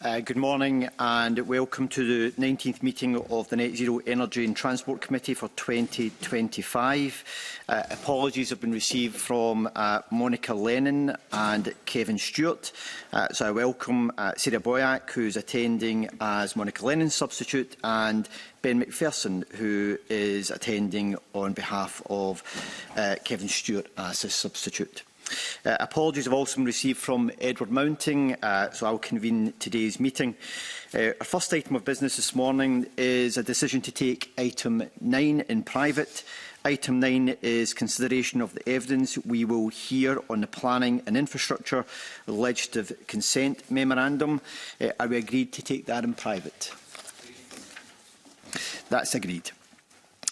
Good morning and welcome to the 19th meeting of the Net Zero Energy and Transport Committee for 2025. Apologies have been received from Monica Lennon and Kevin Stewart. So I welcome Sarah Boyack, who is attending as Monica Lennon's substitute, and Ben McPherson, who is attending on behalf of Kevin Stewart as his substitute. Apologies have also been received from Edward Mounting, so I will convene today's meeting. Our first item of business this morning is a decision to take item 9 in private. Item 9 is consideration of the evidence we will hear on the Planning and Infrastructure Legislative Consent Memorandum. Are we agreed to take that in private? That's agreed.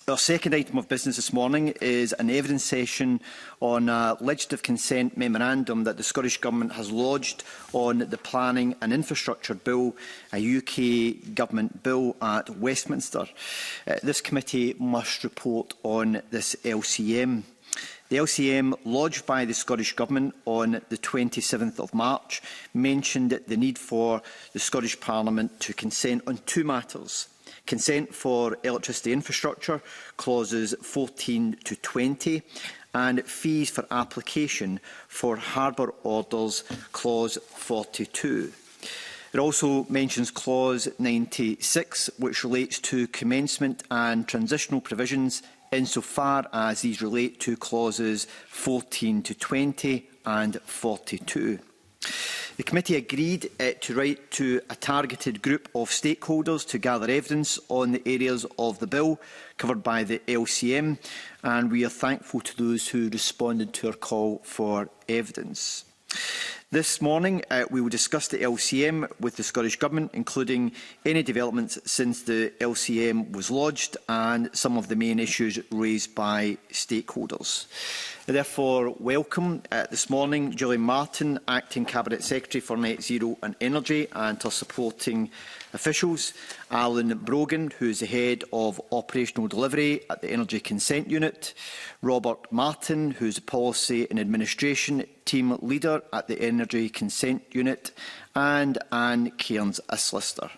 Our second item of business this morning is an evidence session on a legislative consent memorandum that the Scottish Government has lodged on the Planning and Infrastructure Bill, a UK Government bill at Westminster. This committee must report on this LCM. The LCM, lodged by the Scottish Government on the 27th of March, mentioned the need for the Scottish Parliament to consent on two matters: consent for electricity infrastructure, clauses 14 to 20, and fees for application for harbour orders, clause 42. It also mentions clause 96, which relates to commencement and transitional provisions insofar as these relate to clauses 14 to 20 and 42. The committee agreed to write to a targeted group of stakeholders to gather evidence on the areas of the bill covered by the LCM, and we are thankful to those who responded to our call for evidence. This morning, we will discuss the LCM with the Scottish Government, including any developments since the LCM was lodged and some of the main issues raised by stakeholders. I therefore welcome this morning Gillian Martin, Acting Cabinet Secretary for Net Zero and Energy, and her supporting officials, Alan Brogan, who is the Head of Operational Delivery at the Energy Consent Unit, Robert Martin, who is the Policy and Administration Team Leader at the Energy Consent Unit, and Anne Cairns, a solicitor.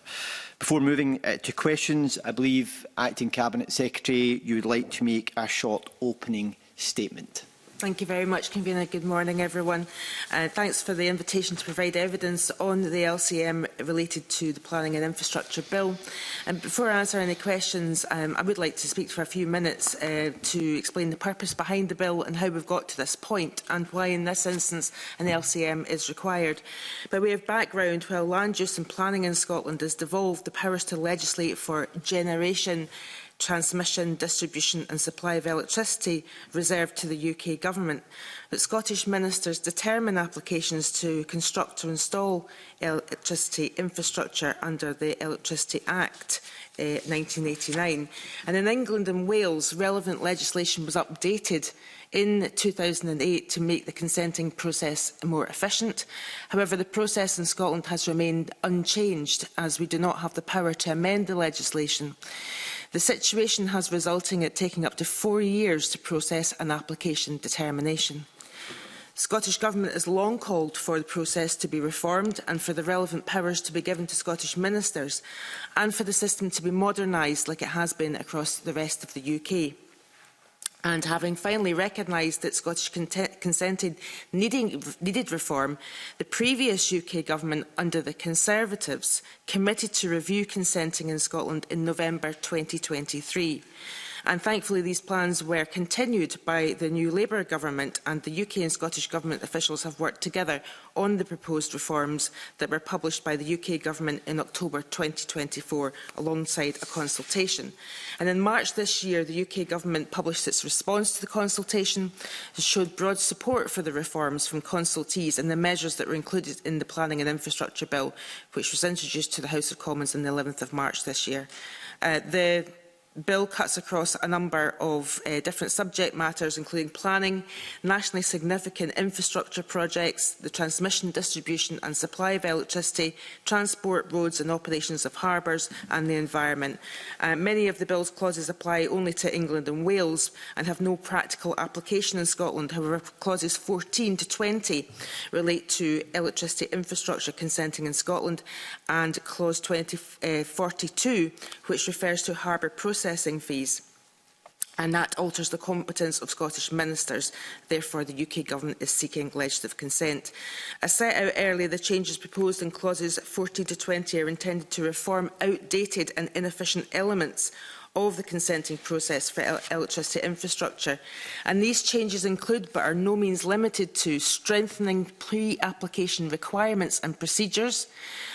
Before moving to questions, I believe, Acting Cabinet Secretary, you would like to make a short opening statement. Thank you very much, Convener. Good morning, everyone. Thanks for the invitation to provide evidence on the LCM related to the Planning and Infrastructure Bill. And before I answer any questions, I would like to speak for a few minutes to explain the purpose behind the bill and how we've got to this point and why in this instance an LCM is required. By way of background, while land use and planning in Scotland has devolved the powers to legislate for generation, transmission, distribution and supply of electricity reserved to the UK Government, but Scottish ministers determine applications to construct or install electricity infrastructure under the Electricity Act 1989. And in England and Wales, relevant legislation was updated in 2008 to make the consenting process more efficient. However, the process in Scotland has remained unchanged as we do not have the power to amend the legislation. The situation has resulted in it taking up to 4 years to process an application determination. The Scottish Government has long called for the process to be reformed and for the relevant powers to be given to Scottish ministers and for the system to be modernised like it has been across the rest of the UK. And having finally recognised that Scottish consented needed reform, the previous UK Government, under the Conservatives, committed to review consenting in Scotland in November 2023. And thankfully these plans were continued by the new Labour Government, and the UK and Scottish Government officials have worked together on the proposed reforms that were published by the UK Government in October 2024 alongside a consultation. And in March this year, the UK Government published its response to the consultation. It showed broad support for the reforms from consultees and the measures that were included in the Planning and Infrastructure Bill, which was introduced to the House of Commons on the 11th of March this year. The bill cuts across a number of different subject matters, including planning, nationally significant infrastructure projects, the transmission, distribution and supply of electricity, transport, roads and operations of harbours and the environment. Many of the bill's clauses apply only to England and Wales and have no practical application in Scotland. However, clauses 14 to 20 relate to electricity infrastructure consenting in Scotland, and clause 42, which refers to harbour processing fees, and that alters the competence of Scottish ministers. Therefore, the UK Government is seeking legislative consent. As set out earlier, the changes proposed in clauses 14 to 20 are intended to reform outdated and inefficient elements of the consenting process for electricity infrastructure. And these changes include, but are no means limited to, strengthening pre-application requirements and procedures,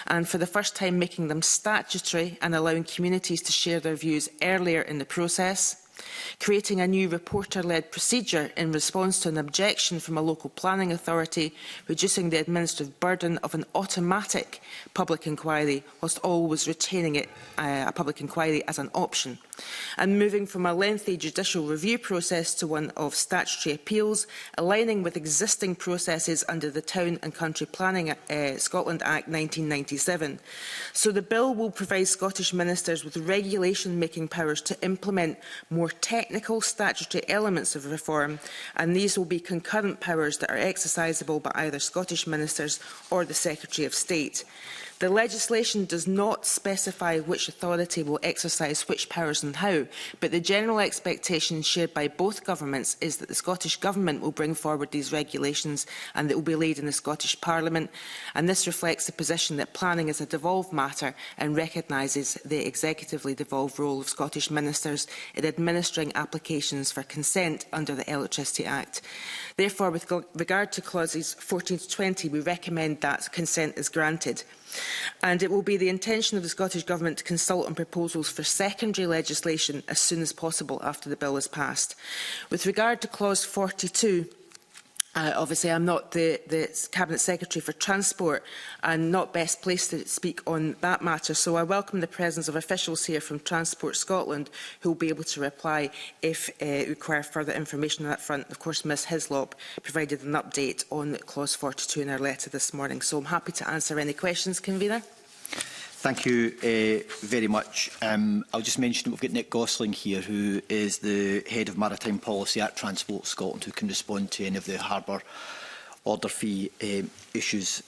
and for the first time making them statutory and allowing communities to share their views earlier in the process, creating a new reporter-led procedure in response to an objection from a local planning authority, reducing the administrative burden of an automatic public inquiry, whilst always retaining a public inquiry as an option, and moving from a lengthy judicial review process to one of statutory appeals, aligning with existing processes under the Town and Country Planning Scotland Act 1997. So the bill will provide Scottish ministers with regulation-making powers to implement more technical statutory elements of reform, and these will be concurrent powers that are exercisable by either Scottish ministers or the Secretary of State. The legislation does not specify which authority will exercise which powers and how, but the general expectation shared by both governments is that the Scottish Government will bring forward these regulations and that will be laid in the Scottish Parliament, and this reflects the position that planning is a devolved matter and recognises the executively devolved role of Scottish ministers in administering applications for consent under the Electricity Act. Therefore, with regard to clauses 14 to 20, we recommend that consent is granted. And it will be the intention of the Scottish Government to consult on proposals for secondary legislation as soon as possible after the bill is passed. With regard to clause 42, obviously, I'm not the Cabinet Secretary for Transport and not best placed to speak on that matter, so I welcome the presence of officials here from Transport Scotland who will be able to reply if require further information on that front. Of course, Ms Hislop provided an update on clause 42 in her letter this morning, so I'm happy to answer any questions, Convener. Thank you very much. I'll just mention that we've got Nick Gosling here, who is the Head of Maritime Policy at Transport Scotland, who can respond to any of the harbour order fee issues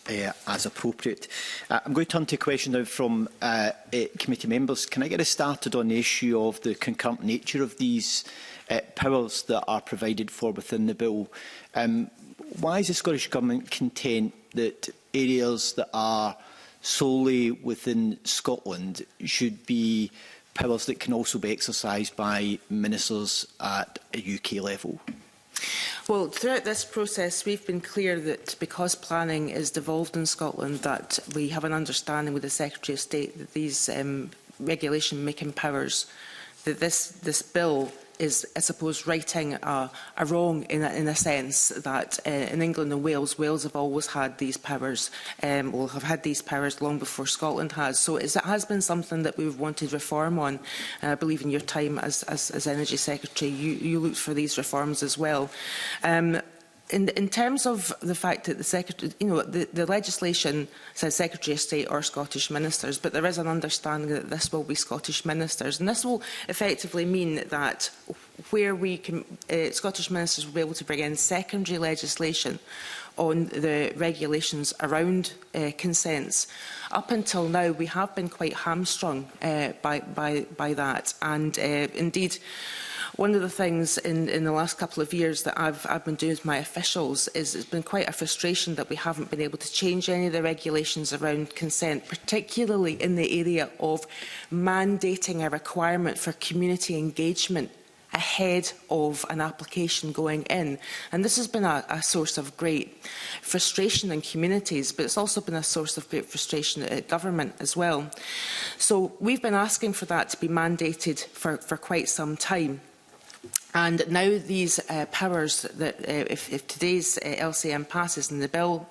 as appropriate. I'm going to turn to a question now from committee members. Can I get us started on the issue of the concurrent nature of these powers that are provided for within the bill? Why is the Scottish Government content that areas that are solely within Scotland should be powers that can also be exercised by ministers at a UK level? Well, throughout this process, we've been clear that because planning is devolved in Scotland, that we have an understanding with the Secretary of State that these regulation-making powers, that this bill is, I suppose, righting a wrong in a sense that in England and Wales have always had these powers, will have had these powers long before Scotland has. So it has been something that we've wanted reform on. I believe in your time as Energy Secretary, you looked for these reforms as well. In terms of the fact that the Secretary, the legislation says Secretary of State or Scottish ministers, but there is an understanding that this will be Scottish ministers, and this will effectively mean that where we can, Scottish ministers will be able to bring in secondary legislation on the regulations around consents. Up until now, we have been quite hamstrung by that, and indeed, one of the things in the last couple of years that I've been doing with my officials is it's been quite a frustration that we haven't been able to change any of the regulations around consent, particularly in the area of mandating a requirement for community engagement ahead of an application going in. And this has been a source of great frustration in communities, but it's also been a source of great frustration at government as well. So we've been asking for that to be mandated for quite some time. And now these powers, that if today's LCM passes and the bill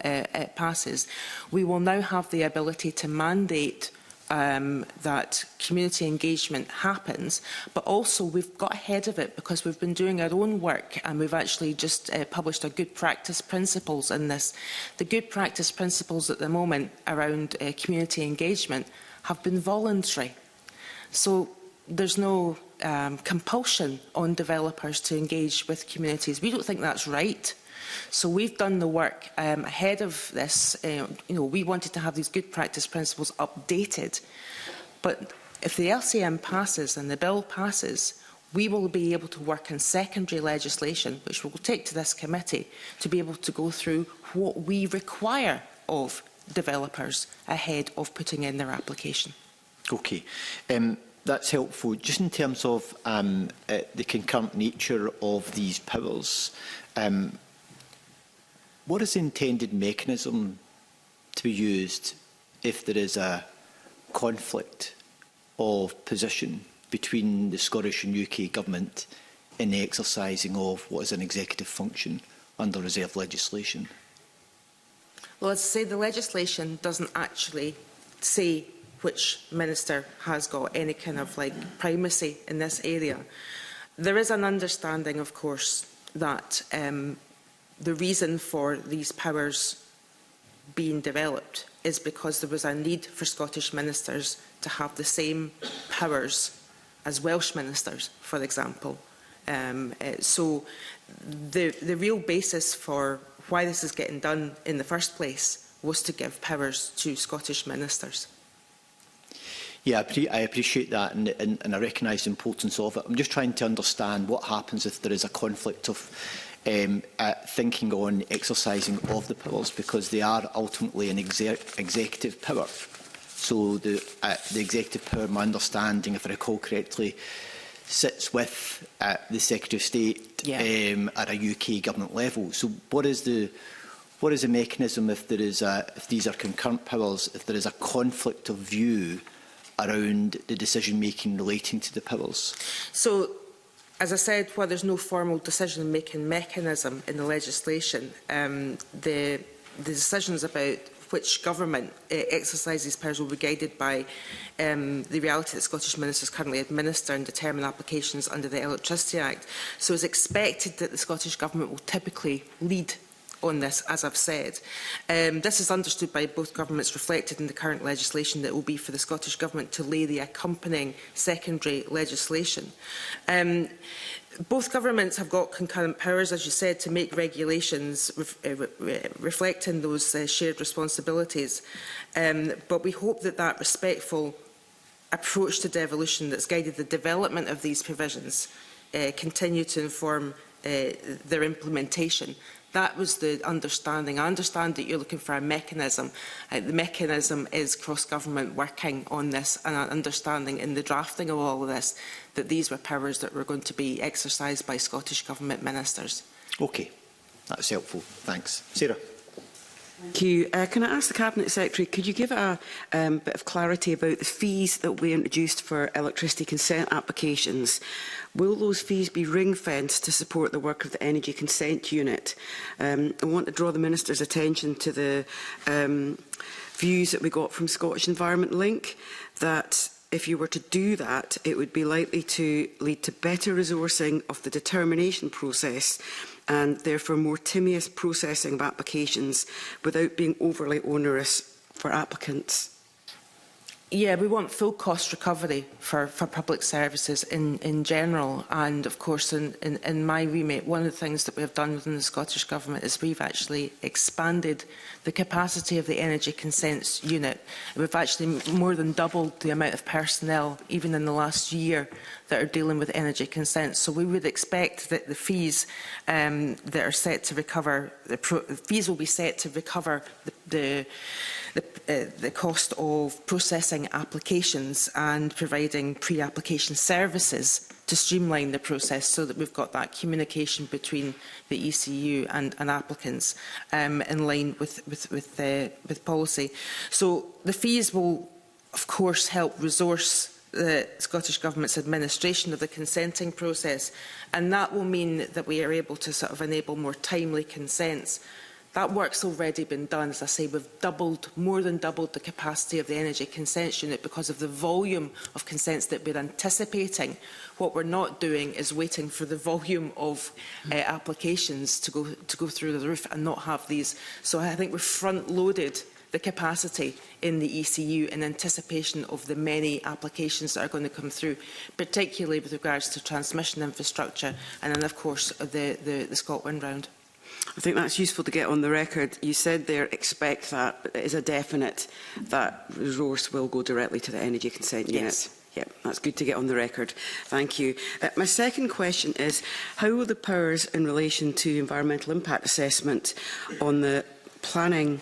passes, we will now have the ability to mandate that community engagement happens, but also we've got ahead of it because we've been doing our own work, and we've actually just published our good practice principles in this. The good practice principles at the moment around community engagement have been voluntary. So there's no compulsion on developers to engage with communities. We don't think that's right. So we've done the work ahead of this. We wanted to have these good practice principles updated. But if the LCM passes and the bill passes, we will be able to work on secondary legislation, which we'll take to this committee, to be able to go through what we require of developers ahead of putting in their application. Okay. That's helpful. Just in terms of the concurrent nature of these powers, what is the intended mechanism to be used if there is a conflict of position between the Scottish and UK Government in the exercising of what is an executive function under reserved legislation? Well, as I say, the legislation doesn't actually say which minister has got any kind of primacy in this area. There is an understanding, of course, that the reason for these powers being developed is because there was a need for Scottish ministers to have the same powers as Welsh ministers, for example. So the real basis for why this is getting done in the first place was to give powers to Scottish ministers. Yeah, I appreciate that, and I recognise the importance of it. I'm just trying to understand what happens if there is a conflict of thinking on exercising of the powers, because they are ultimately an executive power. So the executive power, my understanding, if I recall correctly, sits with the Secretary of State at a UK government level. So what is the mechanism if there is if these are concurrent powers, if there is a conflict of view around the decision-making relating to the powers? So, as I said, while there's no formal decision-making mechanism in the legislation, the decisions about which government exercises powers will be guided by the reality that Scottish ministers currently administer and determine applications under the Electricity Act. So it's expected that the Scottish Government will typically lead on this, as I've said. This is understood by both governments, reflected in the current legislation, that it will be for the Scottish Government to lay the accompanying secondary legislation. Both governments have got concurrent powers, as you said, to make regulations reflecting those shared responsibilities. But we hope that that respectful approach to devolution that's guided the development of these provisions continue to inform their implementation. That was the understanding. I understand that you're looking for a mechanism. The mechanism is cross-government working on this, and an understanding in the drafting of all of this that these were powers that were going to be exercised by Scottish Government ministers. Okay, that's helpful. Thanks. Sarah. Thank you. Can I ask the Cabinet Secretary, could you give a bit of clarity about the fees that we introduced for electricity consent applications? Will those fees be ring-fenced to support the work of the Energy Consent Unit? I want to draw the Minister's attention to the views that we got from Scottish Environment Link, that if you were to do that, it would be likely to lead to better resourcing of the determination process and therefore more tedious processing of applications without being overly onerous for applicants. Yeah, we want full cost recovery for public services in general. And of course, in my remit, one of the things that we have done within the Scottish Government is we've actually expanded the capacity of the Energy Consents Unit. We've actually more than doubled the amount of personnel, even in the last year, that are dealing with energy consents. So we would expect that the fees that are set to recover, the fees will be set to recover the cost of processing applications and providing pre-application services to streamline the process, so that we've got that communication between the ECU and applicants in line with policy. So the fees will, of course, help resource the Scottish Government's administration of the consenting process, and that will mean that we are able to enable more timely consents. That work's already been done. As I say, we've more than doubled the capacity of the Energy Consents Unit because of the volume of consents that we're anticipating. What we're not doing is waiting for the volume of applications to go through the roof and not have these. So I think we've front-loaded the capacity in the ECU in anticipation of the many applications that are going to come through, particularly with regards to transmission infrastructure and then, of course, the Scotland round. I think that's useful to get on the record. You said there, expect that, but it is a definite that resource will go directly to the Energy Consent Unit. Yes. Yeah, that's good to get on the record. Thank you. My second question is, how will the powers in relation to environmental impact assessment on the planning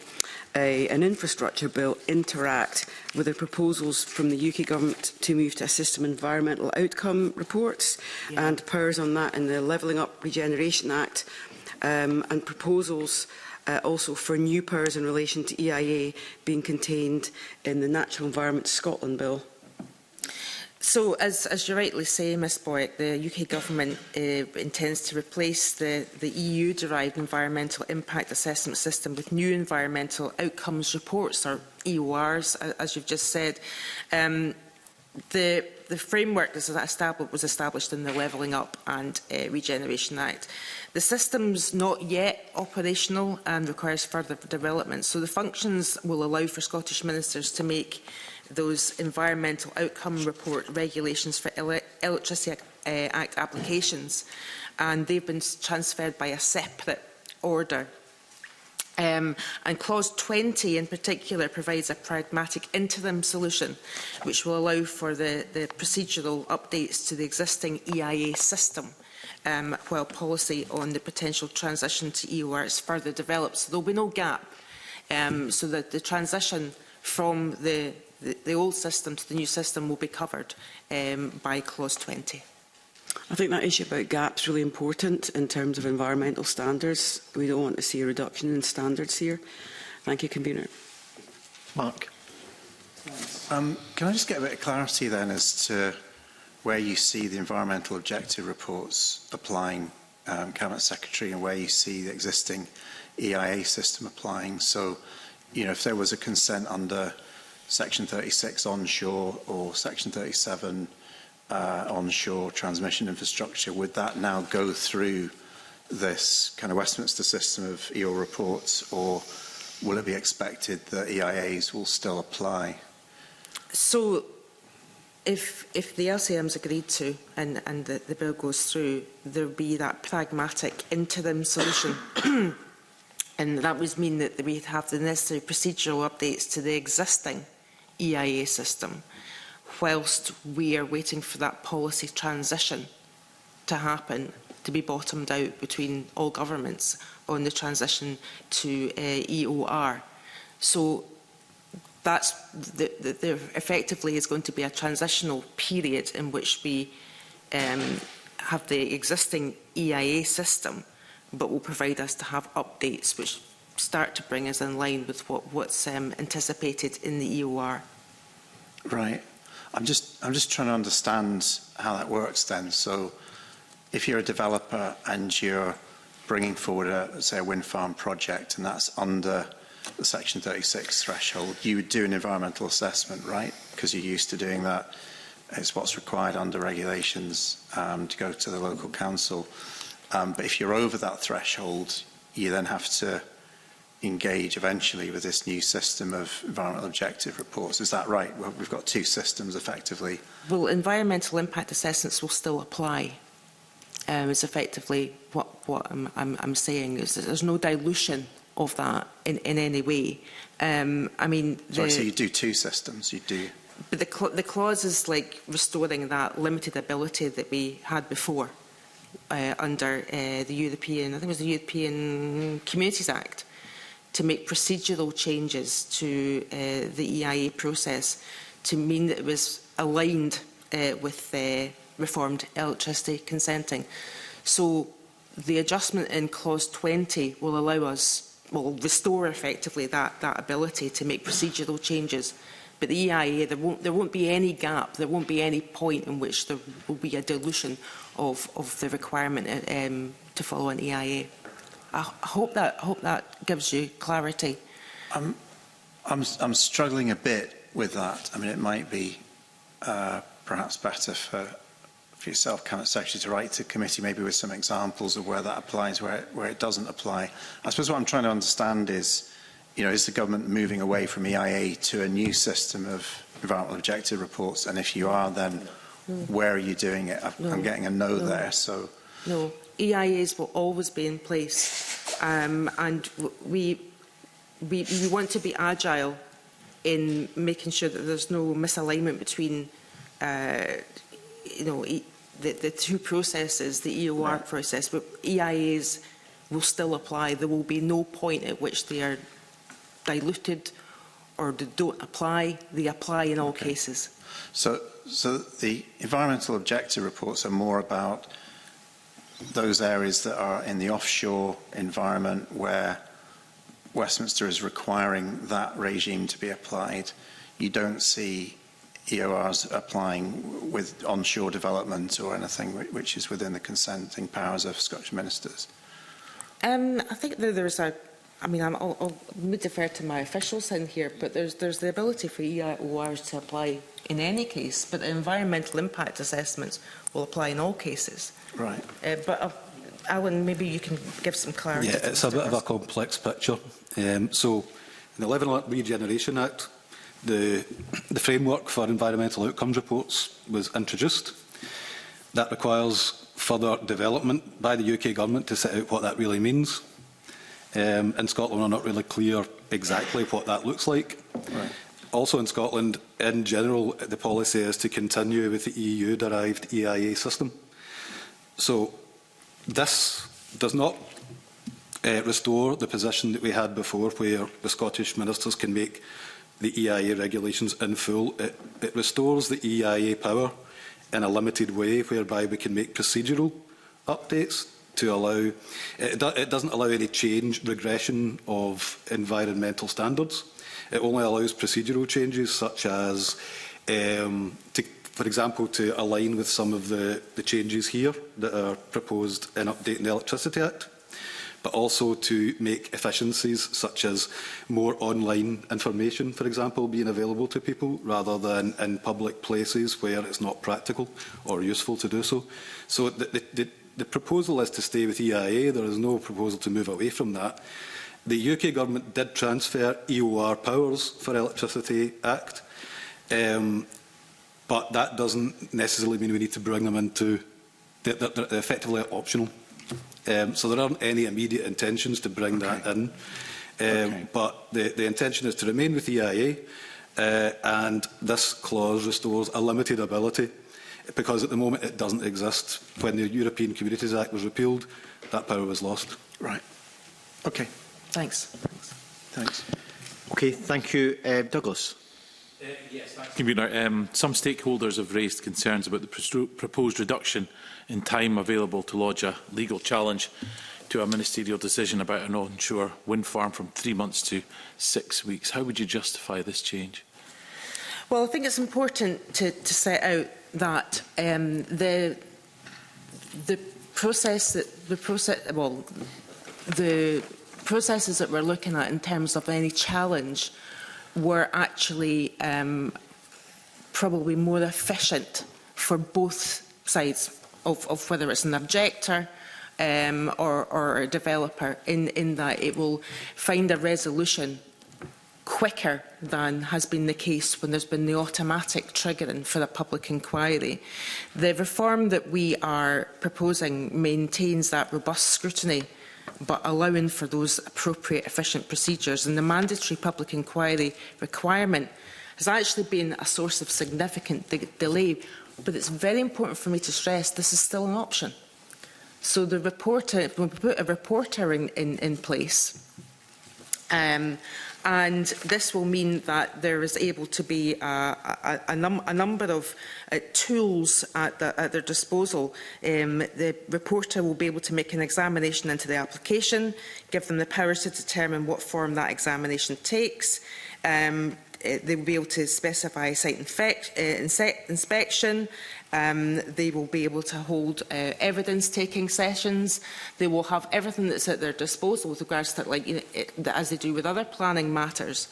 an infrastructure bill interact with the proposals from the UK Government to move to a system of environmental outcome reports and powers on that in the Levelling Up Regeneration Act and proposals also for new powers in relation to EIA being contained in the Natural Environment Scotland Bill? So, as you rightly say, Ms Boyack, the UK Government intends to replace the EU-derived environmental impact assessment system with new environmental outcomes reports, or EORs, as you've just said. The framework was established in the Levelling Up and Regeneration Act. The system's not yet operational and requires further development, so the functions will allow for Scottish ministers to make those environmental outcome report regulations for Electricity Act applications, and they've been transferred by a separate order. And clause 20 in particular provides a pragmatic interim solution which will allow for the procedural updates to the existing EIA system while policy on the potential transition to EOR is further developed. So there will be no gap, so that the transition from the old system to the new system will be covered by clause 20. I think that issue about gaps is really important in terms of environmental standards. We don't want to see a reduction in standards here. Thank you, Convener. Mark. Can I just get a bit of clarity then as to where you see the environmental objective reports applying, Cabinet Secretary, and where you see the existing EIA system applying? So, you know, if there was a consent under Section 36 onshore or Section 37 onshore transmission infrastructure, would that now go through this kind of Westminster system of EO reports, or will it be expected that EIAs will still apply? So, if the LCM's agreed to and the bill goes through, there will be that pragmatic interim solution. And that would mean that we'd have the necessary procedural updates to the existing EIA system, whilst we are waiting for that policy transition to happen, to be bottomed out between all governments on the transition to EOR. So that's there effectively is going to be a transitional period in which we have the existing EIA system, but will provide us to have updates which start to bring us in line with what's anticipated in the EOR. Right. I'm just trying to understand how that works then. So if you're a developer and you're bringing forward say a wind farm project and that's under the Section 36 threshold, you would do an environmental assessment, right? Because you're used to doing that. It's what's required under regulations to go to the local council. But if you're over that threshold, you then have to engage eventually with this new system of environmental objective reports. Is that right? Well, we've got two systems effectively. Well, environmental impact assessments will still apply. It's effectively what I'm saying. Is that there's no dilution of that in any way. I mean, Sorry, so you do two systems. You do. But the clause is like restoring that limited ability that we had before under the European, I think it was the European Communities Act, to make procedural changes to the EIA process to mean that it was aligned with reformed electricity consenting. So the adjustment in clause 20 will allow us, will restore effectively that ability to make procedural changes. But the EIA, there won't be any gap, there won't be any point in which there will be a dilution of the requirement to follow an EIA. I hope that gives you clarity. I'm struggling a bit with that. I mean, it might be perhaps better for yourself, Cabinet Secretary, to write to committee maybe with some examples of where that applies, where it doesn't apply. I suppose what I'm trying to understand is, is the government moving away from EIA to a new system of environmental objective reports? And if you are, then where are you doing it? I'm getting a no there. So no, EIAs will always be in place, and we want to be agile in making sure that there's no misalignment between the two processes, the EOR process, but EIAs will still apply. There will be no point at which they are diluted or they don't apply. They apply in all cases. So the environmental objective reports are more about those areas that are in the offshore environment where Westminster is requiring that regime to be applied. You don't see EORs applying with onshore development or anything which is within the consenting powers of Scottish ministers? I think that there's I'll defer to my officials in here, but there's the ability for EORs to apply in any case, but the environmental impact assessments will apply in all cases. Right. But Alan, maybe you can give some clarity. Yeah, it's a bit of a complex picture. So, in the Level Regeneration Act, the framework for environmental outcomes reports was introduced. That requires further development by the UK Government to set out what that really means. In Scotland, we're not really clear exactly what that looks like. Right. Also in Scotland, in general, the policy is to continue with the EU-derived EIA system. So this does not restore the position that we had before, where the Scottish ministers can make the EIA regulations in full. It restores the EIA power in a limited way, whereby we can make procedural updates to allow. It doesn't allow any change, regression of environmental standards. It only allows procedural changes, such as, for example, to align with some of the changes here that are proposed in updating the Electricity Act, but also to make efficiencies, such as more online information, for example, being available to people, rather than in public places where it's not practical or useful to do so. So the proposal is to stay with EIA. There is no proposal to move away from that. The UK Government did transfer EOR powers for Electricity Act, but that doesn't necessarily mean we need to bring them into. They're effectively optional. So there aren't any immediate intentions to bring that in. But the intention is to remain with EIA, and this clause restores a limited ability, because at the moment it doesn't exist. When the European Communities Act was repealed, that power was lost. Right. Okay. Thanks. Thanks. Okay, thank you. Douglas. Yes, thanks, Convener. Some stakeholders have raised concerns about the proposed reduction in time available to lodge a legal challenge to a ministerial decision about an onshore wind farm from 3 months to 6 weeks. How would you justify this change? Well, I think it's important to set out that the processes that we're looking at in terms of any challenge were actually probably more efficient for both sides of whether it's an objector or a developer, in that it will find a resolution quicker than has been the case when there's been the automatic triggering for a public inquiry. The reform that we are proposing maintains that robust scrutiny, but allowing for those appropriate, efficient procedures. And the mandatory public inquiry requirement has actually been a source of significant delay. But it's very important for me to stress this is still an option. So the reporter, when we put a reporter in place, and this will mean that there is able to be a number of tools at their disposal. The reporter will be able to make an examination into the application, give them the powers to determine what form that examination takes, they will be able to specify site inspection. They will be able to hold evidence-taking sessions. They will have everything that's at their disposal with regards to, as they do with other planning matters.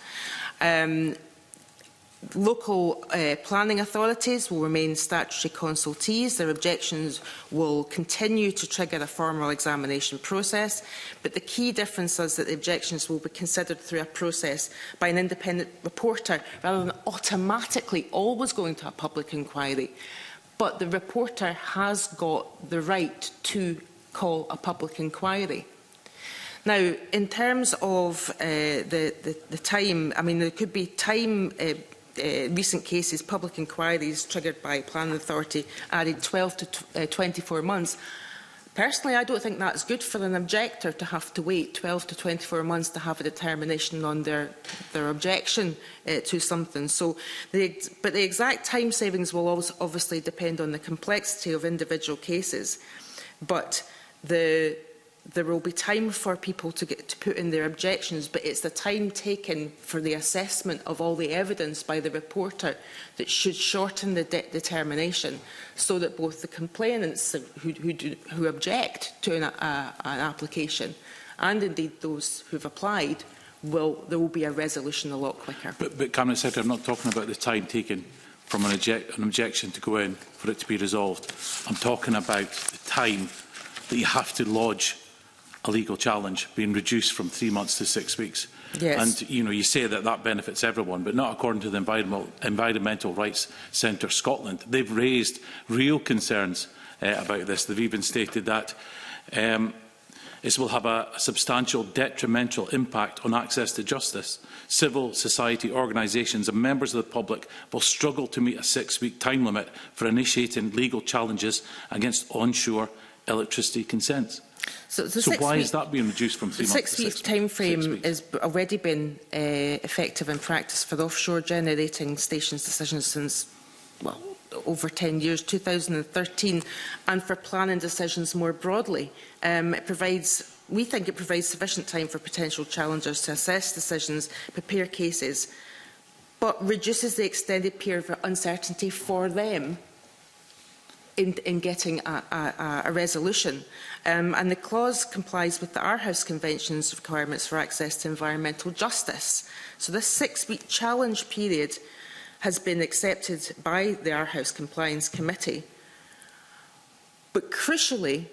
Local planning authorities will remain statutory consultees. Their objections will continue to trigger a formal examination process, but the key difference is that the objections will be considered through a process by an independent reporter rather than automatically always going to a public inquiry. But the reporter has got the right to call a public inquiry. Now, in terms of the time, I mean, there could be time. Recent cases, public inquiries triggered by planning authority added 12 to 24 months. Personally, I don't think that's good for an objector to have to wait 12 to 24 months to have a determination on their objection to something. So, but the exact time savings will obviously depend on the complexity of individual cases. But there will be time for people to put in their objections, but it's the time taken for the assessment of all the evidence by the reporter that should shorten the determination, so that both the complainants who object to an application and indeed those who have applied, there will be a resolution a lot quicker. But Cabinet Secretary, I'm not talking about the time taken from an objection to go in for it to be resolved. I'm talking about the time that you have to lodge a legal challenge being reduced from 3 months to 6 weeks. Yes. And you say that benefits everyone, but not according to the Environmental Rights Centre Scotland. They've raised real concerns about this. They've even stated that this will have a substantial detrimental impact on access to justice. Civil society organisations and members of the public will struggle to meet a 6-week time limit for initiating legal challenges against onshore electricity consents. So why is that being reduced from 3 months to 6 weeks? The 6-week time frame has already been effective in practice for the offshore generating stations decisions since, well, over 10 years, 2013, and for planning decisions more broadly. We think it provides sufficient time for potential challengers to assess decisions, prepare cases, but reduces the extended period of uncertainty for them in getting a resolution. And the clause complies with the Aarhus Convention's requirements for access to environmental justice. So this 6-week challenge period has been accepted by the Aarhus Compliance Committee. But crucially,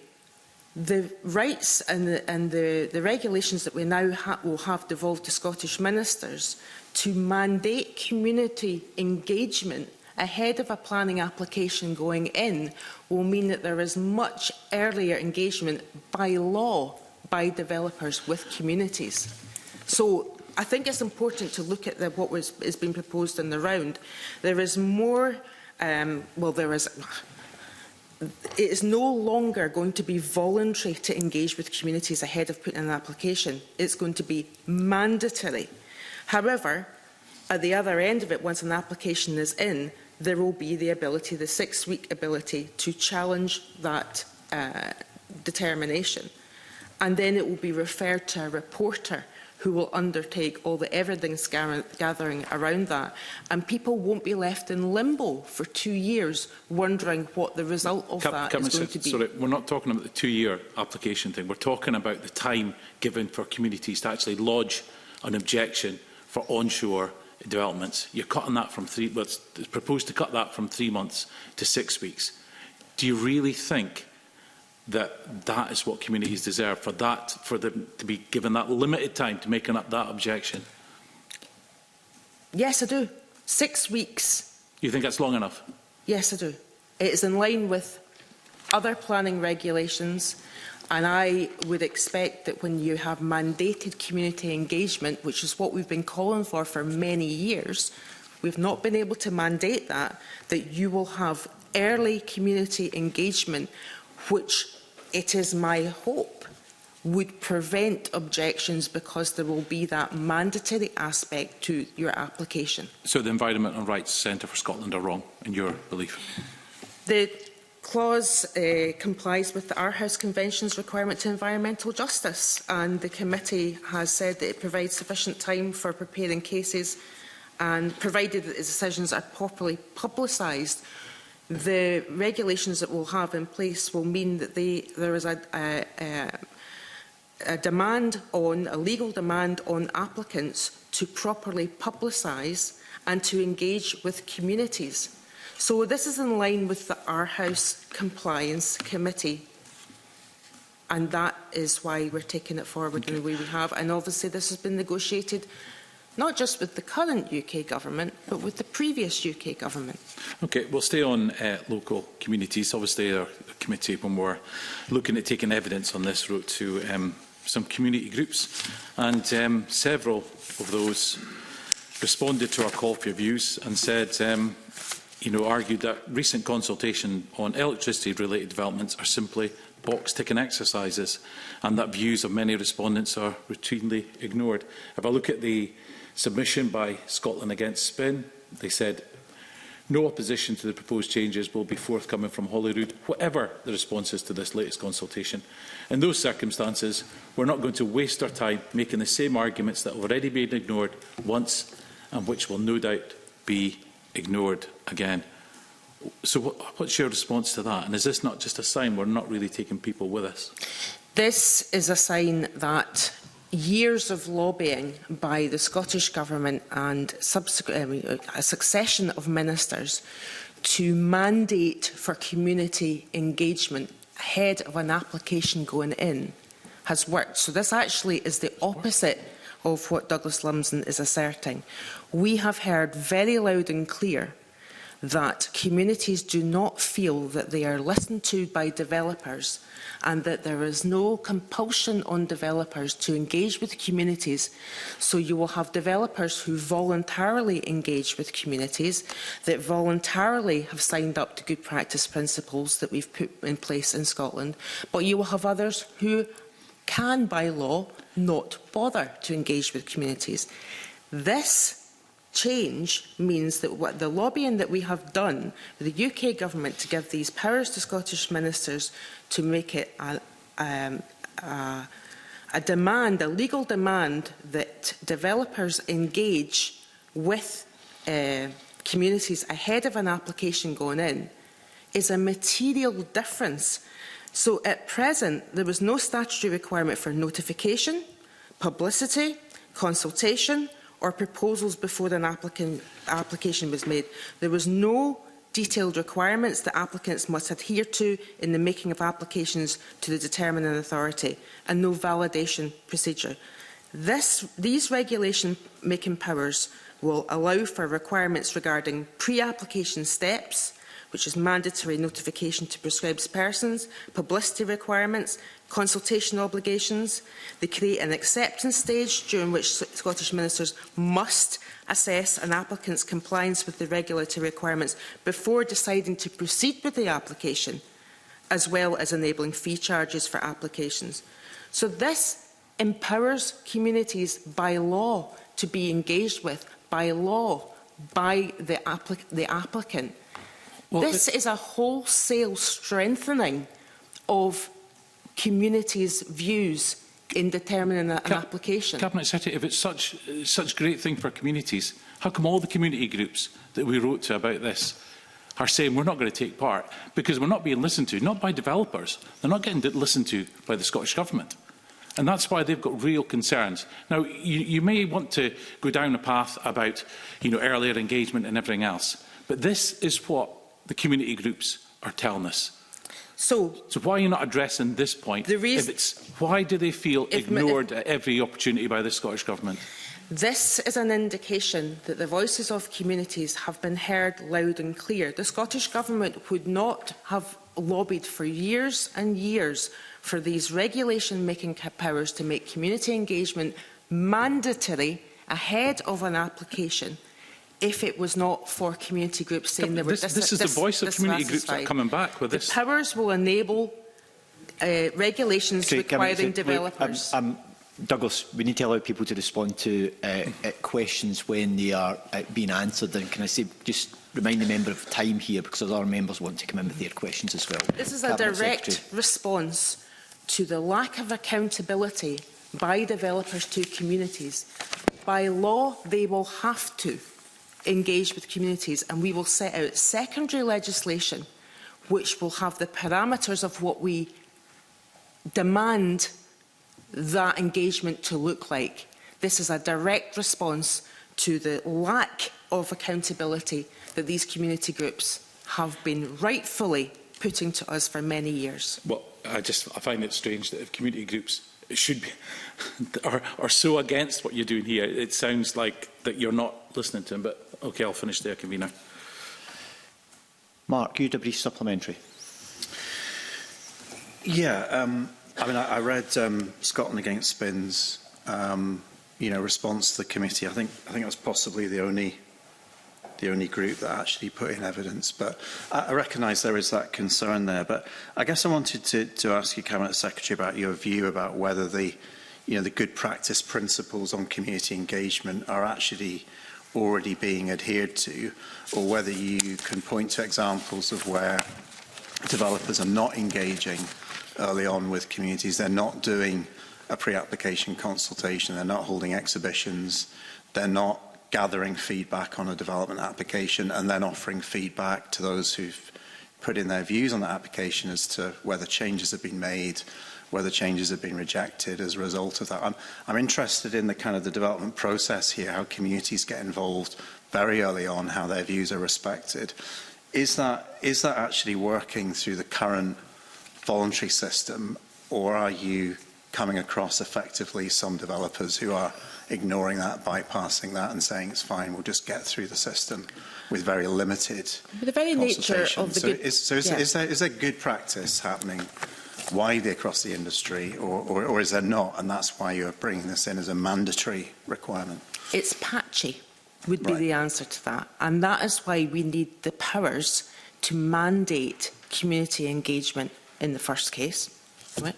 the rights and the regulations that we now will have devolved to Scottish ministers to mandate community engagement ahead of a planning application going in will mean that there is much earlier engagement by law by developers with communities. So I think it's important to look at what is being proposed in the round. There is more, it is no longer going to be voluntary to engage with communities ahead of putting an application. It's going to be mandatory. However, at the other end of it, once an application is in, there will be the ability, the 6-week ability, to challenge that determination. And then it will be referred to a reporter who will undertake all the evidence gathering around that. And people won't be left in limbo for 2 years wondering what the result of that is going to be. Sorry, we're not talking about the 2-year application thing. We're talking about the time given for communities to actually lodge an objection for onshore developments. You're cutting that from it's proposed to cut that from 3 months to 6 weeks. Do you really think that that is what communities deserve, for them to be given that limited time to make that objection? Yes, I do. 6 weeks. You think that's long enough? Yes, I do. It is in line with other planning regulations. And I would expect that when you have mandated community engagement, which is what we've been calling for many years, we've not been able to mandate that you will have early community engagement, which it is my hope would prevent objections because there will be that mandatory aspect to your application. So the Environmental Rights Centre for Scotland are wrong, in your belief? The clause complies with the Aarhus Convention's requirement to environmental justice, and the committee has said that it provides sufficient time for preparing cases and provided that the decisions are properly publicised, the regulations that we'll have in place will mean that there is a demand on, a legal demand on applicants to properly publicise and to engage with communities. So this is in line with the Our House Compliance Committee, and that is why we're taking it forward in the way we have. And obviously this has been negotiated not just with the current UK government, but with the previous UK government. Okay, we'll stay on local communities. Obviously, our committee, when we're looking at taking evidence on this, wrote to some community groups, and several of those responded to our call for views and said, argued that recent consultation on electricity-related developments are simply box-ticking exercises, and that views of many respondents are routinely ignored. If I look at the submission by Scotland Against Spin, they said, no opposition to the proposed changes will be forthcoming from Holyrood, whatever the responses to this latest consultation. In those circumstances, we're not going to waste our time making the same arguments that have already been ignored once and which will no doubt be ignored again. So what's your response to that? And is this not just a sign we're not really taking people with us? This is a sign that years of lobbying by the Scottish Government and a succession of ministers to mandate for community engagement ahead of an application going in has worked. So this actually is the opposite of what Douglas Lumsden is asserting. We have heard very loud and clear that communities do not feel that they are listened to by developers, and that there is no compulsion on developers to engage with communities. So you will have developers who voluntarily engage with communities, that voluntarily have signed up to good practice principles that we've put in place in Scotland, but you will have others who can, by law, not bother to engage with communities. This change means that what the lobbying that we have done with the UK government to give these powers to Scottish ministers to make it a demand, a legal demand, that developers engage with communities ahead of an application going in is a material difference. So at present, there was no statutory requirement for notification, publicity, consultation, or proposals before an application was made. There was no detailed requirements that applicants must adhere to in the making of applications to the determining authority, and no validation procedure. These regulation-making powers will allow for requirements regarding pre-application steps, which is mandatory notification to prescribed persons, publicity requirements, consultation obligations. They create an acceptance stage during which Scottish ministers must assess an applicant's compliance with the regulatory requirements before deciding to proceed with the application, as well as enabling fee charges for applications. So this empowers communities by law to be engaged with, by law, by the applicant. Well, this is a wholesale strengthening of communities' views in determining an application. Cabinet Secretary, if it's such a great thing for communities, how come all the community groups that we wrote to about this are saying we're not going to take part because we're not being listened to, not by developers, they're not getting listened to by the Scottish Government? And that's why they've got real concerns. Now, you may want to go down a path about earlier engagement and everything else, but this is what the community groups are telling us. So why are you not addressing this point? Why do they feel ignored at every opportunity by the Scottish Government? This is an indication that the voices of communities have been heard loud and clear. The Scottish Government would not have lobbied for years and years for these regulation-making powers to make community engagement mandatory ahead of an application if it was not for community groups saying there were this is the voice of community groups that are coming back with this. The powers will enable regulations requiring developers. Douglas, we need to allow people to respond to questions when they are being answered. And can I just remind the member of time here, because other members want to come in with their questions as well. This is a direct response to the lack of accountability by developers to communities. By law, they will have to engage with communities, and we will set out secondary legislation which will have the parameters of what we demand that engagement to look like. This is a direct response to the lack of accountability that these community groups have been rightfully putting to us for many years. Well, I find it strange that if community groups should be are so against what you're doing here, it sounds like that you're not listening to them. But okay, I'll finish there, Convener. Mark, you had a brief supplementary. Yeah, I mean, I read Scotland Against Spins, response to the committee. I think it was possibly the only group that actually put in evidence. But I recognise there is that concern there. But I guess I wanted to ask you, Cabinet Secretary, about your view about whether the good practice principles on community engagement are actually already being adhered to, or whether you can point to examples of where developers are not engaging early on with communities. They're not doing a pre-application consultation, they're not holding exhibitions, they're not gathering feedback on a development application and then offering feedback to those who've put in their views on that application as to whether changes have been made, whether changes have been rejected as a result of that. I'm interested in the kind of the development process here, how communities get involved very early on, how their views are respected. Is that actually working through the current voluntary system, or are you coming across effectively some developers who are ignoring that, bypassing that and saying it's fine, we'll just get through the system with very limited the very nature of the good... Is there good practice happening widely across the industry, or is there not, and that's why you're bringing this in as a mandatory requirement? It's patchy, would be the answer to that. And that is why we need the powers to mandate community engagement in the first case, right?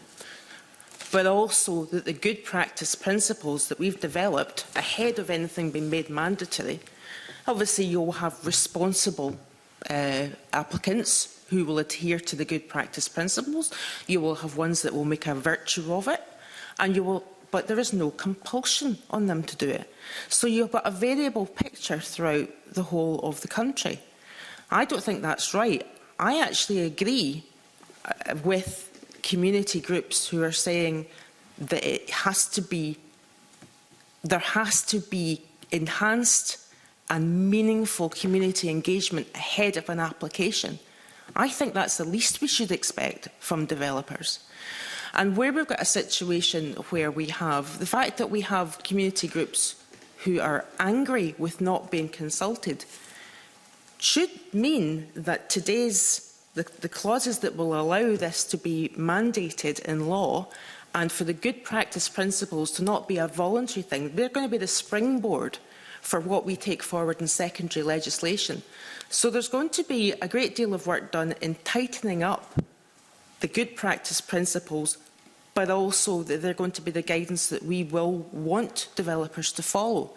But also that the good practice principles that we've developed ahead of anything being made mandatory. Obviously, you'll have responsible applicants who will adhere to the good practice principles. You will have ones that will make a virtue of it, and but there is no compulsion on them to do it. So you've got a variable picture throughout the whole of the country. I don't think that's right. I actually agree with community groups who are saying that there has to be enhanced and meaningful community engagement ahead of an application. I think that's the least we should expect from developers. And where we've got a situation where we have the fact that we have community groups who are angry with not being consulted should mean that the clauses that will allow this to be mandated in law and for the good practice principles to not be a voluntary thing, they're going to be the springboard for what we take forward in secondary legislation. So there's going to be a great deal of work done in tightening up the good practice principles, but also that they're going to be the guidance that we will want developers to follow.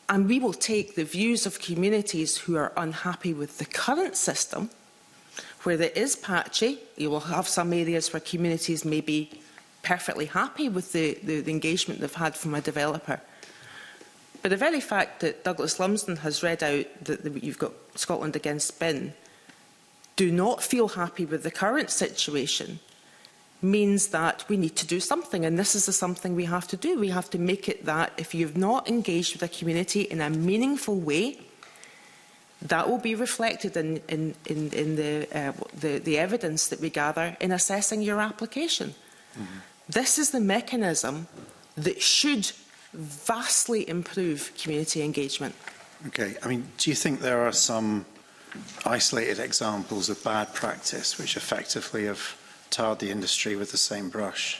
And we will take the views of communities who are unhappy with the current system, where there is patchy. You will have some areas where communities may be perfectly happy with the engagement they've had from a developer. But the very fact that Douglas Lumsden has read out that you've got Scotland Against Spin do not feel happy with the current situation means that we need to do something, and this is the something we have to do. We have to make it that if you've not engaged with a community in a meaningful way, that will be reflected in the evidence that we gather in assessing your application. Mm-hmm. This is the mechanism that should vastly improve community engagement. Okay, I mean, do you think there are some isolated examples of bad practice which effectively have tarred the industry with the same brush?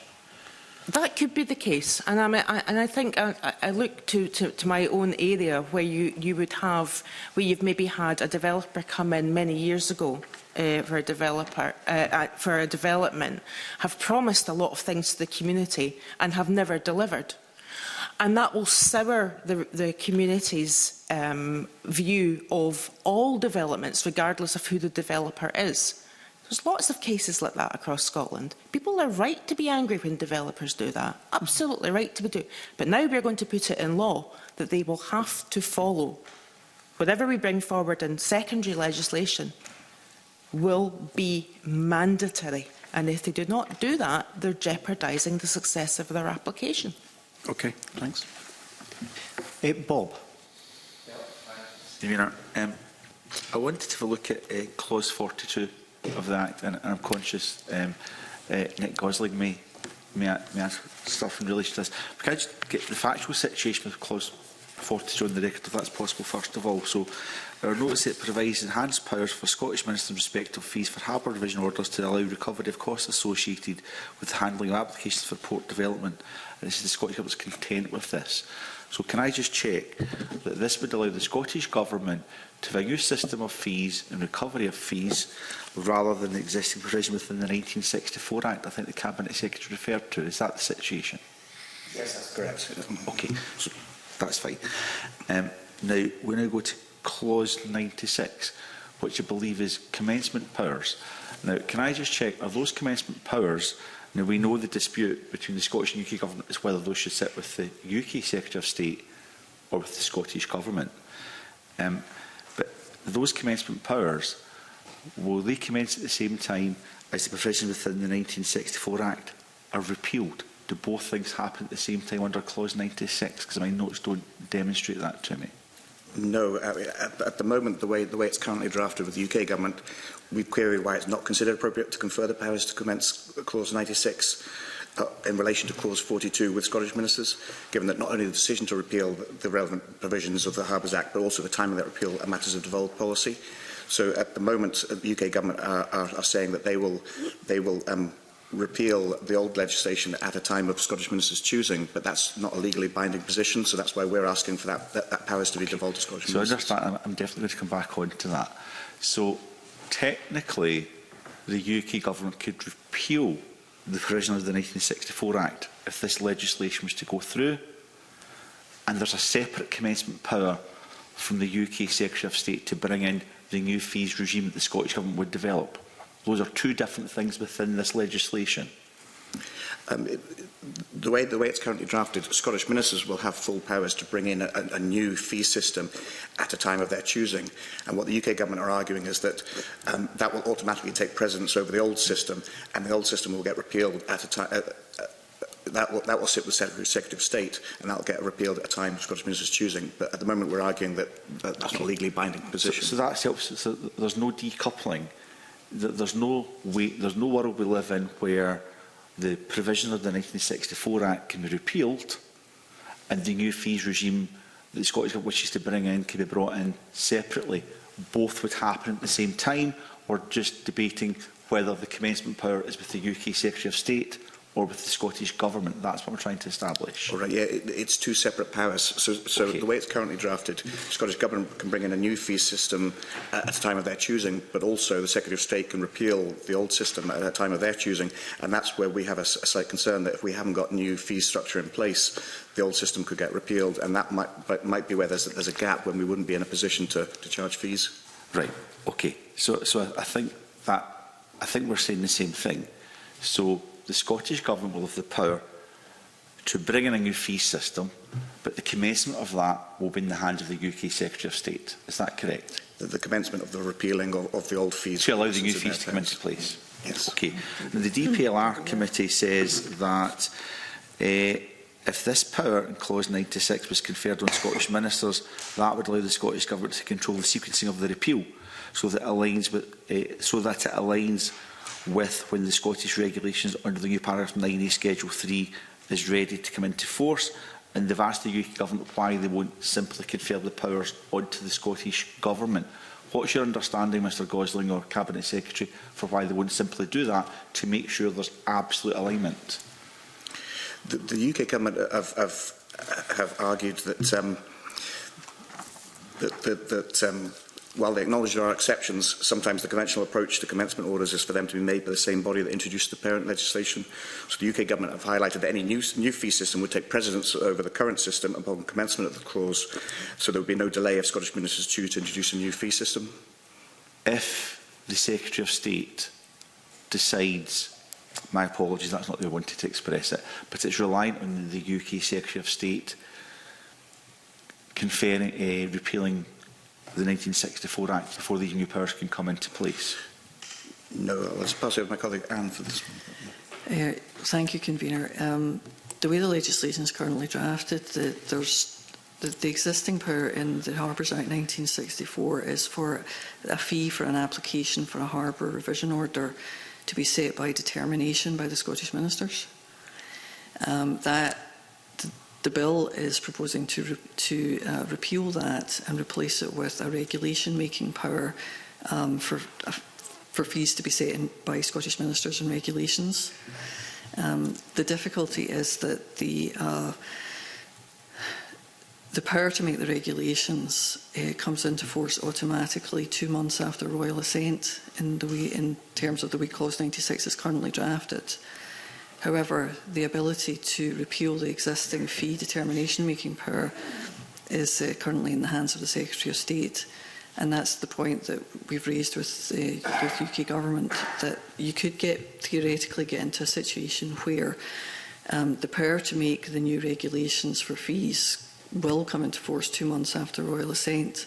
That could be the case, and I think I look to my own area where you've maybe had a developer come in many years ago for a development, have promised a lot of things to the community and have never delivered, and that will sour the community's view of all developments, regardless of who the developer is. There's lots of cases like that across Scotland. People are right to be angry when developers do that. Absolutely right to do. But now we're going to put it in law that they will have to follow. Whatever we bring forward in secondary legislation will be mandatory. And if they do not do that, they're jeopardising the success of their application. Okay, thanks. Bob. Convener, I wanted to have a look at clause 42 of the Act, and I'm conscious Nick Gosling may ask stuff in relation to this. But can I just get the factual situation with clause 42 on the record, if that's possible, first of all? So, our notice it provides enhanced powers for Scottish Ministers in respect of fees for harbour division orders to allow recovery of costs associated with the handling of applications for port development. And this is the Scottish Government's content with this. So can I just check that this would allow the Scottish Government to have a new system of fees and recovery of fees rather than the existing provision within the 1964 Act I think the Cabinet Secretary referred to? Is that the situation? Yes, that's correct. Okay, so that's fine. Now, we now go to clause 96, which I believe is commencement powers. Now, can I just check, are those commencement powers? Now, we know the dispute between the Scottish and UK Government is whether those should sit with the UK Secretary of State or with the Scottish Government. But those commencement powers, will they commence at the same time as the provisions within the 1964 Act are repealed? Do both things happen at the same time under clause 96? Because my notes don't demonstrate that to me. No, at the moment, the way it's currently drafted with the UK Government, we've queried why it's not considered appropriate to confer the powers to commence clause 96 in relation to clause 42 with Scottish ministers, given that not only the decision to repeal the relevant provisions of the Harbours Act, but also the timing of that repeal are matters of devolved policy. So at the moment, the UK Government are saying that they will repeal the old legislation at a time of Scottish ministers' choosing, but that's not a legally binding position, so that's why we're asking for that powers to be devolved to Scottish ministers. So I understand, I'm definitely going to come back on to that. So technically, the UK Government could repeal the provision of the 1964 Act if this legislation was to go through, and there's a separate commencement power from the UK Secretary of State to bring in the new fees regime that the Scottish Government would develop. Those are two different things within this legislation. The way it's currently drafted, Scottish ministers will have full powers to bring in a new fee system at a time of their choosing. And what the UK Government are arguing is that that will automatically take precedence over the old system, and the old system will get repealed at a time. That will sit with the Secretary of State, and that will get repealed at a time of Scottish ministers' choosing. But at the moment, we're arguing that that's not a legally binding position. So that helps. So there's no decoupling. There's no world we live in where the provision of the 1964 Act can be repealed and the new fees regime that the Scottish Government wishes to bring in can be brought in separately. Both would happen at the same time, or just debating whether the commencement power is with the UK Secretary of State or with the Scottish Government. That's what we're trying to establish. All right, yeah, it's two separate powers. So okay. The way it's currently drafted, the Scottish Government can bring in a new fee system at a time of their choosing, but also the Secretary of State can repeal the old system at a time of their choosing. And that's where we have a slight concern that if we haven't got new fee structure in place, the old system could get repealed, and that might be where there's a gap when we wouldn't be in a position to charge fees. Right. Okay. So I think we're saying the same thing. So the Scottish Government will have the power to bring in a new fee system, but the commencement of that will be in the hands of the UK Secretary of State. Is that correct? The commencement of the repealing of the old fees. To allow the new fees to come into place? Yes. Okay. Now, the DPLR committee says that if this power in clause 96 was conferred on Scottish ministers, that would allow the Scottish Government to control the sequencing of the repeal, so that it aligns with when the Scottish regulations under the new paragraph 9A Schedule 3 is ready to come into force. And they've asked the UK Government why they won't simply confer the powers onto the Scottish Government. What's your understanding, Mr Gosling, or Cabinet Secretary, for why they won't simply do that to make sure there's absolute alignment? The UK Government have argued that while they acknowledge there are exceptions, sometimes the conventional approach to commencement orders is for them to be made by the same body that introduced the parent legislation. So the UK Government have highlighted that any new fee system would take precedence over the current system upon commencement of the clause, so there would be no delay if Scottish ministers choose to introduce a new fee system. If the Secretary of State decides, my apologies, that's not the way I wanted to express it, but it's reliant on the UK Secretary of State repealing the 1964 Act before these new powers can come into place? No, let's pass it over to my colleague Anne for this. Thank you, Convener. The way the legislation is currently drafted, the existing power in the Harbours Act 1964 is for a fee for an application for a harbour revision order to be set by determination by the Scottish Ministers. The bill is proposing to repeal that and replace it with a regulation-making power for fees to be set by Scottish Ministers and regulations. The difficulty is that the power to make the regulations comes into force automatically 2 months after royal assent in terms of the way Clause 96 is currently drafted. However, the ability to repeal the existing fee determination-making power is currently in the hands of the Secretary of State. And that's the point that we've raised with the UK Government, that you could theoretically get into a situation where the power to make the new regulations for fees will come into force 2 months after royal assent,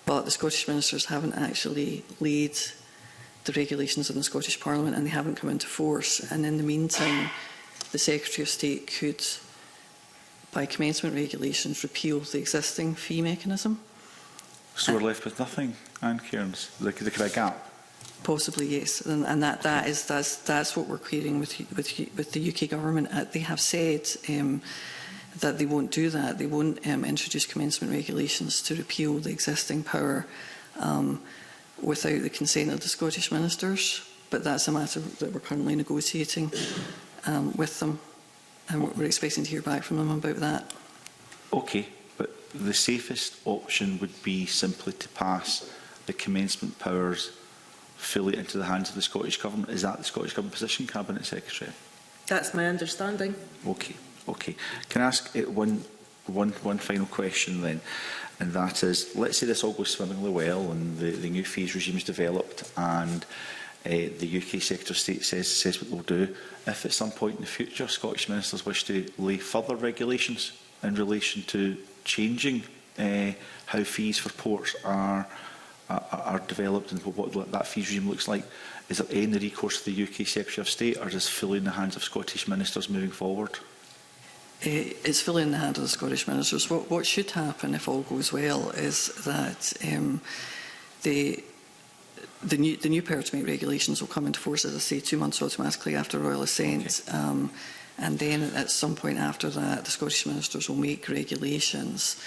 but the Scottish Ministers haven't actually laid the regulations in the Scottish Parliament and they haven't come into force. And in the meantime, the Secretary of State could, by commencement regulations, repeal the existing fee mechanism. So we're left with nothing, Anne Cairns? There could be a gap? Possibly, yes. And that's what we're querying with the UK Government. They have said that they won't do that. They won't introduce commencement regulations to repeal the existing power without the consent of the Scottish Ministers. But that's a matter that we're currently negotiating with them. And we're expecting to hear back from them about that. Okay, but the safest option would be simply to pass the commencement powers fully into the hands of the Scottish Government. Is that the Scottish Government position, Cabinet Secretary? That's my understanding. Okay, okay. Can I ask one final question then? And that is, let's say this all goes swimmingly well and the new fees regime is developed and the UK Secretary of State says what they'll do. If at some point in the future Scottish Ministers wish to lay further regulations in relation to changing how fees for ports are developed and what that fees regime looks like, is there any recourse to the UK Secretary of State, or is this fully in the hands of Scottish Ministers moving forward? It's fully in the hands of the Scottish Ministers. What should happen, if all goes well, is that the new power to make regulations will come into force, as I say, 2 months automatically after royal assent. Okay. And then at some point after that, the Scottish Ministers will make regulations.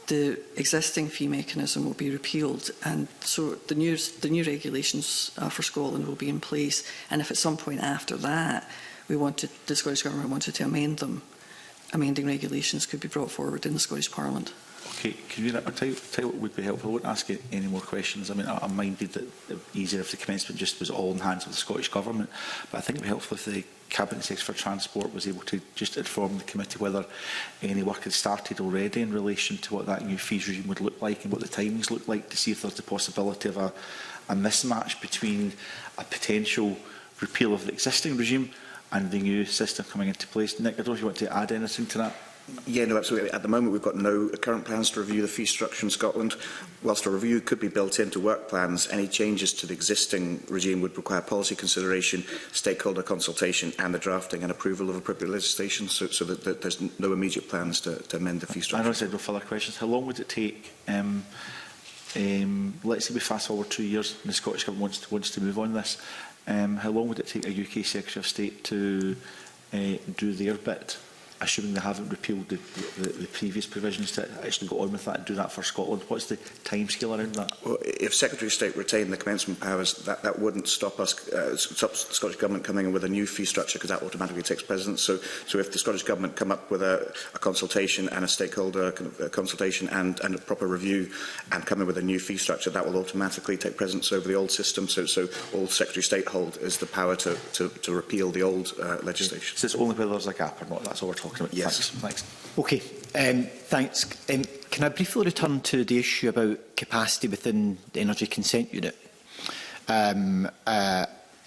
The existing fee mechanism will be repealed, and so the new regulations for Scotland will be in place. And if at some point after that the Scottish Government wanted to amend them, amending regulations could be brought forward in the Scottish Parliament. Okay, I'll tell you what would be helpful. I won't ask you any more questions. I mean, I'm minded that it would be easier if the commencement just was all in the hands of the Scottish Government, but I think it would be helpful if the Cabinet Secretary for Transport was able to just inform the committee whether any work had started already in relation to what that new fees regime would look like and what the timings look like, to see if there's the possibility of a mismatch between a potential repeal of the existing regime and the new system coming into place. Nick, I don't know if you want to add anything to that. Yeah, no, absolutely. At the moment, we've got no current plans to review the fee structure in Scotland. Whilst a review could be built into work plans, any changes to the existing regime would require policy consideration, stakeholder consultation and the drafting and approval of appropriate legislation, so that there's no immediate plans to amend the fee structure. I know I said no further questions. How long would it take, let's say we fast forward 2 years and the Scottish Government wants to move on this, how long would it take a UK Secretary of State to do their bit, assuming they haven't repealed the previous provisions, to actually go on with that and do that for Scotland? What's the timescale around that? Well, if Secretary of State retained the commencement powers, that wouldn't stop us, stop the Scottish Government coming in with a new fee structure, because that automatically takes precedence. So if the Scottish Government come up with a consultation and a stakeholder consultation and a proper review and come in with a new fee structure, that will automatically take precedence over the old system. So all Secretary of State hold is the power to repeal the old legislation. So it's only whether there's a gap or not, that's all we're talking about. Yes. Thanks. Okay, thanks. Can I briefly return to the issue about capacity within the Energy Consent Unit?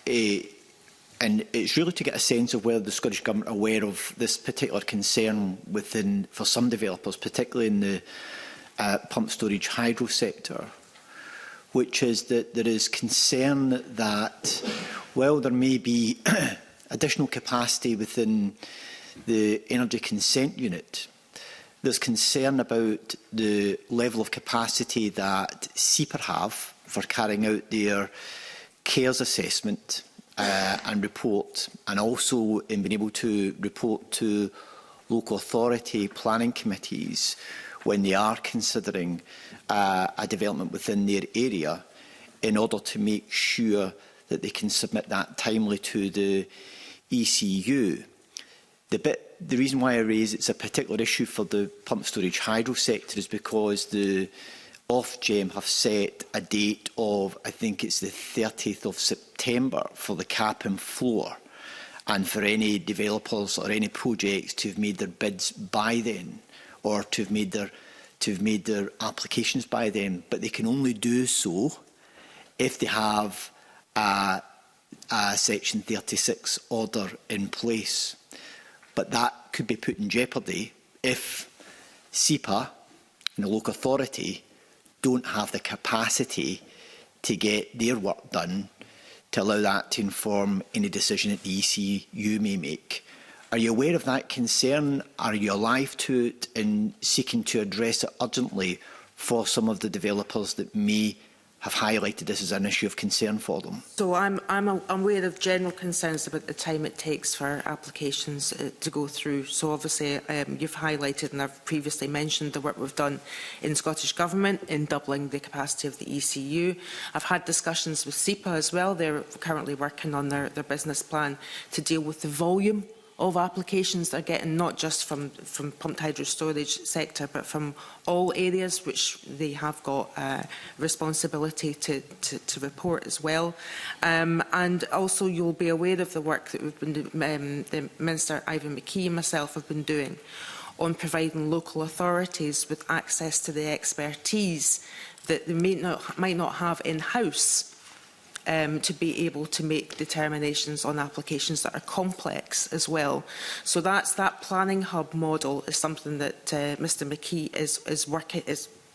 and it's really to get a sense of whether the Scottish Government are aware of this particular concern for some developers, particularly in the pump storage hydro sector, which is that there is concern that, while there may be additional capacity within the energy consent unit, there's concern about the level of capacity that SEPA have for carrying out their CARES assessment and report, and also in being able to report to local authority planning committees when they are considering a development within their area, in order to make sure that they can submit that timely to the ECU. The reason why I raise it's a particular issue for the pump storage hydro sector is because the Ofgem have set a date of, I think it's the 30th of September, for the cap and floor, and for any developers or any projects to have made their bids by then, or to have made their applications by then. But they can only do so if they have a Section 36 order in place. But that could be put in jeopardy if SEPA and the local authority don't have the capacity to get their work done to allow that to inform any decision that the ECU may make. Are you aware of that concern? Are you alive to it in seeking to address it urgently for some of the developers that may have highlighted this as an issue of concern for them? So I'm aware of general concerns about the time it takes for applications to go through. So obviously you've highlighted, and I've previously mentioned, the work we've done in Scottish Government in doubling the capacity of the ECU. I've had discussions with SEPA as well. They're currently working on their business plan to deal with the volume of applications they're getting, not just from pumped hydro storage sector, but from all areas which they have got responsibility to report as well. And also you'll be aware of the work that we've been the Minister Ivan McKee and myself have been doing on providing local authorities with access to the expertise that they might not have in-house, to be able to make determinations on applications that are complex as well. So that planning hub model is something that Mr McKee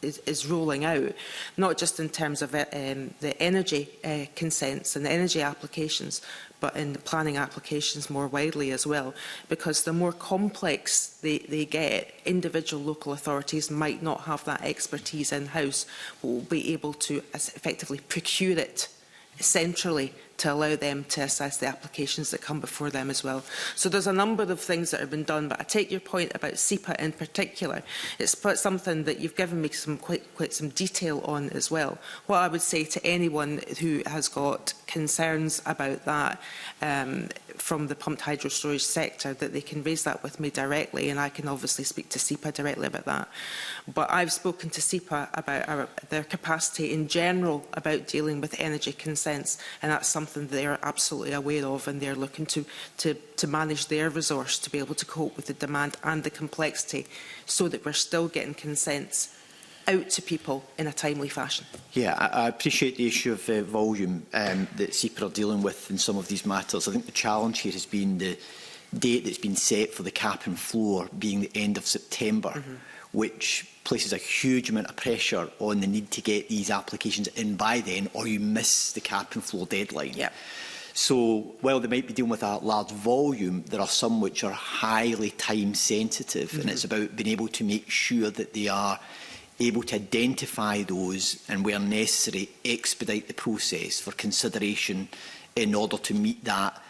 is rolling out, not just in terms of the energy consents and the energy applications, but in the planning applications more widely as well, because the more complex they get, individual local authorities might not have that expertise in-house, but will be able to effectively procure it centrally to allow them to assess the applications that come before them as well. So there's a number of things that have been done, but I take your point about SEPA in particular. It's something that you've given me quite some detail on as well. What I would say to anyone who has got concerns about that from the pumped hydro storage sector, that they can raise that with me directly, and I can obviously speak to SEPA directly about that. But I've spoken to SEPA about their capacity in general about dealing with energy consents, and that's something they are absolutely aware of, and they're looking to manage their resource to be able to cope with the demand and the complexity, so that we're still getting consents out to people in a timely fashion. Yeah, I appreciate the issue of volume that SEPA are dealing with in some of these matters. I think the challenge here has been the date that's been set for the cap and floor being the end of September, which places a huge amount of pressure on the need to get these applications in by then, or you miss the cap and floor deadline. Yep. So while they might be dealing with a large volume, there are some which are highly time sensitive, and it's about being able to make sure that they are able to identify those, and where necessary expedite the process for consideration in order to meet that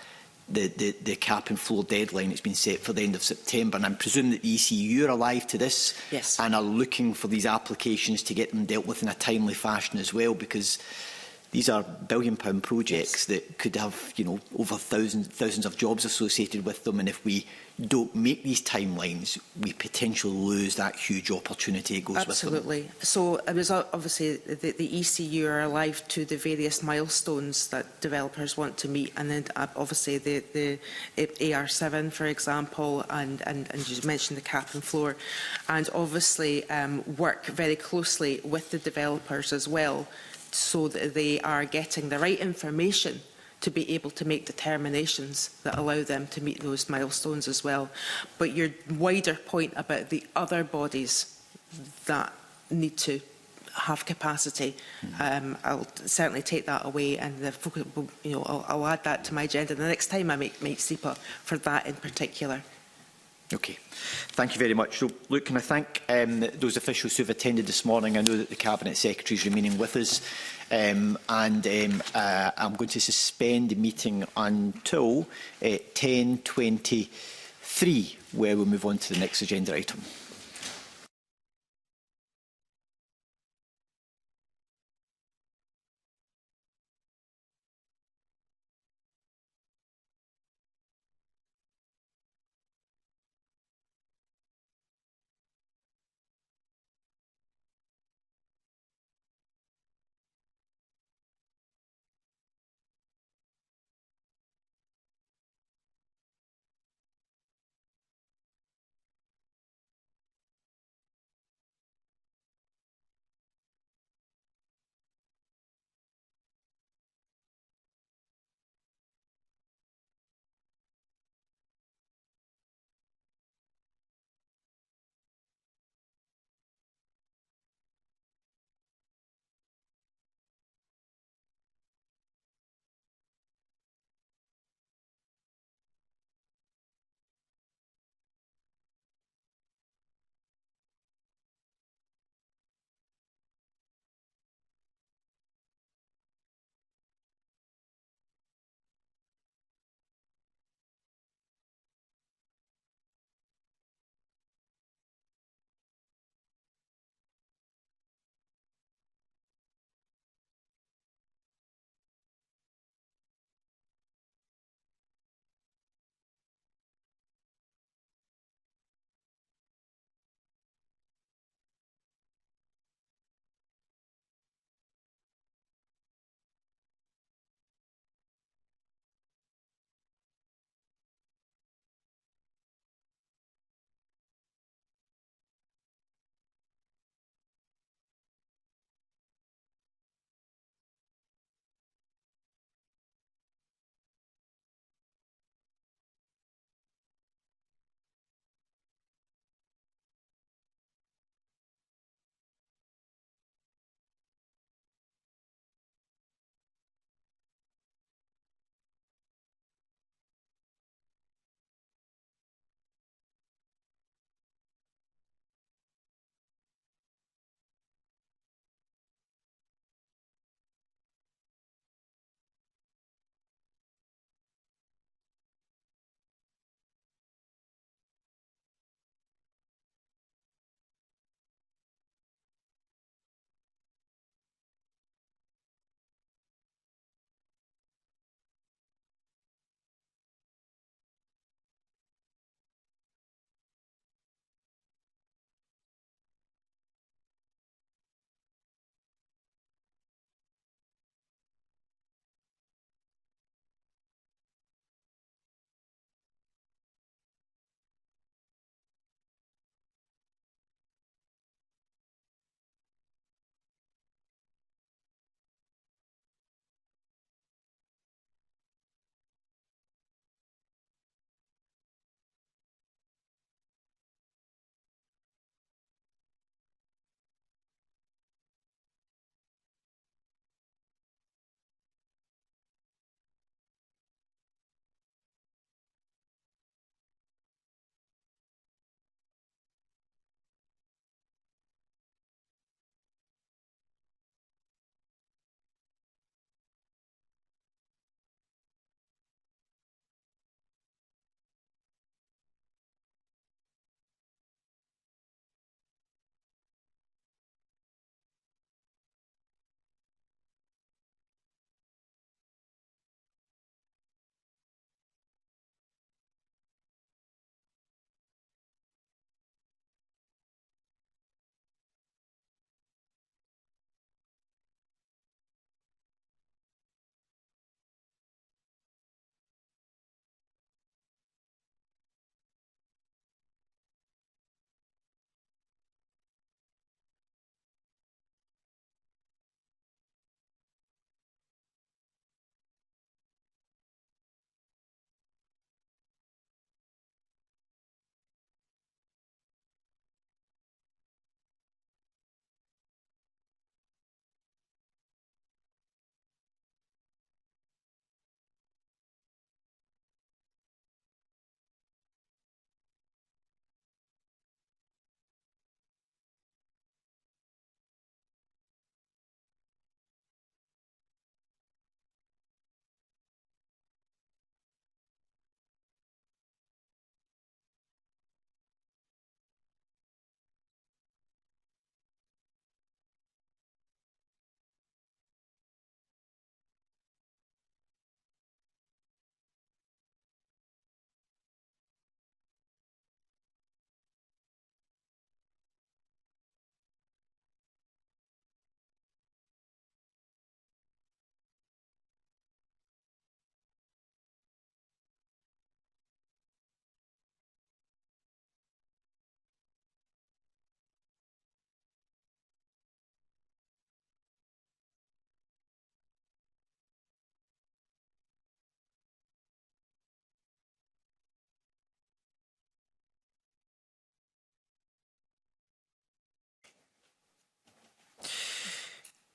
the cap and floor deadline that's been set for the end of September. And I'm presuming that the ECU are alive to this, yes, and are looking for these applications to get them dealt with in a timely fashion as well, because these are billion-pound projects, yes, that could have, you know, over thousands of jobs associated with them. And if we don't make these timelines, we potentially lose that huge opportunity that goes Absolutely. with them. So it was obviously the ECU are alive to the various milestones that developers want to meet, and then obviously the AR7, for example, and you mentioned the cap and floor, and obviously work very closely with the developers as well, so that they are getting the right information to be able to make determinations that allow them to meet those milestones as well. But your wider point about the other bodies that need to have capacity, I'll certainly take that away, and I'll add that to my agenda the next time I make SEPA for that in particular. Okay, thank you very much. So, look, can I thank those officials who have attended this morning? I know that the Cabinet Secretary is remaining with us, and I'm going to suspend the meeting until 10:23, where we'll move on to the next agenda item.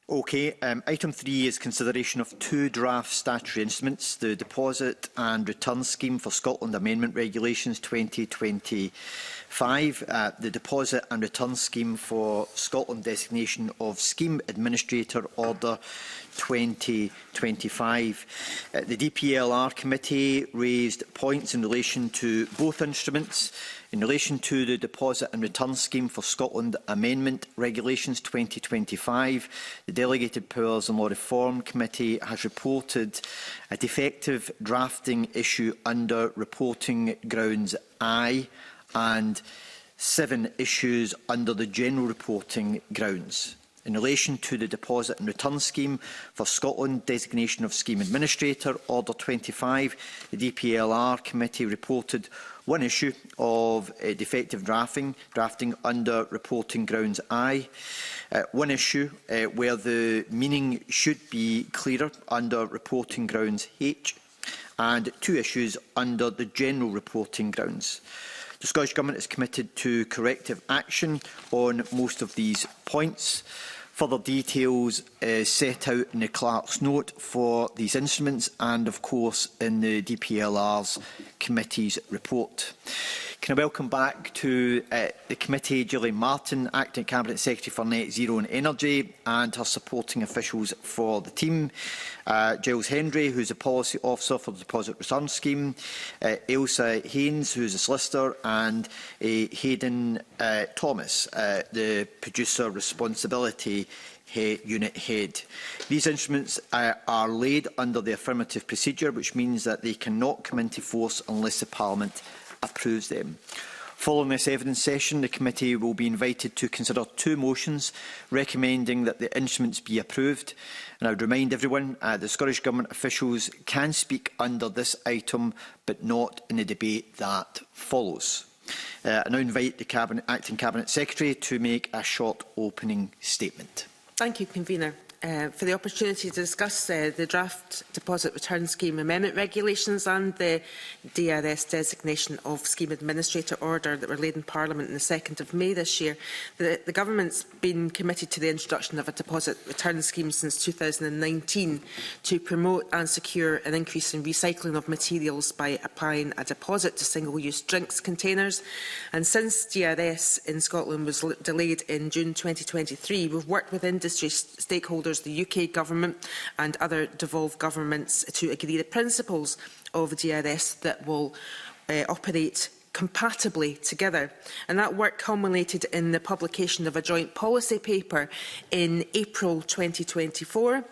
Okay, item 3 is consideration of 2 draft statutory instruments, the Deposit and Return Scheme for Scotland Amendment Regulations 2025, the Deposit and Return Scheme for Scotland Designation of Scheme Administrator Order 2025. The DPLR Committee raised points in relation to both instruments. In relation to the Deposit and Return Scheme for Scotland Amendment Regulations 2025, the Delegated Powers and Law Reform Committee has reported a defective drafting issue under Reporting Grounds I and 7 issues under the General Reporting Grounds. In relation to the Deposit and Return Scheme for Scotland Designation of Scheme Administrator Order 25, the DPLR Committee reported 1 issue of defective drafting under Reporting Grounds I, 1 issue where the meaning should be clearer under Reporting Grounds H, and 2 issues under the General Reporting Grounds. The Scottish Government is committed to corrective action on most of these points. Further details set out in the Clerk's note for these instruments and, of course, in the DPLR's committee's report. Can I welcome back to the committee Gillian Martin, Acting Cabinet Secretary for Net Zero and Energy, and her supporting officials for the team. Giles Hendry, who is a Policy Officer for the Deposit Return Scheme, Ailsa Haynes, who is a solicitor, and Hayden Thomas, the Producer Responsibility Unit Head. These instruments are laid under the affirmative procedure, which means that they cannot come into force unless the Parliament approves them. Following this evidence session, the committee will be invited to consider 2 motions recommending that the instruments be approved. And I would remind everyone the Scottish Government officials can speak under this item, but not in the debate that follows. I now invite the Acting Cabinet Secretary to make a short opening statement. Thank you, Convener, for the opportunity to discuss the draft Deposit Return Scheme Amendment Regulations and the DRS Designation of Scheme Administrator Order that were laid in Parliament on the 2nd of May this year. The Government's been committed to the introduction of a Deposit Return Scheme since 2019 to promote and secure an increase in recycling of materials by applying a deposit to single-use drinks containers. And since DRS in Scotland was delayed in June 2023, we've worked with industry stakeholders, the UK Government and other devolved governments to agree the principles of DRS that will operate compatibly together. And that work culminated in the publication of a joint policy paper in April 2024,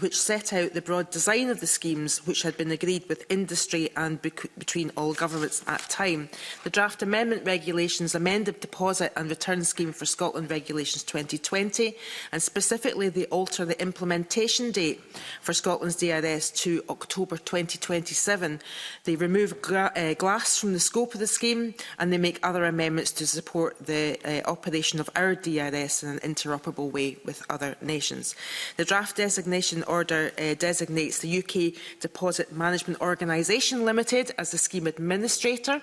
which set out the broad design of the schemes which had been agreed with industry and between all governments at time. The draft amendment regulations amended Deposit and Return Scheme for Scotland Regulations 2020, and specifically they alter the implementation date for Scotland's DRS to October 2027. They remove glass from the scope of the scheme, and they make other amendments to support the operation of our DRS in an interoperable way with other nations. The draft designation order designates the UK Deposit Management Organisation Limited as the scheme administrator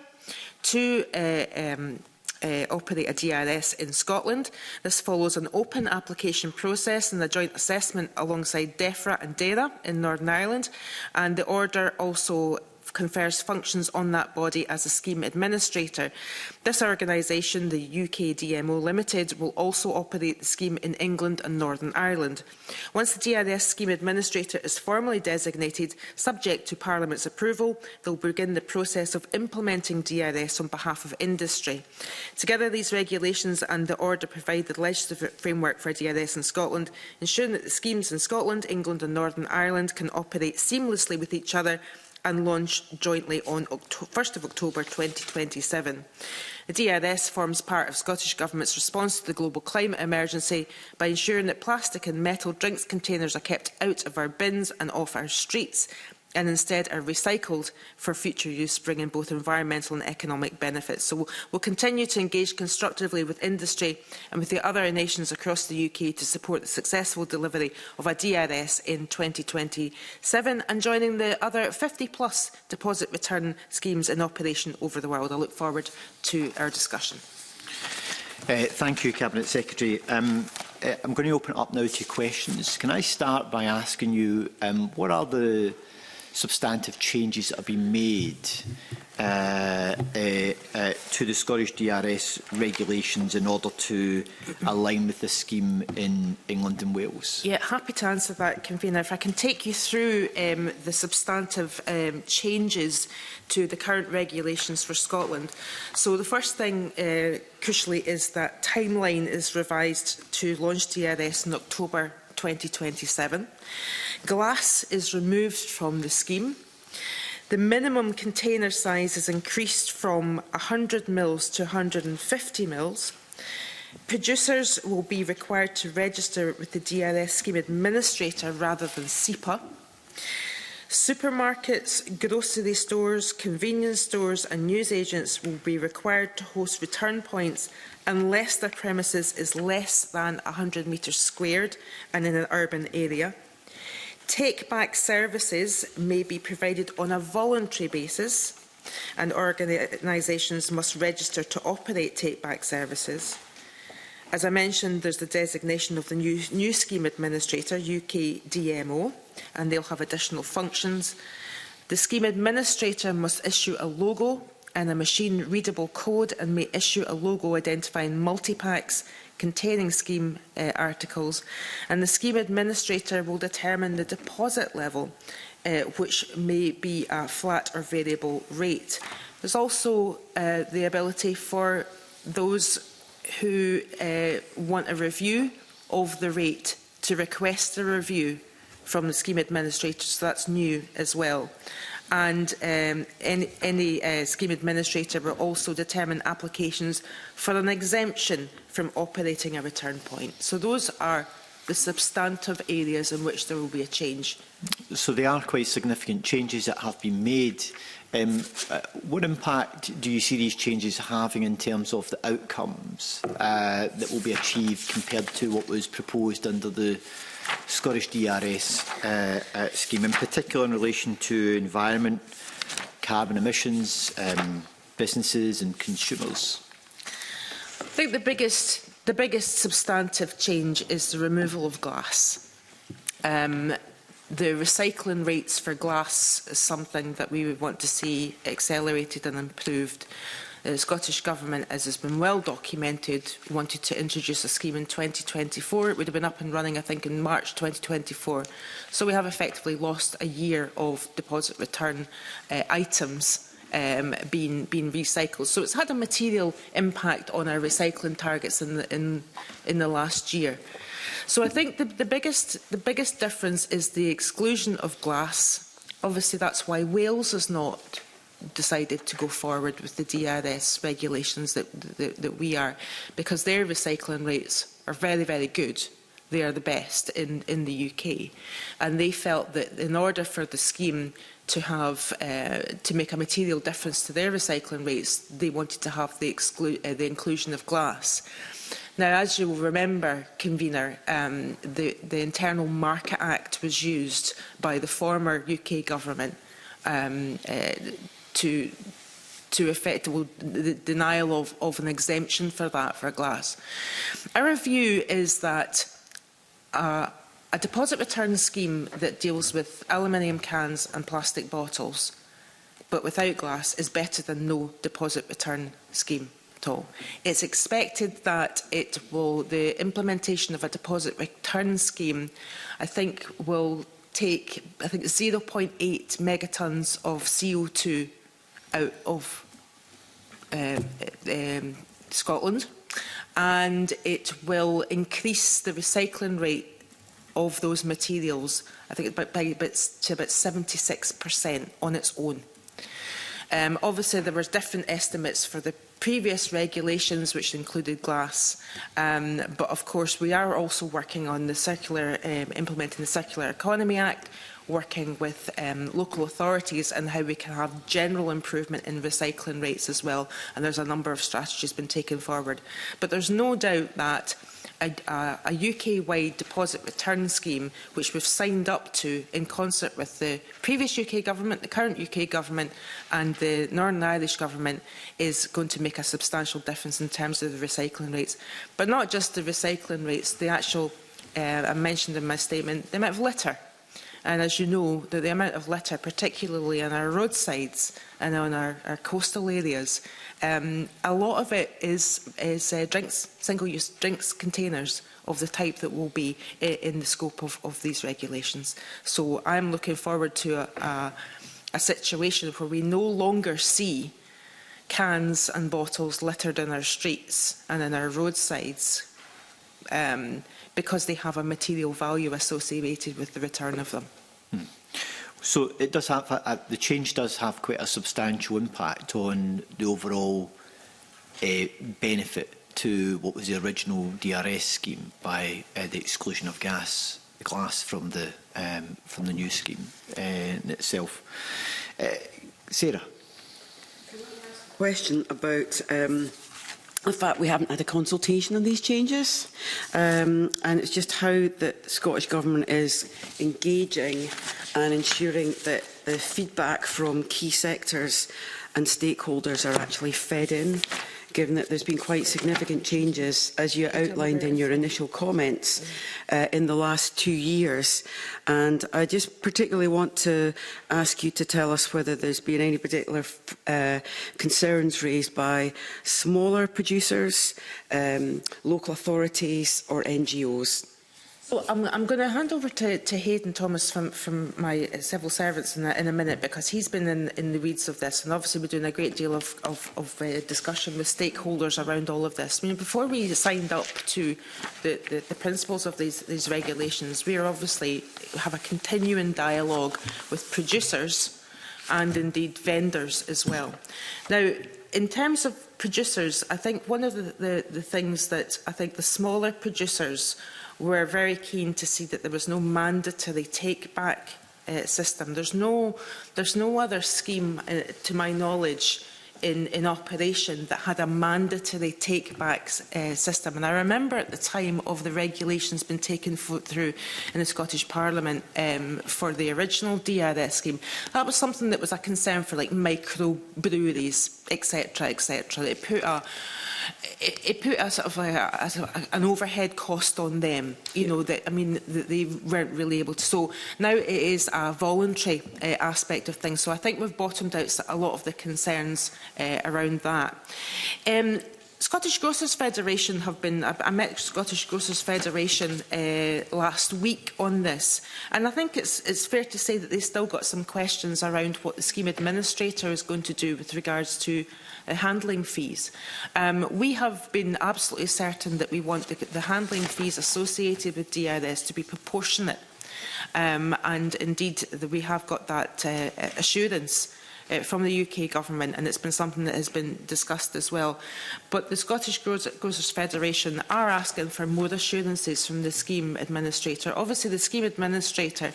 to operate a DRS in Scotland. This follows an open application process and a joint assessment alongside DEFRA and DERA in Northern Ireland, and the order also confers functions on that body as a scheme administrator. This organisation, the UK DMO Limited, will also operate the scheme in England and Northern Ireland. Once the DRS scheme administrator is formally designated, subject to Parliament's approval, they will begin the process of implementing DRS on behalf of industry. Together, these regulations and the order provide the legislative framework for DRS in Scotland, ensuring that the schemes in Scotland, England and Northern Ireland can operate seamlessly with each other and launch jointly on 1st of October 2027. The DRS forms part of Scottish Government's response to the global climate emergency by ensuring that plastic and metal drinks containers are kept out of our bins and off our streets, and instead are recycled for future use, bringing both environmental and economic benefits. So we'll continue to engage constructively with industry and with the other nations across the UK to support the successful delivery of a DRS in 2027 and joining the other 50+ deposit return schemes in operation over the world. I look forward to our discussion. Thank you, Cabinet Secretary. I'm going to open it up now to questions. Can I start by asking you what are the substantive changes that have been made to the Scottish DRS regulations in order to align with the scheme in England and Wales? Yeah, happy to answer that, Convener. If I can take you through the substantive changes to the current regulations for Scotland. So the first thing, crucially, is that timeline is revised to launch DRS in October 2027. Glass is removed from the scheme. The minimum container size is increased from 100 mils to 150 mils. Producers will be required to register with the DRS scheme administrator rather than SEPA. Supermarkets, grocery stores, convenience stores and newsagents will be required to host return points unless their premises is less than 100 metres squared and in an urban area. Take-back services may be provided on a voluntary basis, and organisations must register to operate take-back services. As I mentioned, there's the designation of the new scheme administrator, UK DMO, and they'll have additional functions. The scheme administrator must issue a logo and a machine-readable code and may issue a logo identifying multi-packs containing scheme articles, and the scheme administrator will determine the deposit level, which may be a flat or variable rate. There's also the ability for those who want a review of the rate to request a review from the scheme administrator, so that's new as well. And any scheme administrator will also determine applications for an exemption from operating a return point. So those are the substantive areas in which there will be a change. So they are quite significant changes that have been made. What impact do you see these changes having in terms of the outcomes that will be achieved compared to what was proposed under the Scottish DRS scheme, in particular in relation to environment, carbon emissions, businesses and consumers? I think the biggest substantive change is the removal of glass. The recycling rates for glass is something that we would want to see accelerated and improved. The Scottish Government, as has been well documented, wanted to introduce a scheme in 2024. It would have been up and running, I think, in March 2024. So we have effectively lost a year of deposit return items being recycled. So it's had a material impact on our recycling targets in the last year. So I think the biggest difference is the exclusion of glass. Obviously, that's why Wales has not decided to go forward with the DRS regulations that we are, because their recycling rates are very, very good. They are the best in the UK, and they felt that in order for the scheme to have to make a material difference to their recycling rates, they wanted to have the inclusion of glass. Now, as you will remember, Convener, the Internal Market Act was used by the former UK government to effect the denial of an exemption for that, for glass. Our view is that a deposit return scheme that deals with aluminium cans and plastic bottles, but without glass, is better than no deposit return scheme at all. It's expected that the implementation of a deposit return scheme, I think, will take 0.8 megatons of CO2 out of Scotland, and it will increase the recycling rate of those materials, I think, to about 76% on its own. Obviously, there were different estimates for the previous regulations, which included glass, but of course we are also working on the implementing the Circular Economy Act, working with local authorities and how we can have general improvement in recycling rates as well. And there's a number of strategies been taken forward. But there's no doubt that a UK-wide deposit return scheme, which we've signed up to in concert with the previous UK government, the current UK government and the Northern Irish government, is going to make a substantial difference in terms of the recycling rates. But not just the recycling rates, the actual, I mentioned in my statement, the amount of litter. And as you know, the amount of litter, particularly on our roadsides and on our coastal areas, a lot of it is drinks, single-use drinks containers of the type that will be in the scope of these regulations. So I'm looking forward to a situation where we no longer see cans and bottles littered in our streets and in our roadsides because they have a material value associated with the return of them. So it does have the change does have quite a substantial impact on the overall benefit to what was the original DRS scheme by the exclusion of glass from the new scheme in itself. Sarah. Question about the fact we haven't had a consultation on these changes, and it's just how the Scottish Government is engaging and ensuring that the feedback from key sectors and stakeholders are actually fed in, given that there's been quite significant changes, as you outlined in your initial comments, in the last 2 years. And I just particularly want to ask you to tell us whether there's been any particular concerns raised by smaller producers, local authorities or NGOs. So I'm going to hand over to Hayden Thomas from my civil servants in a minute, because he's been in the weeds of this, and obviously we're doing a great deal of discussion with stakeholders around all of this. I mean, before we signed up to the principles of these regulations, we are obviously have a continuing dialogue with producers and indeed vendors as well. Now, in terms of producers, I think one of the things that I think the smaller producers were very keen to see that there was no mandatory take-back system. There's no other scheme, to my knowledge, in operation that had a mandatory take-back system. And I remember at the time of the regulations being taken through in the Scottish Parliament for the original DRS scheme, that was something that was a concern for like micro-breweries, etc., etc. It put a sort of an overhead cost on them, you know, that, I mean, that they weren't really able to. So now it is a voluntary aspect of things. So I think we've bottomed out a lot of the concerns around that. Scottish Grocers Federation have been, I met Scottish Grocers Federation last week on this, and I think it's fair to say that they've still got some questions around what the scheme administrator is going to do with regards to handling fees. We have been absolutely certain that we want the handling fees associated with DRS to be proportionate, and indeed we have got that assurance from the UK Government, and it's been something that has been discussed as well. But the Scottish Grocers Federation are asking for more assurances from the scheme administrator. Obviously, the scheme administrator,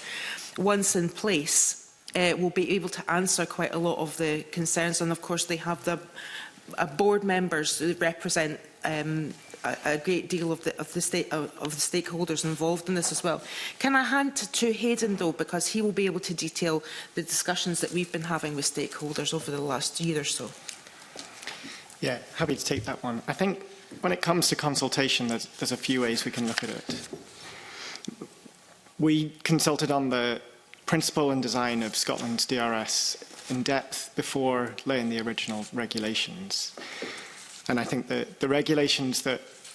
once in place, will be able to answer quite a lot of the concerns, and of course they have the board members who represent a great deal of the stakeholders involved in this as well. Can I hand to Hayden though, because he will be able to detail the discussions that we've been having with stakeholders over the last year or so. Yeah, happy to take that one. I think when it comes to consultation, there's a few ways we can look at it. We consulted on the principle and design of Scotland's DRS in depth before laying the original regulations. And I think that the regulations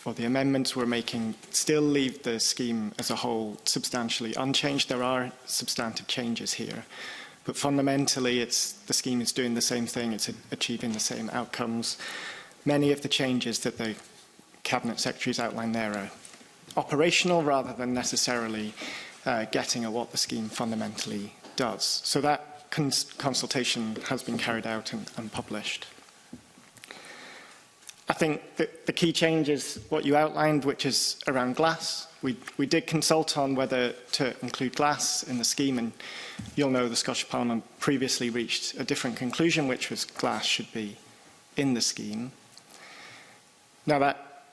or the amendments we're making still leave the scheme as a whole substantially unchanged. There are substantive changes here, but fundamentally the scheme is doing the same thing, it's achieving the same outcomes. Many of the changes that the Cabinet Secretary's outlined there are operational rather than necessarily getting at what the scheme fundamentally does. So that consultation has been carried out and published. I think that the key change is what you outlined, which is around glass. We did consult on whether to include glass in the scheme, and you'll know the Scottish Parliament previously reached a different conclusion, which was glass should be in the scheme. Now, that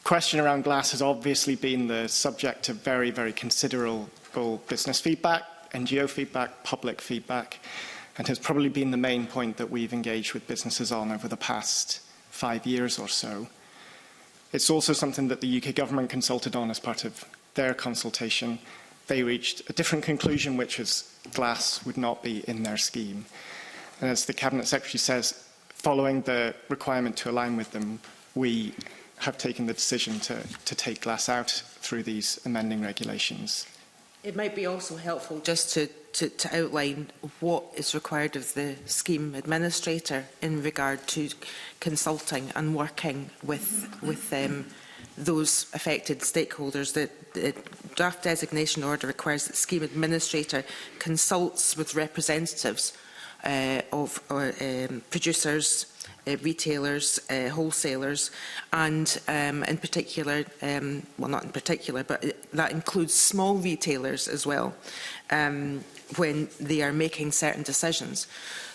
question around glass has obviously been the subject of very, very considerable business feedback, NGO feedback, public feedback, and has probably been the main point that we've engaged with businesses on over the past 5 years or so. It's also something that the UK government consulted on as part of their consultation. They reached a different conclusion, which was glass would not be in their scheme. And as the Cabinet Secretary says, following the requirement to align with them, we have taken the decision to take glass out through these amending regulations. It might be also helpful just to outline what is required of the scheme administrator in regard to consulting and working with those affected stakeholders. The draft designation order requires that the scheme administrator consults with representatives of producers, retailers, wholesalers, and in particular, well, not in particular, but that includes small retailers as well, when they are making certain decisions.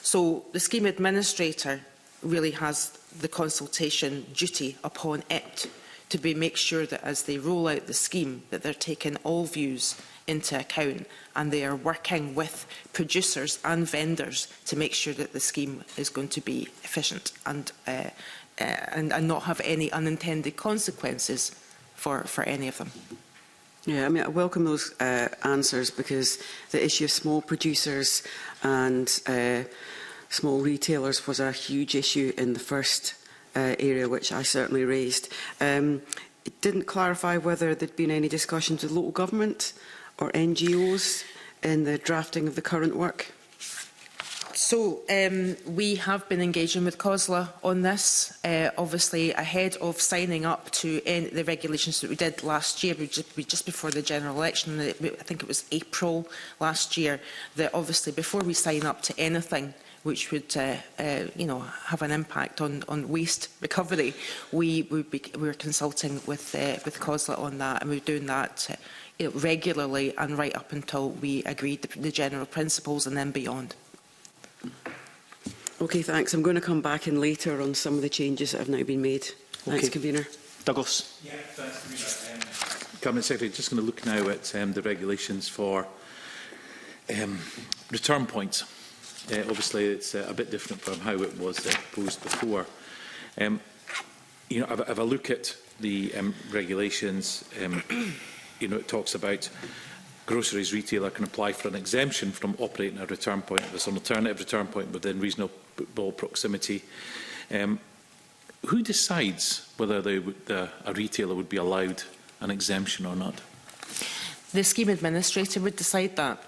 So the scheme administrator really has the consultation duty upon it to make sure that as they roll out the scheme, that they're taking all views into account and they are working with producers and vendors to make sure that the scheme is going to be efficient and not have any unintended consequences for any of them. Yeah, I mean, I welcome those answers, because the issue of small producers and small retailers was a huge issue in the first area, which I certainly raised. It didn't clarify whether there'd been any discussions with local government or NGOs in the drafting of the current work. So we have been engaging with COSLA on this, obviously ahead of signing up to the regulations that we did last year, just before the general election. I think it was April last year, that obviously before we sign up to anything which would have an impact on waste recovery, we're consulting with COSLA on that, and we're doing that regularly and right up until we agreed the general principles and then beyond. Okay, thanks. I'm going to come back in later on some of the changes that have now been made. Thanks, okay. Convener. Douglas. Yeah, thanks, Convener. Cabinet Secretary, just going to look now at the regulations for return points. Obviously, it's a bit different from how it was proposed before. If I look at the regulations, it talks about groceries retailer can apply for an exemption from operating a return point if it's an alternative return point within reasonable proximity. Who decides whether a retailer would be allowed an exemption or not? The scheme administrator would decide that.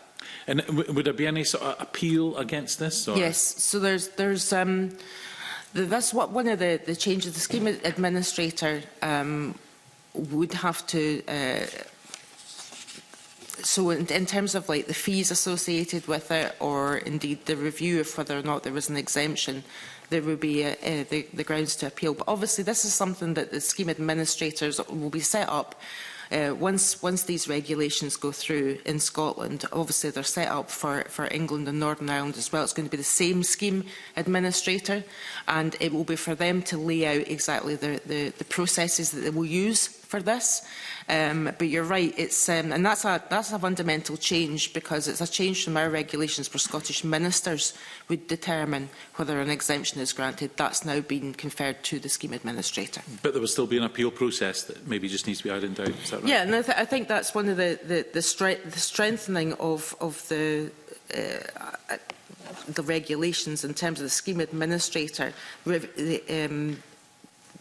And would there be any sort of appeal against this? Or? Yes. So that's what one of the changes. The scheme administrator would have to. So in terms of like the fees associated with it, or indeed the review of whether or not there was an exemption, there would be the grounds to appeal. But obviously this is something that the scheme administrators will be set up once these regulations go through in Scotland. Obviously they're set up for England and Northern Ireland as well. It's going to be the same scheme administrator, and it will be for them to lay out exactly the processes that they will use for this. But you're right, it's and that's a fundamental change, because it's a change from our regulations where Scottish ministers would determine whether an exemption is granted. That's now been conferred to the scheme administrator. But there will still be an appeal process that maybe just needs to be ironed out. Is that right? Yeah, and I think that's one of the strengthening of the regulations in terms of the scheme administrator.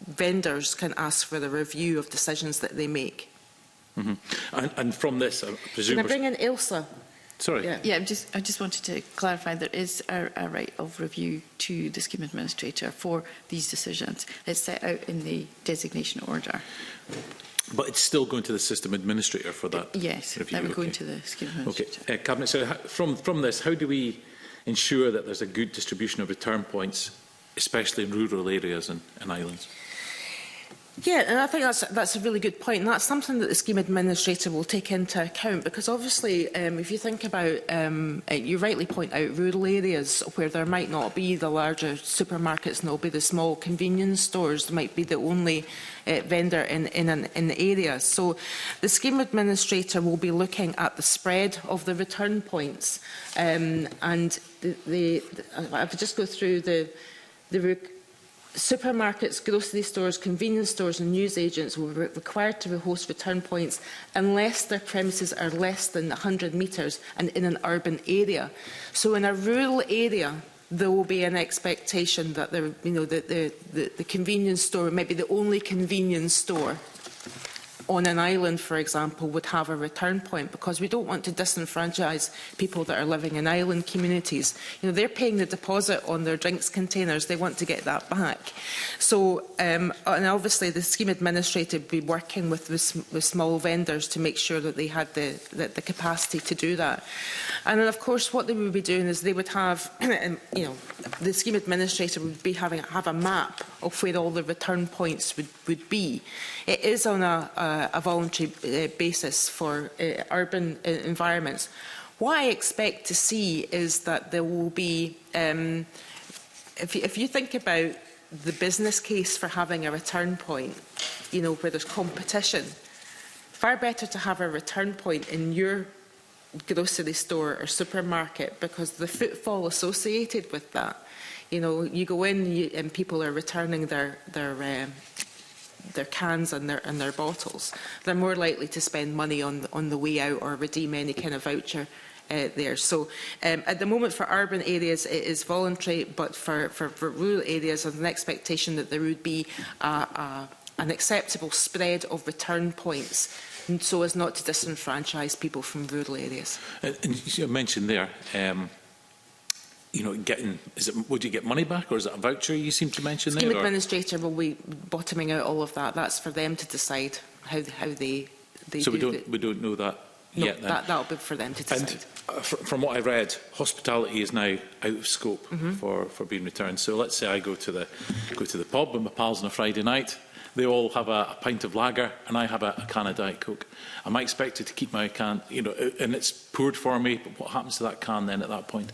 Vendors can ask for the review of decisions that they make. Mm-hmm. And from this, I presume... Can I bring in Ailsa? Sorry. Yeah, I just wanted to clarify there is a right of review to the scheme administrator for these decisions. It's set out in the designation order. But it's still going to the system administrator for that Yes, review? that would go into the scheme administrator. Okay. Cabinet, so from this, how do we ensure that there's a good distribution of return points, especially in rural areas and islands? Yeah, and I think that's a really good point, and that's something that the scheme administrator will take into account, because obviously, if you think about, you rightly point out rural areas where there might not be the larger supermarkets, and there'll be the small convenience stores, might be the only vendor in the area. So the scheme administrator will be looking at the spread of the return points, and I'll just go through the supermarkets, grocery stores, convenience stores and newsagents will be required to host return points unless their premises are less than 100 metres and in an urban area. So in a rural area, there will be an expectation that the convenience store, maybe the only convenience store on an island, for example, would have a return point, because we don't want to disenfranchise people that are living in island communities. They're paying the deposit on their drinks containers. They want to get that back. So, and obviously, the scheme administrator would be working with small vendors to make sure that they had the capacity to do that. And then, of course, what they would be doing is they would have, the scheme administrator would be have a map of where all the return points would be. It is on a voluntary basis for urban environments. What I expect to see is that there will be, if you think about the business case for having a return point, where there's competition, far better to have a return point in your grocery store or supermarket, because the footfall associated with that, you go in and people are returning their cans and their bottles. They're more likely to spend money on the way out or redeem any kind of voucher there. So at the moment for urban areas it is voluntary, but for rural areas there's an expectation that there would be an acceptable spread of return points, and so as not to disenfranchise people from rural areas. And you mentioned there, would you get money back, or is it a voucher you seem to mention there? The scheme administrator will be bottoming out all of that. That's for them to decide how they so do. We don't know that yet. No, that'll be for them to decide. And from what I read, hospitality is now out of scope for being returned. So let's say I go to the pub with my pals on a Friday night. They all have a pint of lager, and I have a can of Diet Coke. Am I expected to keep my can, and it's poured for me? But what happens to that can then at that point?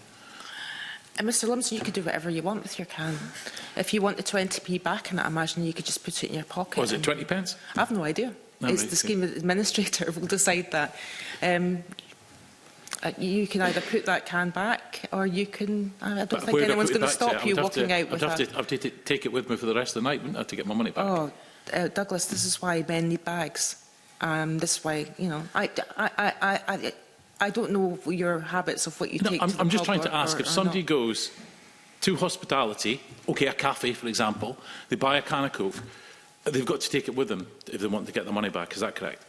And Mr Lumsden, you could do whatever you want with your can. If you want the 20p back, and I imagine you could just put it in your pocket. Was it 20 pence? I have no idea. It's the scheme administrator will decide that. You can either put that can back, or you can. I don't think anyone's going to stop you walking out with that. I'd have to take it with me for the rest of the night, wouldn't I, to get my money back? Oh, Douglas, this is why men need bags. This is why, I don't know your habits of what you take. I'm just trying to ask, if somebody goes to hospitality, a cafe, for example, they buy a can of Coke, they've got to take it with them if they want to get the money back. Is that correct?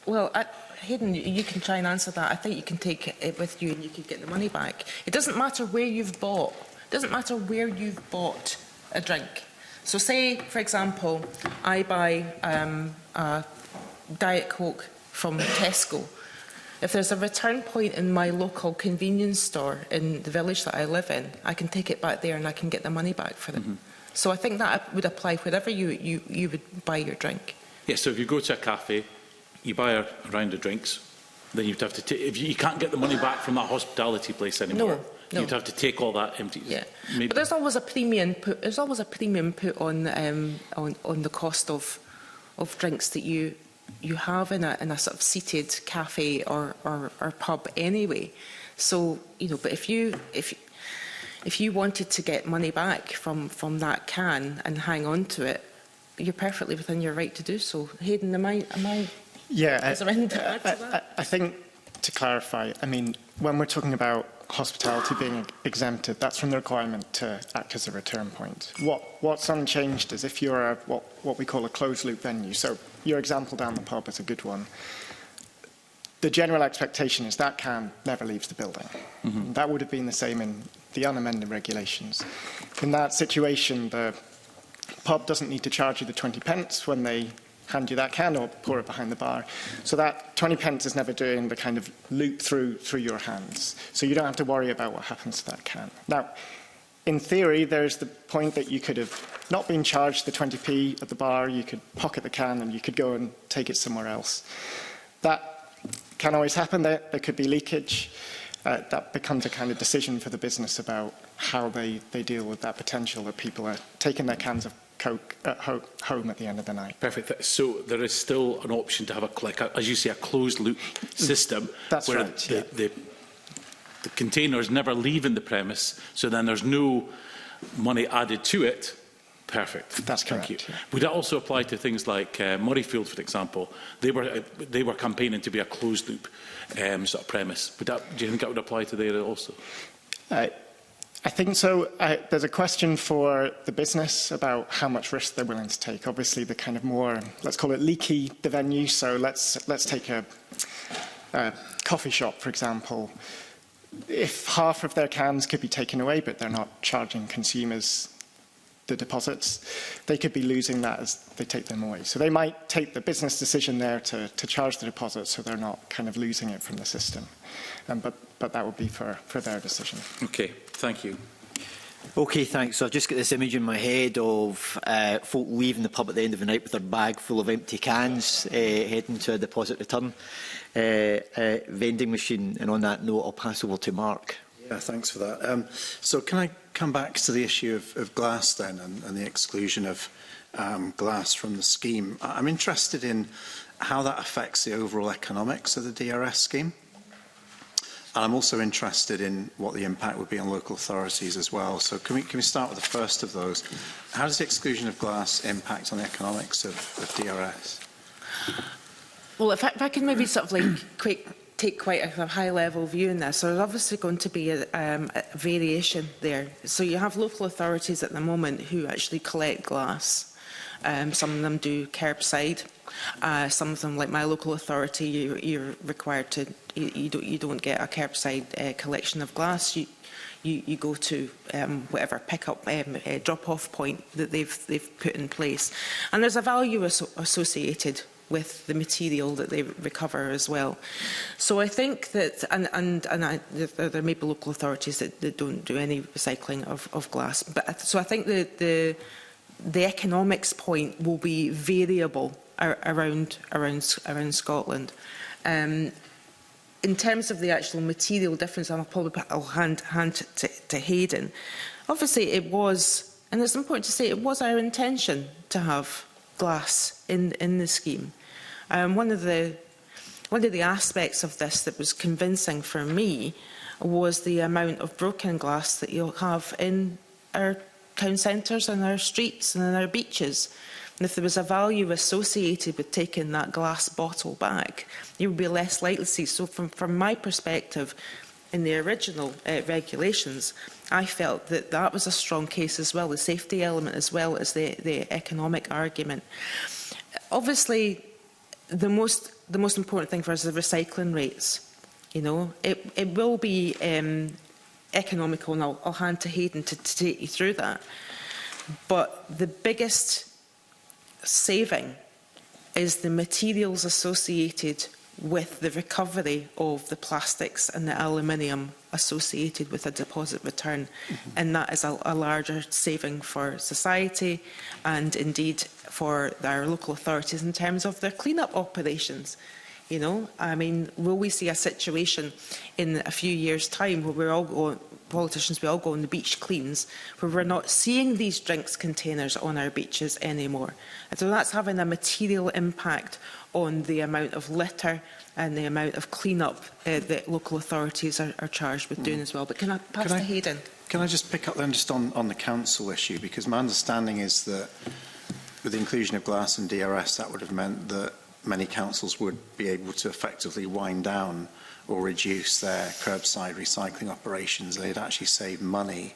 Well, Hayden, you can try and answer that. I think you can take it with you and you can get the money back. It doesn't matter where you've bought. It doesn't matter where you've bought a drink. So say, for example, I buy a Diet Coke from Tesco. If there's a return point in my local convenience store in the village that I live in, I can take it back there and I can get the money back for it. So I think that would apply wherever you would buy your drink. Yes, so if you go to a cafe, you buy a round of drinks, then you'd have to take. If you can't get the money back from that hospitality place anymore, no. You'd have to take all that empty. Yeah, but there's always a premium put. There's always a premium put on the cost of drinks that you have in a sort of seated cafe or pub anyway. So but if you wanted to get money back from that can and hang on to it, you're perfectly within your right to do so. Hayden, am I? Yeah, is there anything to add to that? I think to clarify, when we're talking about hospitality being exempted, that's from the requirement to act as a return point. What's unchanged is if you're what we call a closed-loop venue. So your example down the pub is a good one. The general expectation is that can never leaves the building. That would have been the same in the unamended regulations. In that situation, the pub doesn't need to charge you the 20 pence when they hand you that can or pour it behind the bar. So that 20 pence is never doing the kind of loop through your hands. So you don't have to worry about what happens to that can. Now, in theory, there's the point that you could have not been charged the 20p at the bar, you could pocket the can and you could go and take it somewhere else. That can always happen. There could be leakage. That becomes a kind of decision for the business about how they deal with that potential that people are taking their cans of Coke at home at the end of the night. Perfect. So there is still an option to have as you say, a closed-loop system. That's where right. Yeah. The containers never leaving the premise, so then there's no money added to it. Perfect. That's correct. Thank you. Yeah. Would that also apply to things like Murrayfield, for example? They were campaigning to be a closed-loop sort of premise. Do you think that would apply to there also? I think so. There's a question for the business about how much risk they're willing to take. Obviously, the kind of more, let's call it leaky, the venue. So let's take a coffee shop, for example. If half of their cans could be taken away, but they're not charging consumers the deposits, they could be losing that as they take them away. So they might take the business decision there to charge the deposit so they're not kind of losing it from the system. But that would be for their decision. Okay, thank you. Okay, thanks. So I've just got this image in my head of folk leaving the pub at the end of the night with their bag full of empty cans, heading to a deposit return vending machine. And on that note, I'll pass over to Mark. Yeah, thanks for that. So can I come back to the issue of glass then and the exclusion of glass from the scheme? I'm interested in how that affects the overall economics of the DRS scheme. And I'm also interested in what the impact would be on local authorities as well. So can we start with the first of those? How does the exclusion of glass impact on the economics of DRS? Well, if I can maybe sort of like take quite a high-level view in this, there's obviously going to be a variation there. So you have local authorities at the moment who actually collect glass. Some of them do curbside. Some of them, like my local authority, you're required to. You don't get a curbside collection of glass. You go to whatever pick-up drop-off point that they've put in place, and there's a value associated with the material that they recover as well. So I think that, there may be local authorities that don't do any recycling of glass. But so I think the economics point will be variable around Scotland. In terms of the actual material difference, I'll hand to Hayden. Obviously, it was, and it's important to say, it was our intention to have glass in the scheme. One of the aspects of this that was convincing for me was the amount of broken glass that you'll have in our town centres and our streets and in our beaches. And if there was a value associated with taking that glass bottle back, you would be less likely to see. So from my perspective, in the original regulations, I felt that that was a strong case as well, the safety element as well as the economic argument. Obviously, the most important thing for us is the recycling rates. You know, it will be economical, and I'll hand to Hayden to take you through that. But the biggest saving is the materials associated with the recovery of the plastics and the aluminium associated with a deposit return. Mm-hmm. And that is a larger saving for society and indeed for our local authorities in terms of their clean-up operations. You know, I mean, will we see a situation in a few years' time where we're all going, politicians, we all go on the beach cleans, where we're not seeing these drinks containers on our beaches anymore? And so that's having a material impact on the amount of litter and the amount of clean-up that local authorities are charged with doing as well. But can I pass to Hayden? Can I just pick up then just on the council issue? Because my understanding is that with the inclusion of glass and DRS, that would have meant that many councils would be able to effectively wind down or reduce their curbside recycling operations. They'd actually save money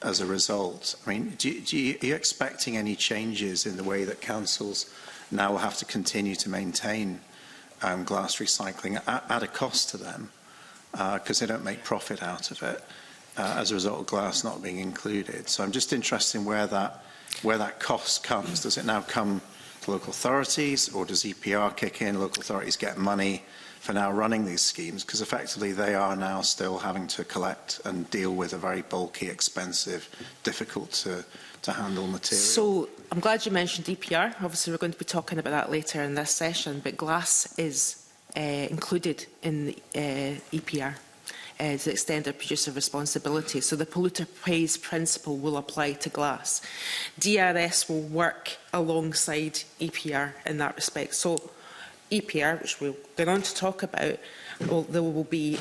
as a result. I mean, are you expecting any changes in the way that councils now will have to continue to maintain glass recycling at a cost to them because they don't make profit out of it as a result of glass not being included? So I'm just interested in where that cost comes. Does it now come to local authorities, or does EPR kick in? Local authorities get money for now running these schemes, because effectively they are now still having to collect and deal with a very bulky, expensive, difficult to handle material. So I'm glad you mentioned EPR. Obviously, we're going to be talking about that later in this session, but glass is included in the EPR. The extended producer responsibility. So the polluter pays principle will apply to glass. DRS will work alongside EPR in that respect. So EPR, which we'll go on to talk about, there will be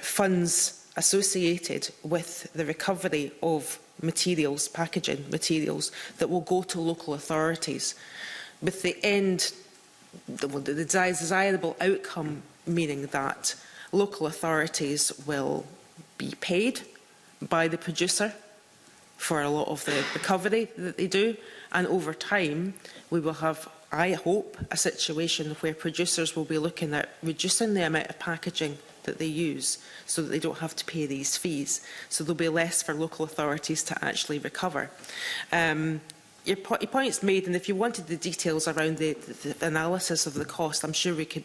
funds associated with the recovery of materials, packaging materials, that will go to local authorities, with the desirable outcome meaning that local authorities will be paid by the producer for a lot of the recovery that they do, and over time we will have, I hope, a situation where producers will be looking at reducing the amount of packaging that they use so that they don't have to pay these fees. So there'll be less for local authorities to actually recover. Your point's made, and if you wanted the details around the analysis of the cost, I'm sure we could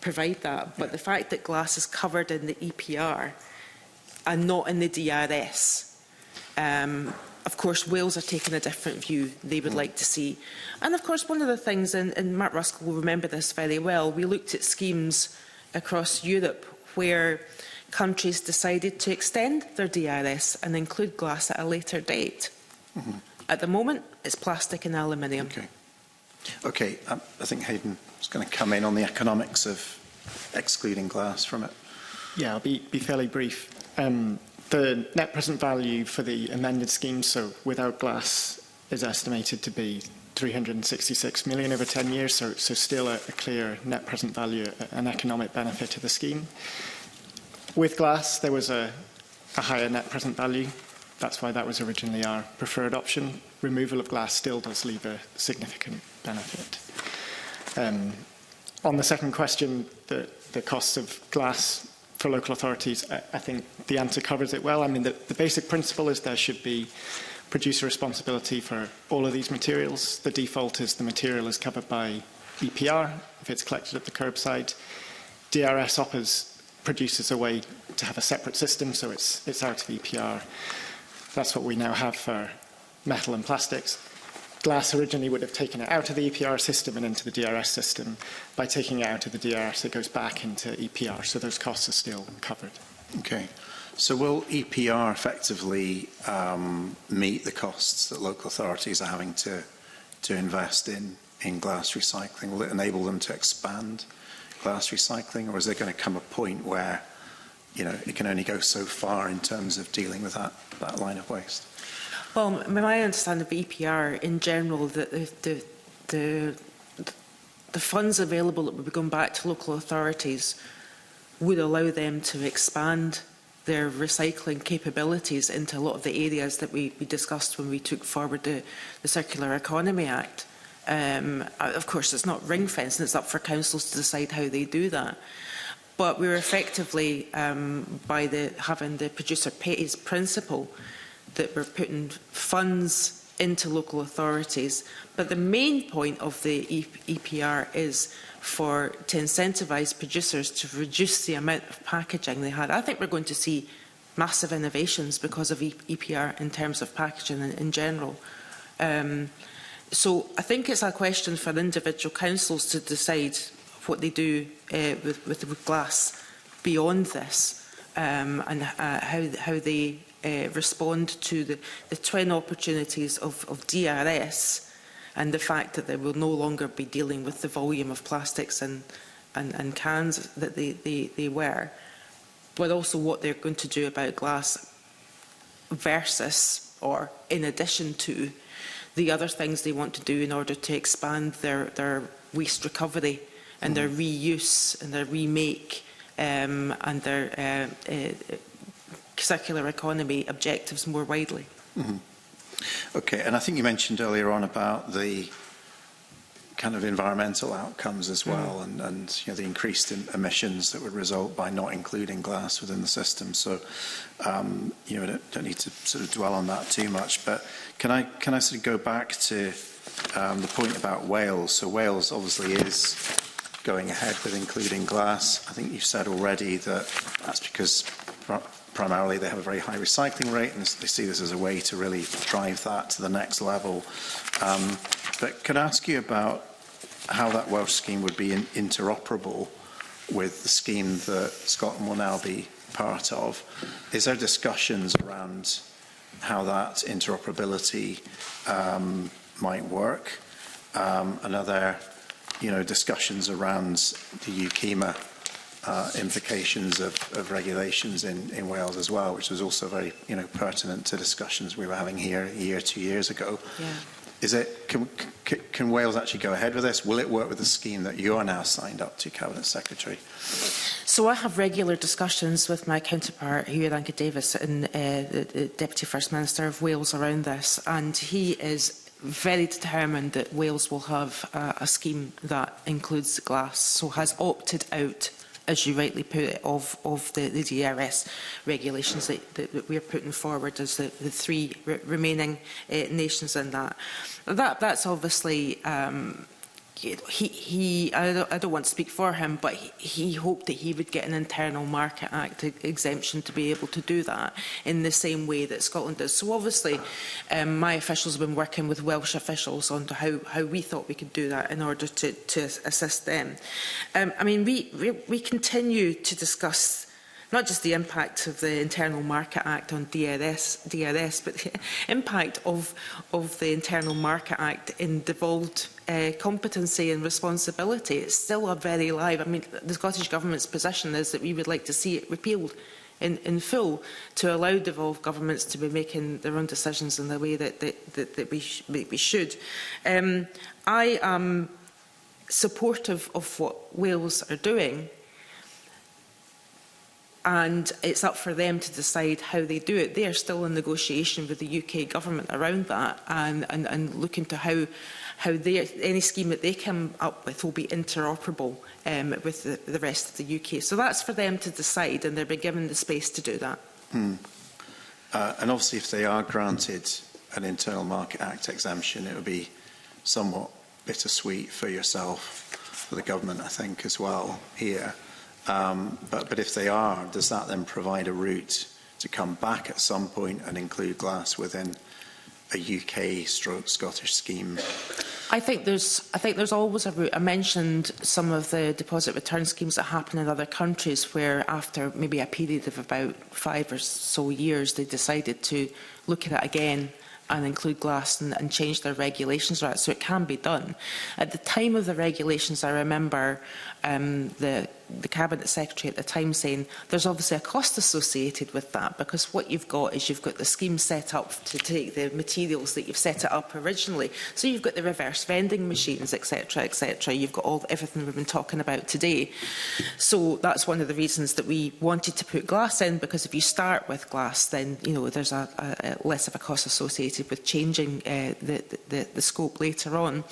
provide that. But the fact that glass is covered in the EPR and not in the DRS, of course, Wales are taking a different view they would like to see. And of course, one of the things, and Mark Ruskell will remember this very well, we looked at schemes across Europe where countries decided to extend their DRS and include glass at a later date. Mm-hmm. At the moment, it's plastic and aluminium. Okay, I think Hayden is going to come in on the economics of excluding glass from it. Yeah, I'll be fairly brief. The net present value for the amended scheme, so without glass, is estimated to be 366 million over 10 years, so still a clear net present value, an economic benefit to the scheme. With glass, there was a higher net present value. That's why that was originally our preferred option. Removal of glass still does leave a significant benefit. On the second question, the cost of glass for local authorities, I think the answer covers it well. I mean, the basic principle is there should be producer responsibility for all of these materials. The default is the material is covered by EPR if it's collected at the curbside. DRS offers producers a way to have a separate system, so it's out of EPR. That's what we now have for metal and plastics. Glass originally would have taken it out of the EPR system and into the DRS system. By taking it out of the DRS, it goes back into EPR, so those costs are still covered. Okay. So will EPR effectively meet the costs that local authorities are having to invest in glass recycling? Will it enable them to expand glass recycling, or is there going to come a point where it can only go so far in terms of dealing with that line of waste? Well, my understanding of EPR in general, the funds available that would be going back to local authorities would allow them to expand their recycling capabilities into a lot of the areas that we discussed when we took forward the Circular Economy Act. Of course, it's not ring-fenced, and it's up for councils to decide how they do that. But we're effectively, by having the producer pays principle, that we're putting funds into local authorities. But the main point of the EPR is to incentivise producers to reduce the amount of packaging they had. I think we're going to see massive innovations because of EPR in terms of packaging in general. So I think it's a question for individual councils to decide what they do with glass beyond this, and how they respond to the twin opportunities of DRS and the fact that they will no longer be dealing with the volume of plastics and cans that they were, but also what they're going to do about glass versus, or in addition to, the other things they want to do in order to expand their waste recovery and their reuse and their remake and their circular economy objectives more widely. Mm-hmm. Okay, and I think you mentioned earlier on about the kind of environmental outcomes as well, and the increased emissions that would result by not including glass within the system. So I don't need to sort of dwell on that too much, but can I sort of go back to the point about Wales. So Wales obviously is going ahead with including glass. I think you've said already that that's because primarily they have a very high recycling rate and they see this as a way to really drive that to the next level. But could I ask you about how that Welsh scheme would be interoperable with the scheme that Scotland will now be part of? Is there discussions around how that interoperability might work? And are there, discussions around the UKEMA implications of regulations in Wales as well, which was also very, pertinent to discussions we were having here a year, 2 years ago. Yeah. Can Wales actually go ahead with this? Will it work with the scheme that you are now signed up to, Cabinet Secretary? So I have regular discussions with my counterpart, Hugh Davis, the Deputy First Minister of Wales around this, and he is very determined that Wales will have a scheme that includes glass, so has opted out, as you rightly put it, of the DRS regulations that we're putting forward as the three remaining nations in that. That's obviously, I don't want to speak for him, but he hoped that he would get an Internal Market Act exemption to be able to do that in the same way that Scotland does. So obviously, my officials have been working with Welsh officials on to how we thought we could do that in order to assist them. I mean, we continue to discuss not just the impact of the Internal Market Act on DRS, but the impact of the Internal Market Act in devolved competency and responsibility. It's still very live. I mean, the Scottish Government's position is that we would like to see it repealed in full to allow devolved governments to be making their own decisions in the way that we should. I am supportive of what Wales are doing, and it's up for them to decide how they do it. They are still in negotiation with the UK government around that, and looking to how any scheme that they come up with will be interoperable with the rest of the UK. So that's for them to decide, and they'll be given the space to do that. And obviously, if they are granted an Internal Market Act exemption, it would be somewhat bittersweet for yourself, for the government, I think, as well here. But if they are, does that then provide a route to come back at some point and include glass within a UK/Scottish scheme? I think there's always a route. I mentioned some of the deposit return schemes that happen in other countries, where after maybe a period of about 5 or so years, they decided to look at it again and include glass and change their regulations around it. So it can be done. At the time of the regulations, I remember the Cabinet Secretary at the time saying there's obviously a cost associated with that, because what you've got is you've got the scheme set up to take the materials that you've set it up originally. So you've got the reverse vending machines, etc., etc. You've got everything we've been talking about today. So that's one of the reasons that we wanted to put glass in, because if you start with glass, then there's a less of a cost associated with changing the scope later on.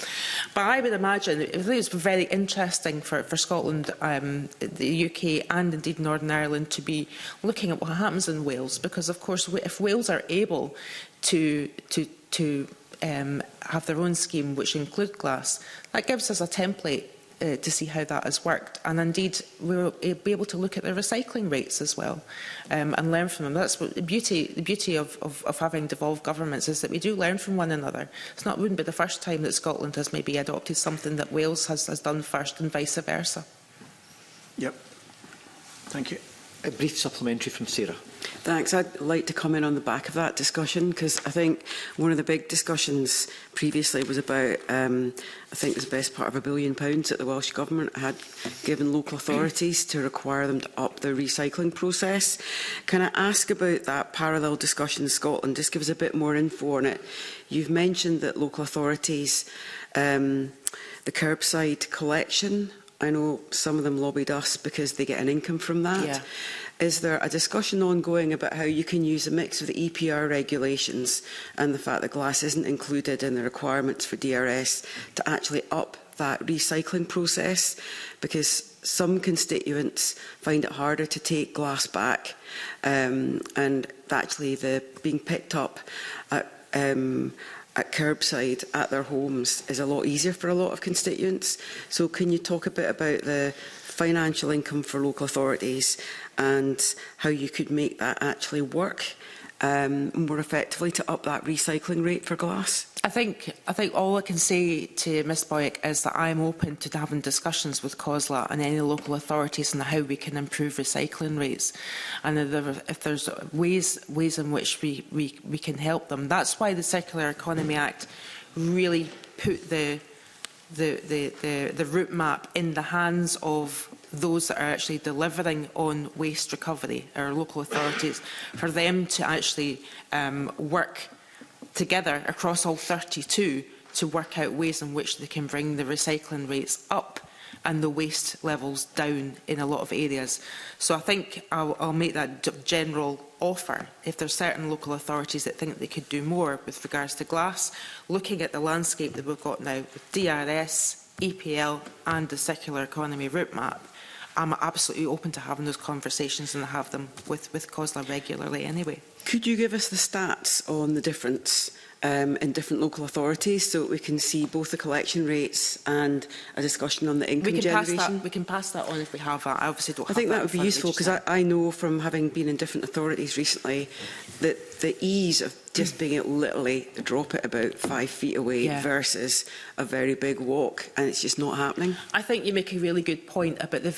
But I would imagine it's very interesting for Scotland, the UK and indeed Northern Ireland to be looking at what happens in Wales, because of course if Wales are able to have their own scheme which include glass, that gives us a template to see how that has worked, and indeed we'll be able to look at the recycling rates as well and learn from them. That's what the beauty of having devolved governments is that we do learn from one another. Wouldn't be the first time that Scotland has maybe adopted something that Wales has done first, and vice versa. Yep. Thank you. A brief supplementary from Sarah. Thanks. I'd like to come in on the back of that discussion, because I think one of the big discussions previously was about, I think it was the best part of £1 billion that the Welsh Government had given local authorities to require them to up the recycling process. Can I ask about that parallel discussion in Scotland? Just give us a bit more info on it. You've mentioned that local authorities, the curbside collection, I know some of them lobbied us because they get an income from that. Yeah. Is there a discussion ongoing about how you can use a mix of the EPR regulations and the fact that glass isn't included in the requirements for DRS to actually up that recycling process? Because some constituents find it harder to take glass back, and actually the being picked up at at curbside at their homes is a lot easier for a lot of constituents. So can you talk a bit about the financial income for local authorities and how you could make that actually work more effectively to up that recycling rate for glass? I think all I can say to Ms Boyack is that I'm open to having discussions with COSLA and any local authorities on how we can improve recycling rates, and if there's ways in which we can help them. That's why the Circular Economy Act really put the route map in the hands of those that are actually delivering on waste recovery, our local authorities, for them to actually work together across all 32 to work out ways in which they can bring the recycling rates up and the waste levels down in a lot of areas. So I think I'll make that general offer. If there's certain local authorities that think they could do more with regards to glass, looking at the landscape that we've got now with DRS, EPL and the Circular Economy route map, I'm absolutely open to having those conversations and have them with COSLA regularly anyway. Could you give us the stats on the difference in different local authorities so that we can see both the collection rates and a discussion on the income generation? We can pass that on if we have that. I obviously don't have I think that would be useful because I know from having been in different authorities recently that the ease of just being able to literally drop it about 5 feet away versus a very big walk, and it's just not happening. I think you make a really good point about the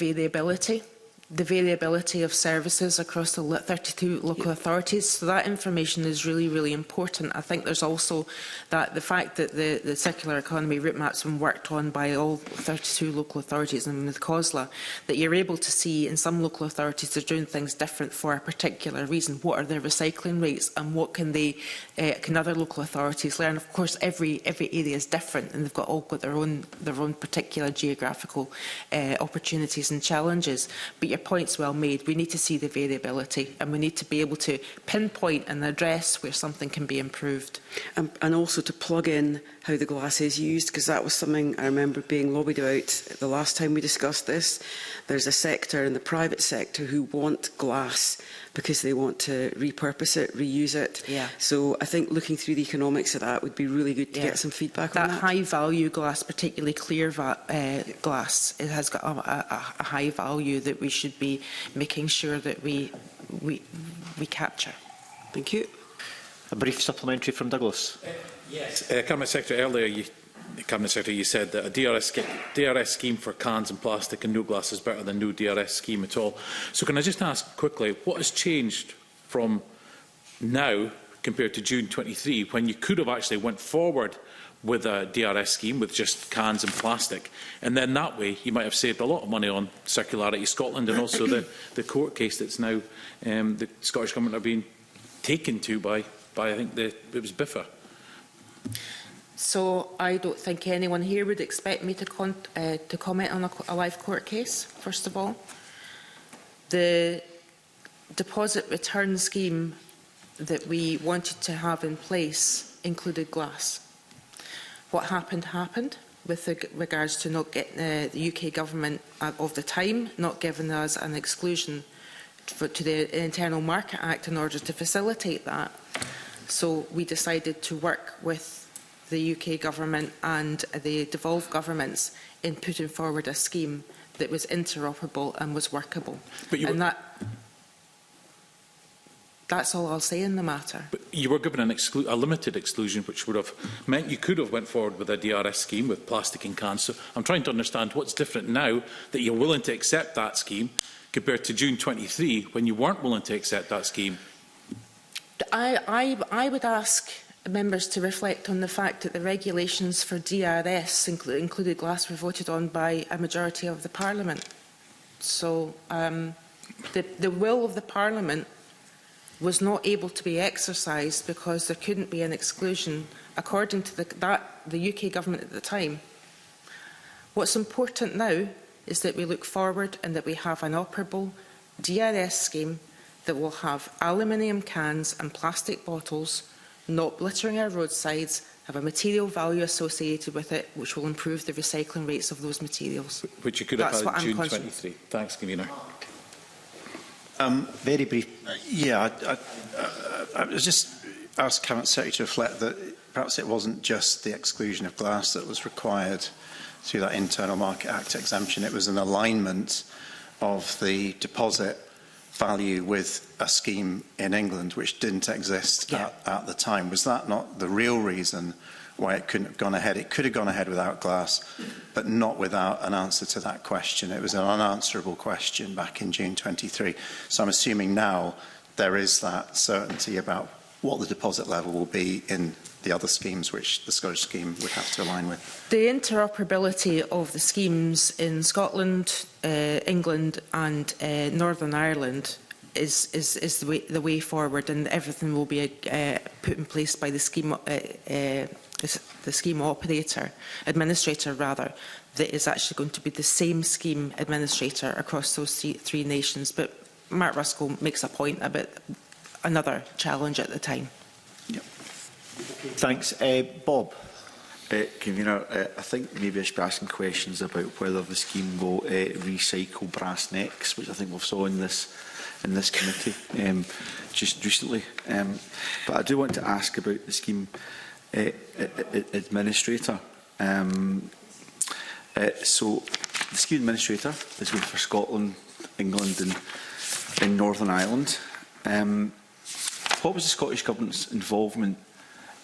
variability of services across the 32 local authorities. So that information is really, really important. I think there's also that the fact that the circular economy route map's been worked on by all 32 local authorities and with COSLA, that you're able to see in some local authorities they're doing things different for a particular reason. What are their recycling rates and what can they can other local authorities learn? Of course, every area is different and they've all got their own particular geographical opportunities and challenges. But your point's well made. We need to see the variability and we need to be able to pinpoint and address where something can be improved. And also to plug in how the glass is used, because that was something I remember being lobbied about the last time we discussed this. There's a sector in the private sector who want glass because they want to repurpose it, reuse it. Yeah. So I think looking through the economics of that would be really good to get some feedback on that. That high value glass, particularly clear glass, it has got a high value that we should be making sure that we capture. Thank you. A brief supplementary from Douglas. Yes. Cabinet Secretary, earlier you said that a DRS scheme for cans and plastic and no glass is better than no DRS scheme at all. So can I just ask quickly, what has changed from now compared to June 23, when you could have actually went forward with a DRS scheme with just cans and plastic, and then that way you might have saved a lot of money on Circularity Scotland and also the court case that's now the Scottish Government are being taken to by I think it was BIFA. So I don't think anyone here would expect me to comment on a live court case, first of all. The deposit return scheme that we wanted to have in place included glass. What happened with regards to not getting the UK government of the time not giving us an exclusion to the Internal Market Act in order to facilitate that. So we decided to work with the UK government and the devolved governments in putting forward a scheme that was interoperable and was workable. And that's all I'll say in the matter. But you were given a limited exclusion, which would have meant you could have went forward with a DRS scheme with plastic and cans. So I'm trying to understand what's different now that you're willing to accept that scheme compared to June 23 when you weren't willing to accept that scheme. I would ask members to reflect on the fact that the regulations for DRS included glass were voted on by a majority of the Parliament. So the will of the Parliament was not able to be exercised because there couldn't be an exclusion according to the UK government at the time. What's important now is that we look forward and that we have an operable DRS scheme that will have aluminium cans and plastic bottles not littering our roadsides, have a material value associated with it, which will improve the recycling rates of those materials. Which you could have had June 23. Thanks, Convener. Very brief. I just asked Cabinet Secretary to reflect that perhaps it wasn't just the exclusion of glass that was required through that Internal Market Act exemption. It was an alignment of the deposit value with a scheme in England which didn't exist at the time. Was that not the real reason why it couldn't have gone ahead? It could have gone ahead without glass, but not without an answer to that question. It was an unanswerable question back in June 23. So I'm assuming now there is that certainty about what the deposit level will be in the other schemes which the Scottish scheme would have to align with. The interoperability of the schemes in Scotland, England and Northern Ireland is the way forward, and everything will be put in place by the scheme administrator rather, that is actually going to be the same scheme administrator across those three nations. But Mark Ruskell makes a point about another challenge at the time. Yep. Thanks. Bob. Convener, I think maybe I should be asking questions about whether the scheme will recycle brass necks, which I think we saw in this committee just recently. But I do want to ask about the scheme administrator. So the scheme administrator is going for Scotland, England and Northern Ireland. What was the Scottish Government's involvement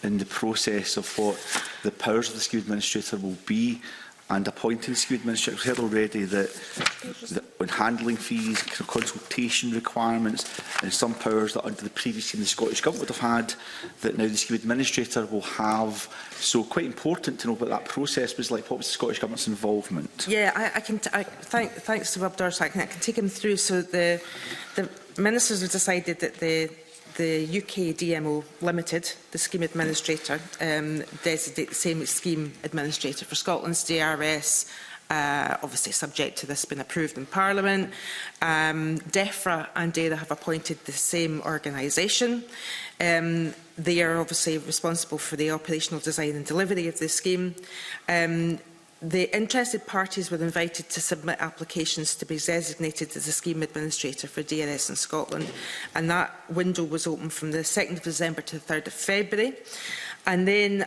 in the process of what the powers of the scheme administrator will be and appointing the scheme administrator? We've heard already that when handling fees, consultation requirements and some powers that under the previous scheme the Scottish Government would have had, that now the scheme administrator will have. So quite important to know what that process was like. What was the Scottish Government's involvement? Yeah, thanks to Rob Dorsey, I can take him through. So the ministers have decided that the UK DMO Limited, the scheme administrator, designate the same scheme administrator for Scotland's DRS, obviously subject to this being approved in Parliament. DEFRA and DERA have appointed the same organisation. They are obviously responsible for the operational design and delivery of the scheme. The interested parties were invited to submit applications to be designated as a scheme administrator for DRS in Scotland, and that window was open from the 2nd of December to the 3rd of February. And then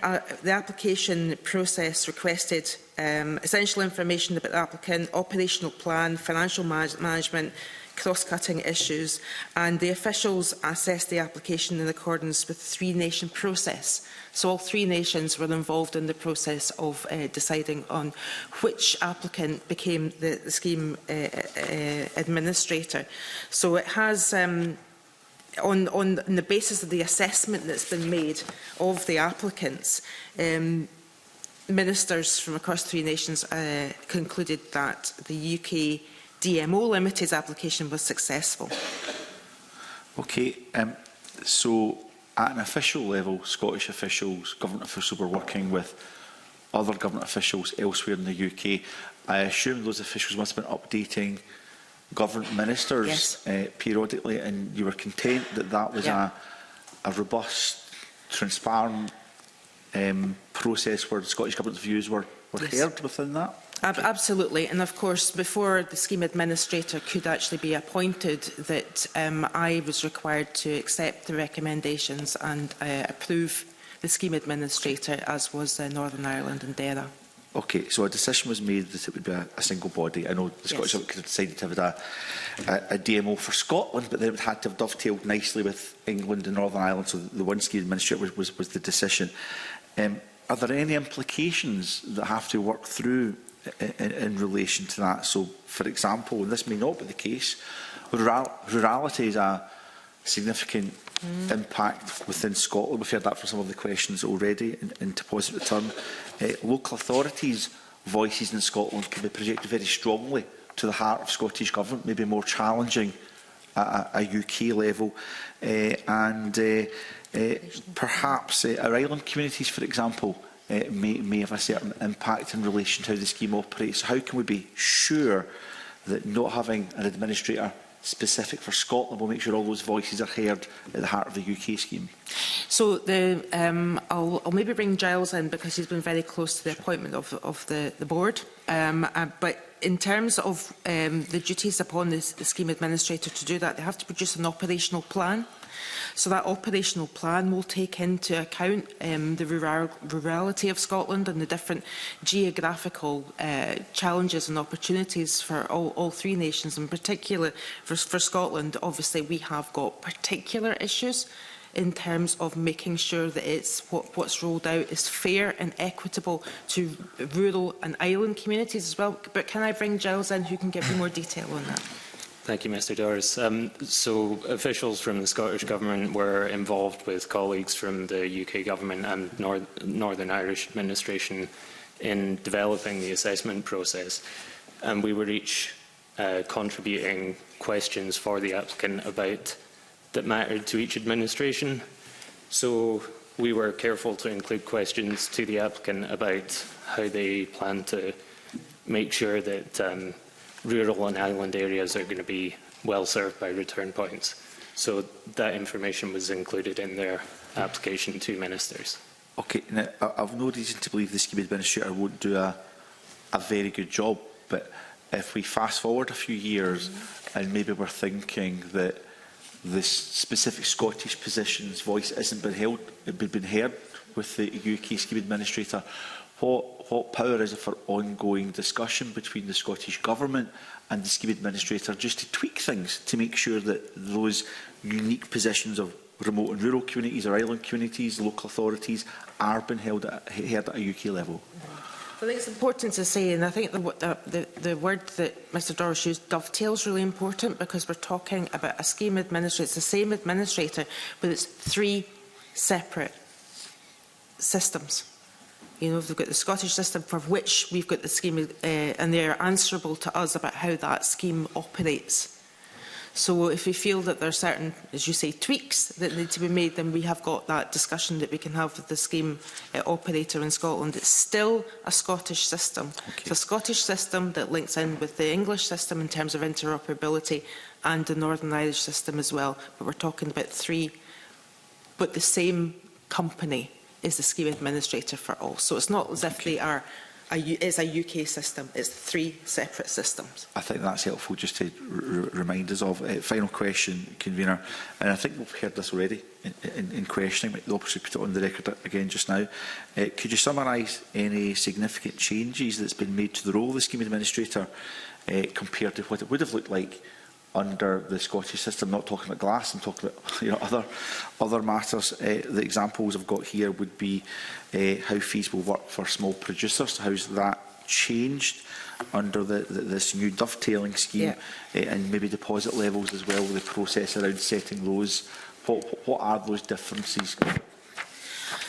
the application process requested essential information about the applicant, operational plan, financial management, cross-cutting issues, and the officials assessed the application in accordance with the three-nation process. So all three nations were involved in the process of deciding on which applicant became the scheme administrator. So it has, on the basis of the assessment that's been made of the applicants, ministers from across three nations concluded that the UK DMO Limited's application was successful. Okay, so at an official level, Scottish officials, government officials were working with other government officials elsewhere in the UK. I assume those officials must have been updating government ministers periodically, and you were content that that was a robust, transparent process where the Scottish Government's views were heard within that? Absolutely, and of course before the scheme administrator could actually be appointed, that I was required to accept the recommendations and approve the scheme administrator, as was Northern Ireland and DERA. Okay, so a decision was made that it would be a single body. I know the Scottish Government could have decided to have a DMO for Scotland, but then it had to have dovetailed nicely with England and Northern Ireland, so the one scheme administrator was the decision. Are there any implications that have to work through in relation to that? So, for example, and this may not be the case, rurality is a significant impact within Scotland. We've heard that from some of the questions already in deposit return. Local authorities' voices in Scotland can be projected very strongly to the heart of Scottish Government, maybe more challenging at a UK level. Perhaps our island communities, for example, may have a certain impact in relation to how the scheme operates. So how can we be sure that not having an administrator specific for Scotland will make sure all those voices are heard at the heart of the UK scheme? So I'll maybe bring Giles in, because he's been very close to the appointment of the board. But in terms of the duties upon the scheme administrator to do that, they have to produce an operational plan. So that operational plan will take into account the rurality of Scotland and the different geographical challenges and opportunities for all three nations. In particular, for Scotland, obviously we have got particular issues in terms of making sure that what's rolled out is fair and equitable to rural and island communities as well. But can I bring Giles in, who can give you more detail on that? Thank you, Mr Doris. So officials from the Scottish Government were involved with colleagues from the UK Government and Northern Irish Administration in developing the assessment process. And we were each contributing questions for the applicant that mattered to each administration. So we were careful to include questions to the applicant about how they plan to make sure that rural and island areas are going to be well served by return points. So that information was included in their application to ministers. Okay, now I've no reason to believe the scheme administrator won't do a very good job, but if we fast forward a few years and maybe we're thinking that this specific Scottish position's voice isn't been heard with the UK scheme administrator, what power is it for ongoing discussion between the Scottish Government and the scheme administrator just to tweak things to make sure that those unique positions of remote and rural communities or island communities, local authorities, are being heard at a UK level? I think it's important to say, and I think the word that Mr Doris used, dovetail, is really important, because we're talking about a scheme administrator. It's the same administrator, but it's three separate systems. You know, we've got the Scottish system for which we've got the scheme, and they're answerable to us about how that scheme operates. So if we feel that there are certain, as you say, tweaks that need to be made, then we have got that discussion that we can have with the scheme operator in Scotland. It's still a Scottish system. Okay. It's a Scottish system that links in with the English system in terms of interoperability and the Northern Irish system as well. But we're talking about three, but the same company is the scheme administrator for all. So it's not as if they are it's a UK system. It's three separate systems. I think that's helpful just to remind us of. Final question, Convener, and I think we've heard this already in questioning, but the opposite put it on the record again just now. Could you summarise any significant changes that's been made to the role of the scheme administrator compared to what it would have looked like under the Scottish system? I'm not talking about glass, I'm talking about other matters. The examples I've got here would be how fees will work for small producers. How's that changed under this new dovetailing scheme? And maybe deposit levels as well, the process around setting those. What are those differences?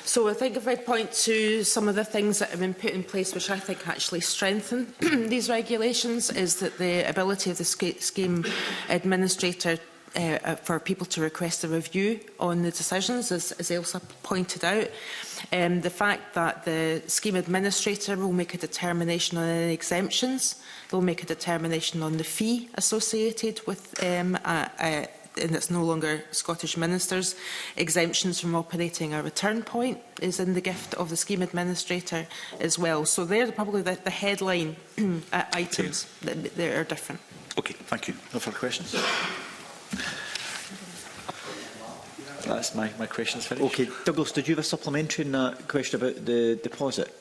So I think if I point to some of the things that have been put in place which I think actually strengthen these regulations, is that the ability of the scheme administrator for people to request a review on the decisions, as Ailsa pointed out. The fact that the scheme administrator will make a determination on any exemptions, they'll make a determination on the fee associated with and it's no longer Scottish ministers. Exemptions from operating a return point is in the gift of the scheme administrator as well. So they're probably the headline items that are different. Okay, thank you. No further questions? That's my questions finished. Okay, Douglas, did you have a supplementary question about the deposit?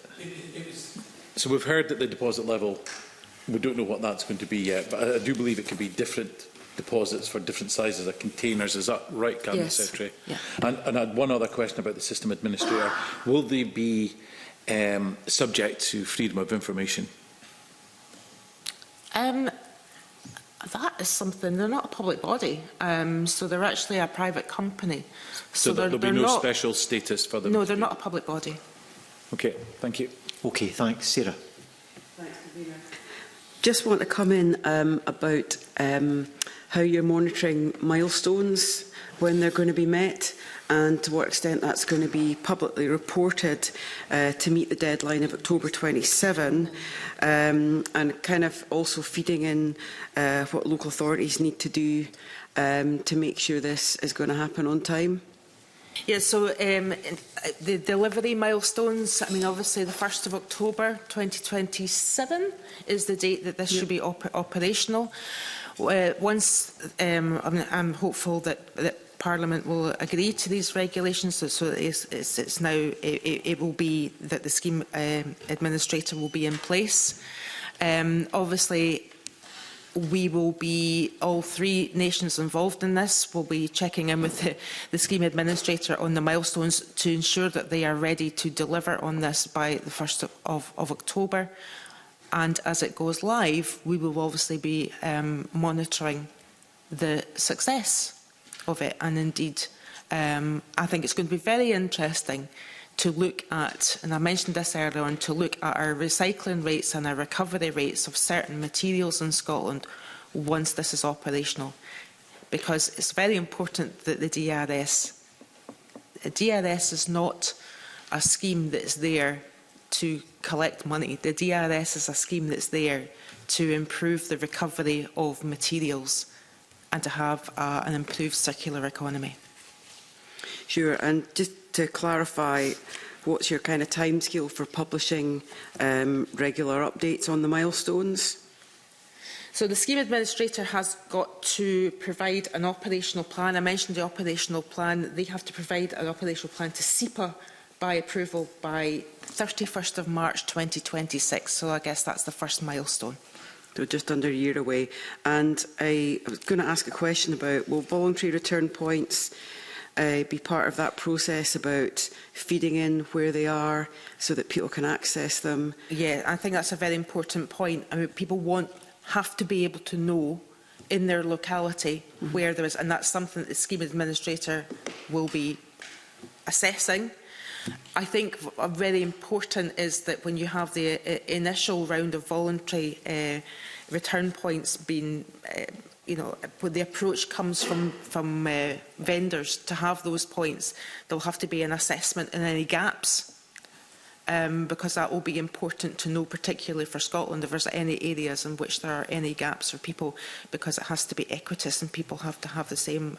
So we've heard that the deposit level, we don't know what that's going to be yet, but I do believe it could be different deposits for different sizes of containers. Is that right, Cabinet Secretary? Yeah. And I had one other question about the system administrator. Will they be subject to freedom of information? That is something. They're not a public body, so they're actually a private company. So there'll be no special status for them? No, they're not a public body. Okay, thank you. Okay, thanks. Sarah. Thanks, Convener. Just want to come in about how you're monitoring milestones, when they're going to be met, and to what extent that's going to be publicly reported to meet the deadline of October 27, and kind of also feeding in what local authorities need to do to make sure this is going to happen on time. Yeah, so the delivery milestones, I mean, obviously the 1st of October 2027 is the date that this should be operational. Once I'm hopeful that Parliament will agree to these regulations. So it's now it will be that the scheme administrator will be in place. Obviously, we will be, all three nations involved in this, will be checking in with the scheme administrator on the milestones to ensure that they are ready to deliver on this by the 1st of October. And as it goes live, we will obviously be monitoring the success of it. And indeed, I think it's going to be very interesting to look at, and I mentioned this earlier on, to look at our recycling rates and our recovery rates of certain materials in Scotland once this is operational. Because it's very important that the DRS is not a scheme that's there to collect money. The DRS is a scheme that's there to improve the recovery of materials and to have an improved circular economy. Sure, and just to clarify, what's your kind of timescale for publishing regular updates on the milestones? So the scheme administrator has got to provide an operational plan. I mentioned the operational plan. They have to provide an operational plan to SEPA by approval by 31st of March 2026. So I guess that's the first milestone. So just under a year away. And I was going to ask a question about, will voluntary return points be part of that process about feeding in where they are so that people can access them? Yeah, I think that's a very important point. I mean, people have to be able to know in their locality where there is, and that's something that the scheme administrator will be assessing. I think very important is that when you have the initial round of voluntary return points being when the approach comes from vendors to have those points, there will have to be an assessment in any gaps, because that will be important to know, particularly for Scotland, if there's any areas in which there are any gaps for people, because it has to be equitous and people have to have the same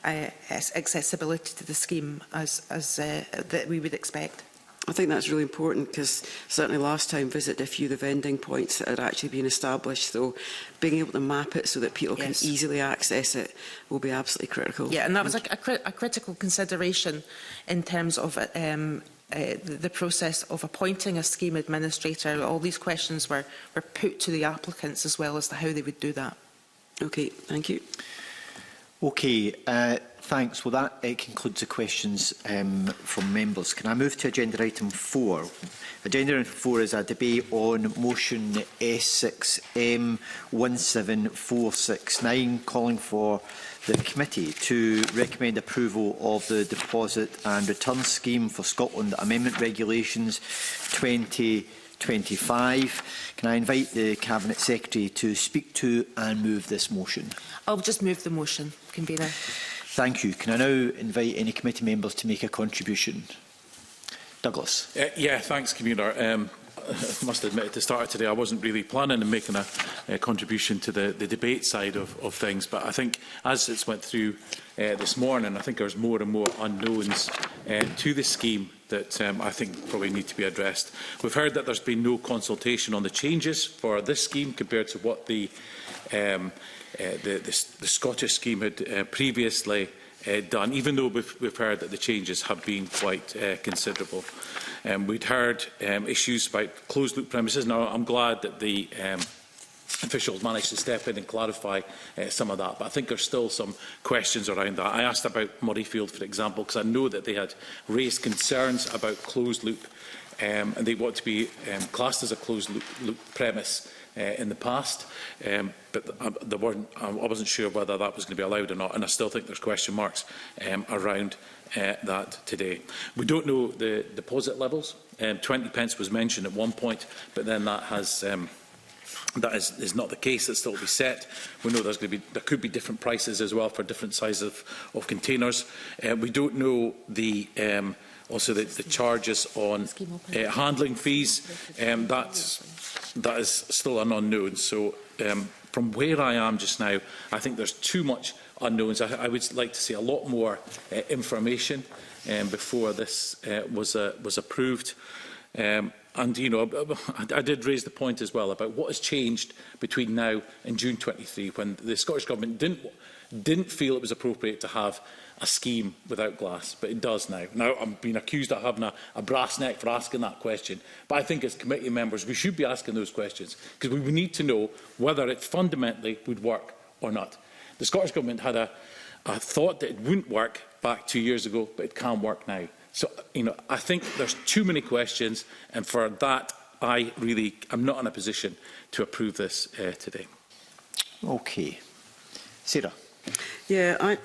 accessibility to the scheme as that we would expect. I think that's really important, because certainly last time visited a few of the vending points that had actually been established, so being able to map it so that people can easily access it will be absolutely critical. Yeah, and that was a critical consideration in terms of the process of appointing a scheme administrator. All these questions were put to the applicants as well as to how they would do that. Okay, thank you. Okay, thanks. Well, that concludes the questions from members. Can I move to agenda item 4? Agenda item 4 is a debate on motion S6M 17469, calling for the committee to recommend approval of the Deposit and Return Scheme for Scotland Amendment Regulations 2025. Can I invite the Cabinet Secretary to speak to and move this motion? I'll just move the motion, Convener. Thank you. Can I now invite any committee members to make a contribution? Douglas. Yeah, thanks, Convener. I must admit, at the start of today, I wasn't really planning on making a contribution to the debate side of things, but I think as it's went through this morning, I think there's more and more unknowns to the scheme that I think probably need to be addressed. We've heard that there's been no consultation on the changes for this scheme compared to what the Scottish scheme had previously done, even though we've heard that the changes have been quite considerable. We'd heard issues about closed-loop premises. Now, I'm glad that the officials managed to step in and clarify some of that, but I think there's still some questions around that. I asked about Murrayfield, for example, because I know that they had raised concerns about closed-loop, and they want to be classed as a closed-loop premise in the past, but I wasn't sure whether that was going to be allowed or not, and I still think there's question marks around that today. We don't know the deposit levels. 20 pence was mentioned at one point, but then that has that is not the case. It's still to be set. We know there could be different prices as well for different sizes of containers. We don't know the also the charges on handling fees. That is still an unknown. So from where I am just now, I think there's too much unknowns. I would like to see a lot more information before this was approved. And, you know, I did raise the point as well about what has changed between now and June 23, when the Scottish Government didn't feel it was appropriate to have a scheme without glass, but it does now. Now, I'm being accused of having a brass neck for asking that question, but I think as committee members we should be asking those questions, because we need to know whether it fundamentally would work or not. The Scottish Government had a thought that it wouldn't work back 2 years ago, but it can work now. So, you know, I think there's too many questions, and for that, I really am not in a position to approve this today. Okay. Sarah. Yeah,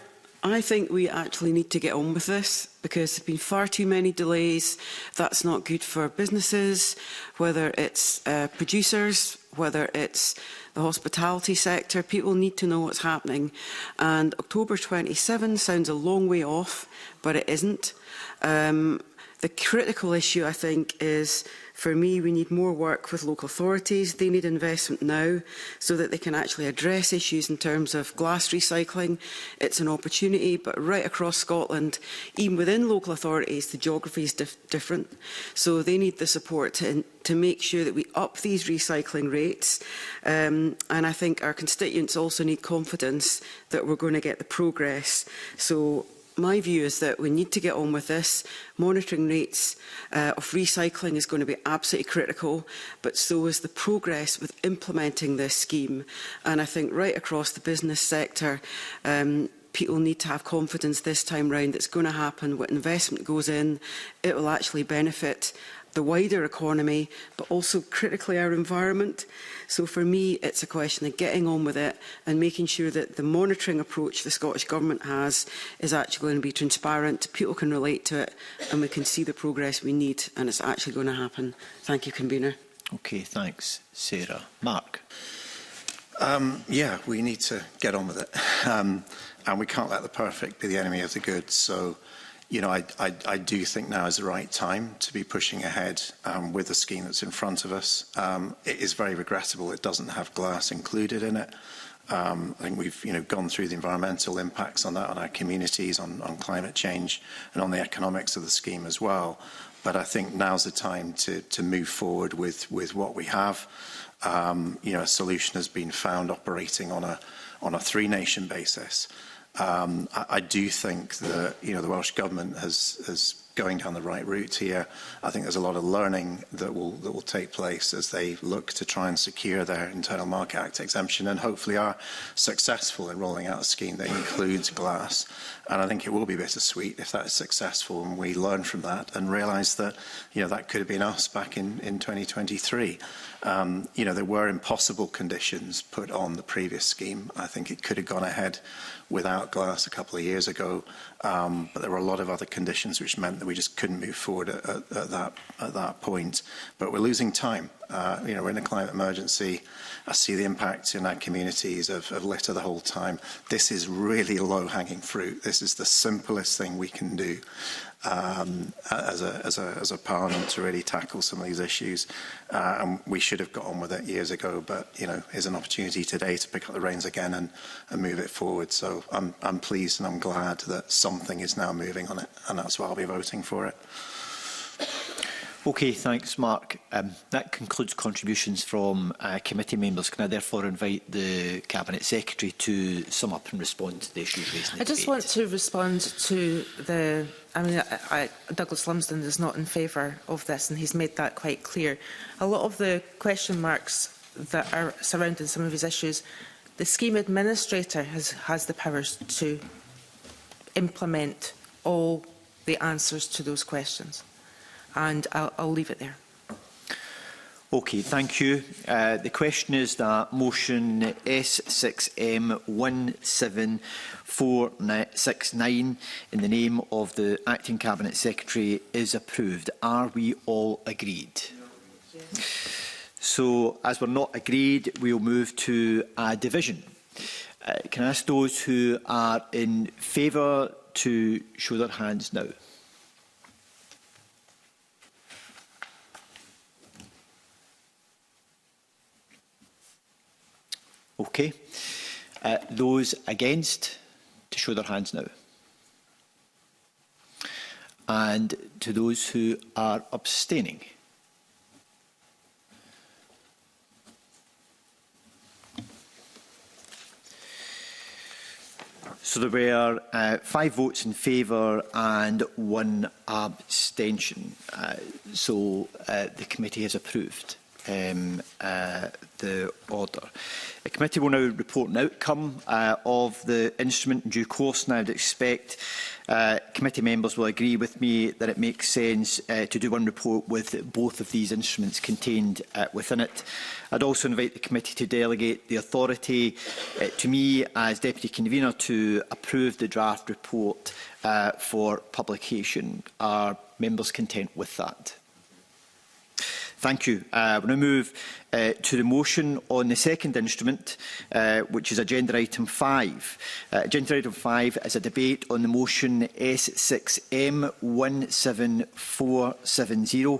I think we actually need to get on with this, because there's been far too many delays. That's not good for businesses, whether it's producers, whether it's the hospitality sector. People need to know what's happening. And October 27 sounds a long way off, but it isn't. The critical issue, I think, is, for me, we need more work with local authorities. They need investment now so that they can actually address issues in terms of glass recycling. It's an opportunity, but right across Scotland, even within local authorities, the geography is different. So they need the support to make sure that we up these recycling rates. And I think our constituents also need confidence that we're going to get the progress. So my view is that we need to get on with this. Monitoring rates of recycling is going to be absolutely critical, but so is the progress with implementing this scheme. And I think right across the business sector, people need to have confidence this time round it's going to happen. When investment goes in, it will actually benefit the wider economy, but also critically our environment. So for me, it's a question of getting on with it and making sure that the monitoring approach the Scottish Government has is actually going to be transparent, people can relate to it, and we can see the progress we need, and it's actually going to happen. Thank you, Convener. Okay, thanks, Sarah. Mark. Yeah, we need to get on with it. And we can't let the perfect be the enemy of the good. So, you know, I do think now is the right time to be pushing ahead with the scheme that's in front of us. It is very regrettable it doesn't have glass included in it. I think we've gone through the environmental impacts on that, on our communities, on climate change, and on the economics of the scheme as well. But I think now's the time to move forward with what we have. A solution has been found operating on a three-nation basis. I do think that the Welsh Government has going down the right route here. I think there's a lot of learning that will take place as they look to try and secure their Internal Market Act exemption, and hopefully are successful in rolling out a scheme that includes glass. And I think it will be bittersweet if that is successful and we learn from that and realise that that could have been us back in 2023. There were impossible conditions put on the previous scheme. I think it could have gone ahead without glass a couple of years ago, but there were a lot of other conditions which meant that we just couldn't move forward at that point. But we're losing time. We're in a climate emergency. I see the impact in our communities of litter the whole time. This is really low-hanging fruit. This is the simplest thing we can do as a parliament to really tackle some of these issues. And we should have got on with it years ago, but here's an opportunity today to pick up the reins again and move it forward. So I'm pleased and I'm glad that something is now moving on it, and that's why I'll be voting for it. Okay, thanks, Mark. That concludes contributions from committee members. Can I therefore invite the Cabinet Secretary to sum up and respond to the issues raised in the I just want to respond to the... Douglas Lumsden is not in favour of this, and he's made that quite clear. A lot of the question marks that are surrounding some of his issues, the scheme administrator has the powers to implement all the answers to those questions. And I'll leave it there. Okay, thank you. The question is that motion S6M 17469 in the name of the Acting Cabinet Secretary is approved. Are we all agreed? Yes. So, as we're not agreed, we'll move to a division. Can I ask those who are in favour to show their hands now? Okay. Those against, to show their hands now. And to those who are abstaining. So there were 5 votes in favour and 1 abstention. The committee has approved the order. The committee will now report an outcome of the instrument in due course, and I would expect committee members will agree with me that it makes sense to do one report with both of these instruments contained within it. I'd also invite the committee to delegate the authority to me as Deputy Convener to approve the draft report for publication. Are members content with that? Thank you. We'll now move to the motion on the second instrument, which is Agenda Item 5. Agenda Item 5 is a debate on the motion S6M 17470,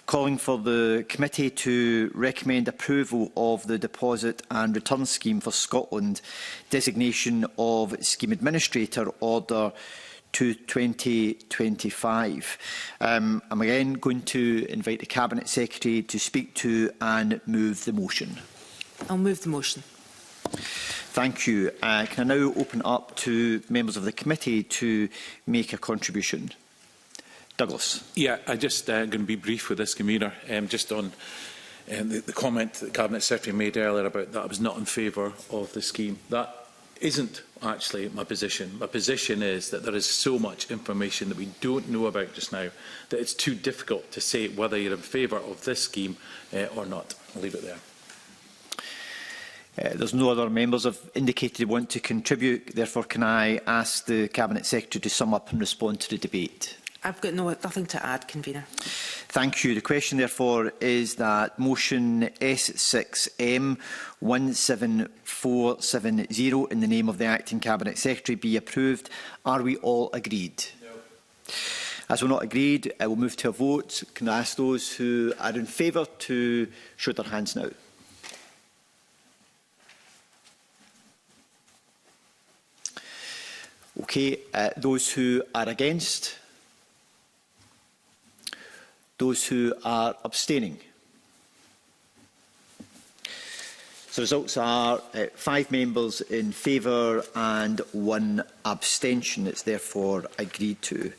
calling for the committee to recommend approval of the Deposit and Return Scheme for Scotland, designation of Scheme Administrator Order to 2025. I'm again going to invite the Cabinet Secretary to speak to and move the motion. I'll move the motion. Thank you. Can I now open up to members of the committee to make a contribution? Douglas. Yeah, I'm just going to be brief with this, Convener, just on the comment that the Cabinet Secretary made earlier about that I was not in favour of the scheme. That isn't actually my position. My position is that there is so much information that we don't know about just now that it's too difficult to say whether you're in favour of this scheme or not. I'll leave it there. There's no other members have indicated they want to contribute. Therefore, can I ask the Cabinet Secretary to sum up and respond to the debate? I've got nothing to add, Convener. Thank you. The question, therefore, is that motion S6M 17470 in the name of the Acting Cabinet Secretary be approved. Are we all agreed? No. As we're not agreed, we'll move to a vote. Can I ask those who are in favour to show their hands now? Okay. Those who are against? Those who are abstaining? So the results are 5 members in favour and 1 abstention. It's therefore agreed to.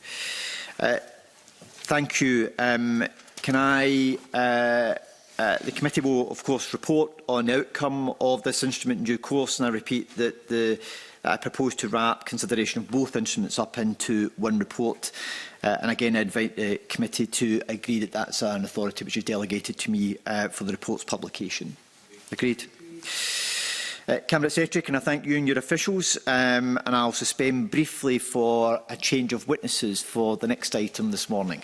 Thank you. Can I... the committee will, of course, report on the outcome of this instrument in due course, and I repeat that I propose to wrap consideration of both instruments up into one report. And again, I invite the committee to agree that that's an authority which is delegated to me for the report's publication. Agreed? Cabinet Secretary, can I thank you and your officials, and I'll suspend briefly for a change of witnesses for the next item this morning.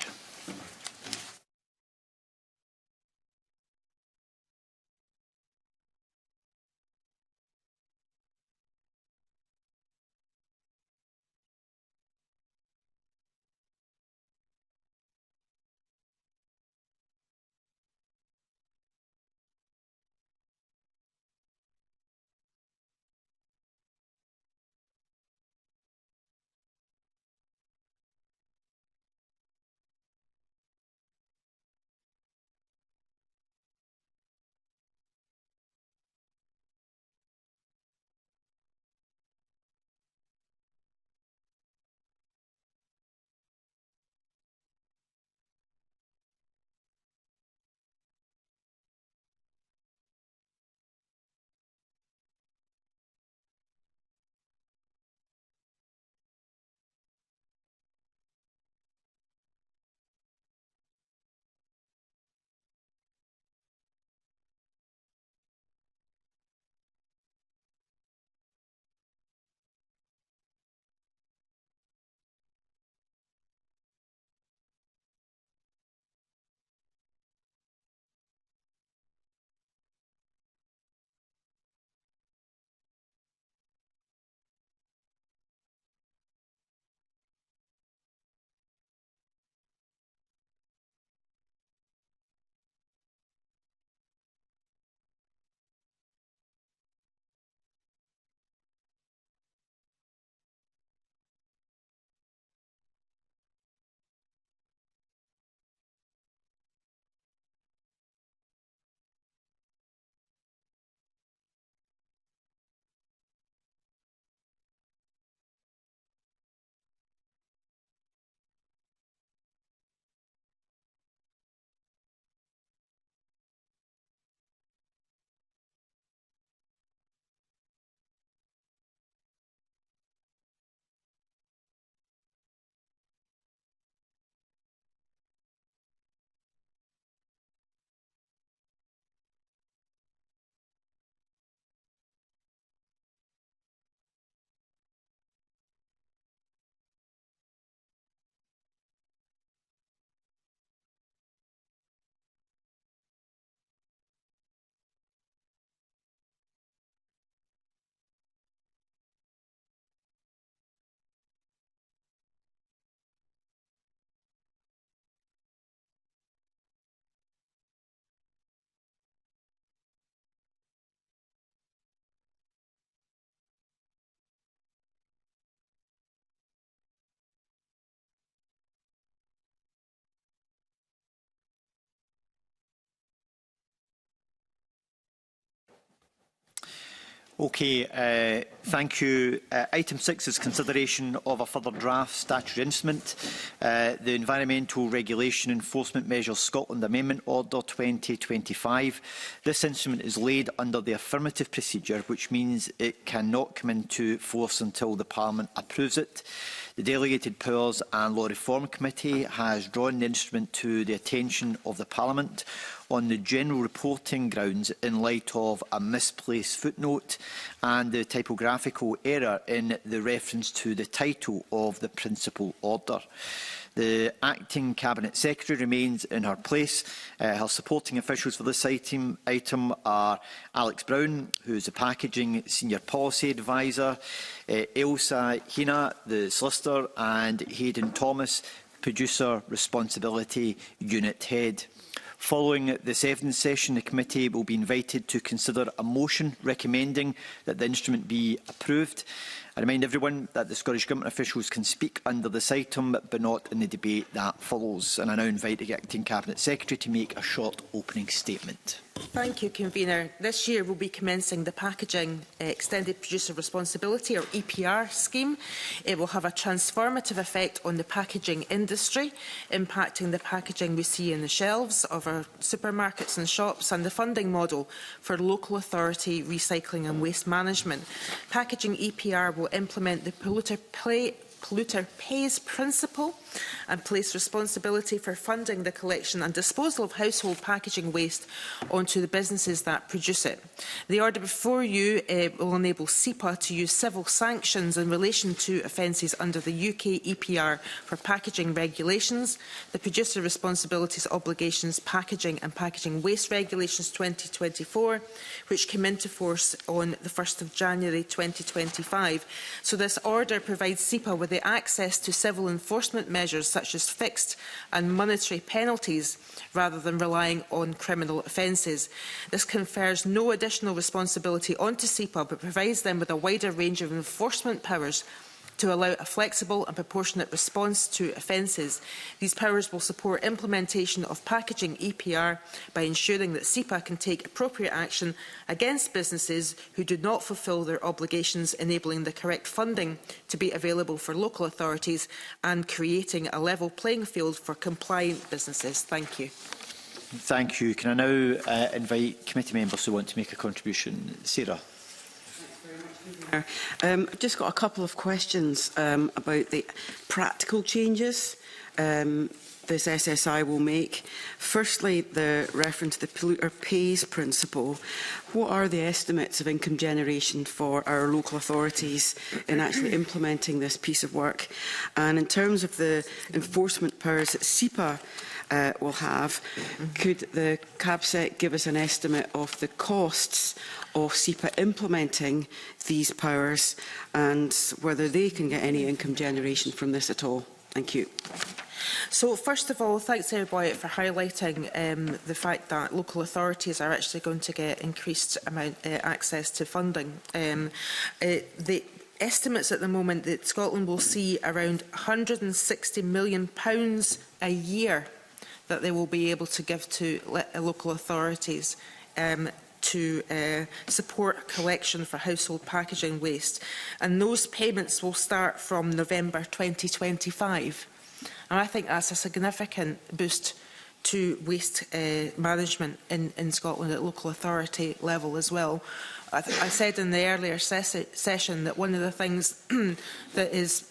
Okay, thank you. Item 6 is consideration of a further draft statutory instrument, the Environmental Regulation Enforcement Measures Scotland Amendment Order 2025. This instrument is laid under the affirmative procedure, which means it cannot come into force until the Parliament approves it. The Delegated Powers and Law Reform Committee has drawn the instrument to the attention of the Parliament on the general reporting grounds in light of a misplaced footnote and the typographical error in the reference to the title of the principal order. The Acting Cabinet Secretary remains in her place. Her supporting officials for this item are Alex Brown, who is the Packaging Senior Policy Advisor, Ailsa Hina, the Solicitor, and Hayden Thomas, Producer Responsibility Unit Head. Following this evidence session, the committee will be invited to consider a motion recommending that the instrument be approved. I remind everyone that the Scottish Government officials can speak under this item, but not in the debate that follows. And I now invite the Acting Cabinet Secretary to make a short opening statement. Thank you, Convener. This year we'll be commencing the Packaging Extended Producer Responsibility, or EPR scheme. It will have a transformative effect on the packaging industry, impacting the packaging we see in the shelves of our supermarkets and shops and the funding model for local authority recycling and waste management. Packaging EPR will implement the polluter pays principle and place responsibility for funding the collection and disposal of household packaging waste onto the businesses that produce it. The order before you will enable SEPA to use civil sanctions in relation to offences under the UK EPR for packaging regulations, the Producer Responsibilities Obligations Packaging and Packaging Waste Regulations 2024, which came into force on the 1st of January 2025. So this order provides SEPA with the access to civil enforcement measures such as fixed and monetary penalties rather than relying on criminal offences. This confers no additional responsibility onto SEPA but provides them with a wider range of enforcement powers to allow a flexible and proportionate response to offences. These powers will support implementation of packaging EPR by ensuring that SEPA can take appropriate action against businesses who do not fulfil their obligations, enabling the correct funding to be available for local authorities and creating a level playing field for compliant businesses. Thank you. Thank you. Can I now invite committee members who want to make a contribution? Sarah. I've just got a couple of questions about the practical changes this SSI will make. Firstly, the reference to the polluter pays principle. What are the estimates of income generation for our local authorities in actually implementing this piece of work? And in terms of the enforcement powers that SEPA will have, could the CABSEC give us an estimate of the costs of SEPA implementing these powers and whether they can get any income generation from this at all? Thank you. So, first of all, thanks Sarah Boyett for highlighting the fact that local authorities are actually going to get increased access to funding. The estimates at the moment that Scotland will see around £160 million a year that they will be able to give to local authorities to support collection for household packaging waste. And those payments will start from November 2025. And I think that's a significant boost to waste management in Scotland at local authority level as well. I said in the earlier session that one of the things that is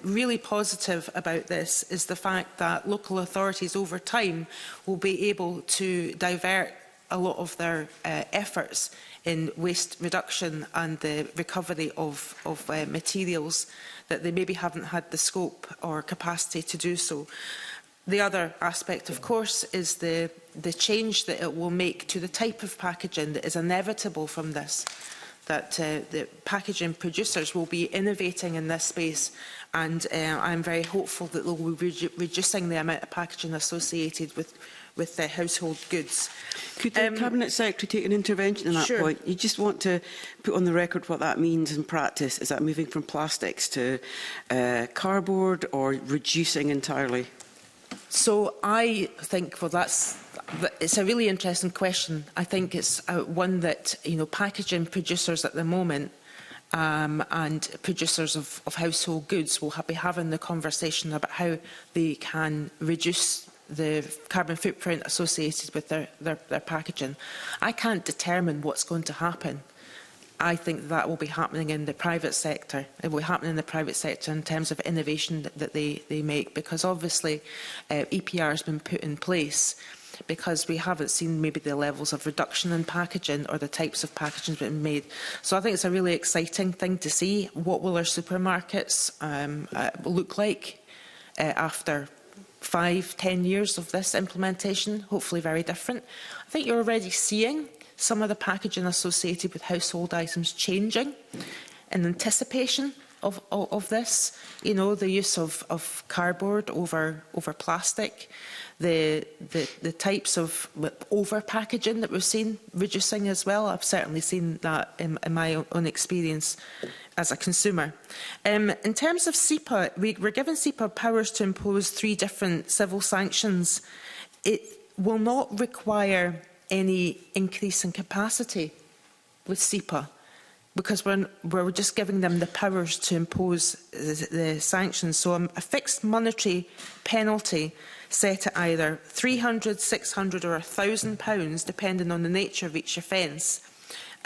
really positive about this is the fact that local authorities over time will be able to divert a lot of their efforts in waste reduction and the recovery of materials that they maybe haven't had the scope or capacity to do so. The other aspect, of course, is the change that it will make to the type of packaging that is inevitable from this, that the packaging producers will be innovating in this space, and I'm very hopeful that they will be reducing the amount of packaging associated with the household goods. Could the Cabinet Secretary take an intervention on that Sure. point? You just want to put on the record what that means in practice. Is that moving from plastics to cardboard or reducing entirely? So I think, well, that's It's a really interesting question. I think it's one that, you know, packaging producers at the moment and producers of household goods will be having the conversation about how they can reduce the carbon footprint associated with their packaging. I can't determine what's going to happen. I think that will be happening in the private sector. It will be happening in the private sector in terms of innovation that they make, because obviously EPR has been put in place because we haven't seen maybe the levels of reduction in packaging or the types of packaging being made. So I think it's a really exciting thing to see. What will our supermarkets look like after 5–10 years of this implementation? Hopefully very different. I think you're already seeing some of the packaging associated with household items changing in anticipation of this. You know, the use of cardboard over plastic, the types of over packaging that we've seen reducing as well. I've certainly seen that in my own experience as a consumer. In terms of SEPA, we're given SEPA powers to impose 3 different civil sanctions. It will not require any increase in capacity with SEPA, because we're just giving them the powers to impose the sanctions. So a fixed monetary penalty set at either £300, £600 or £1,000, depending on the nature of each offence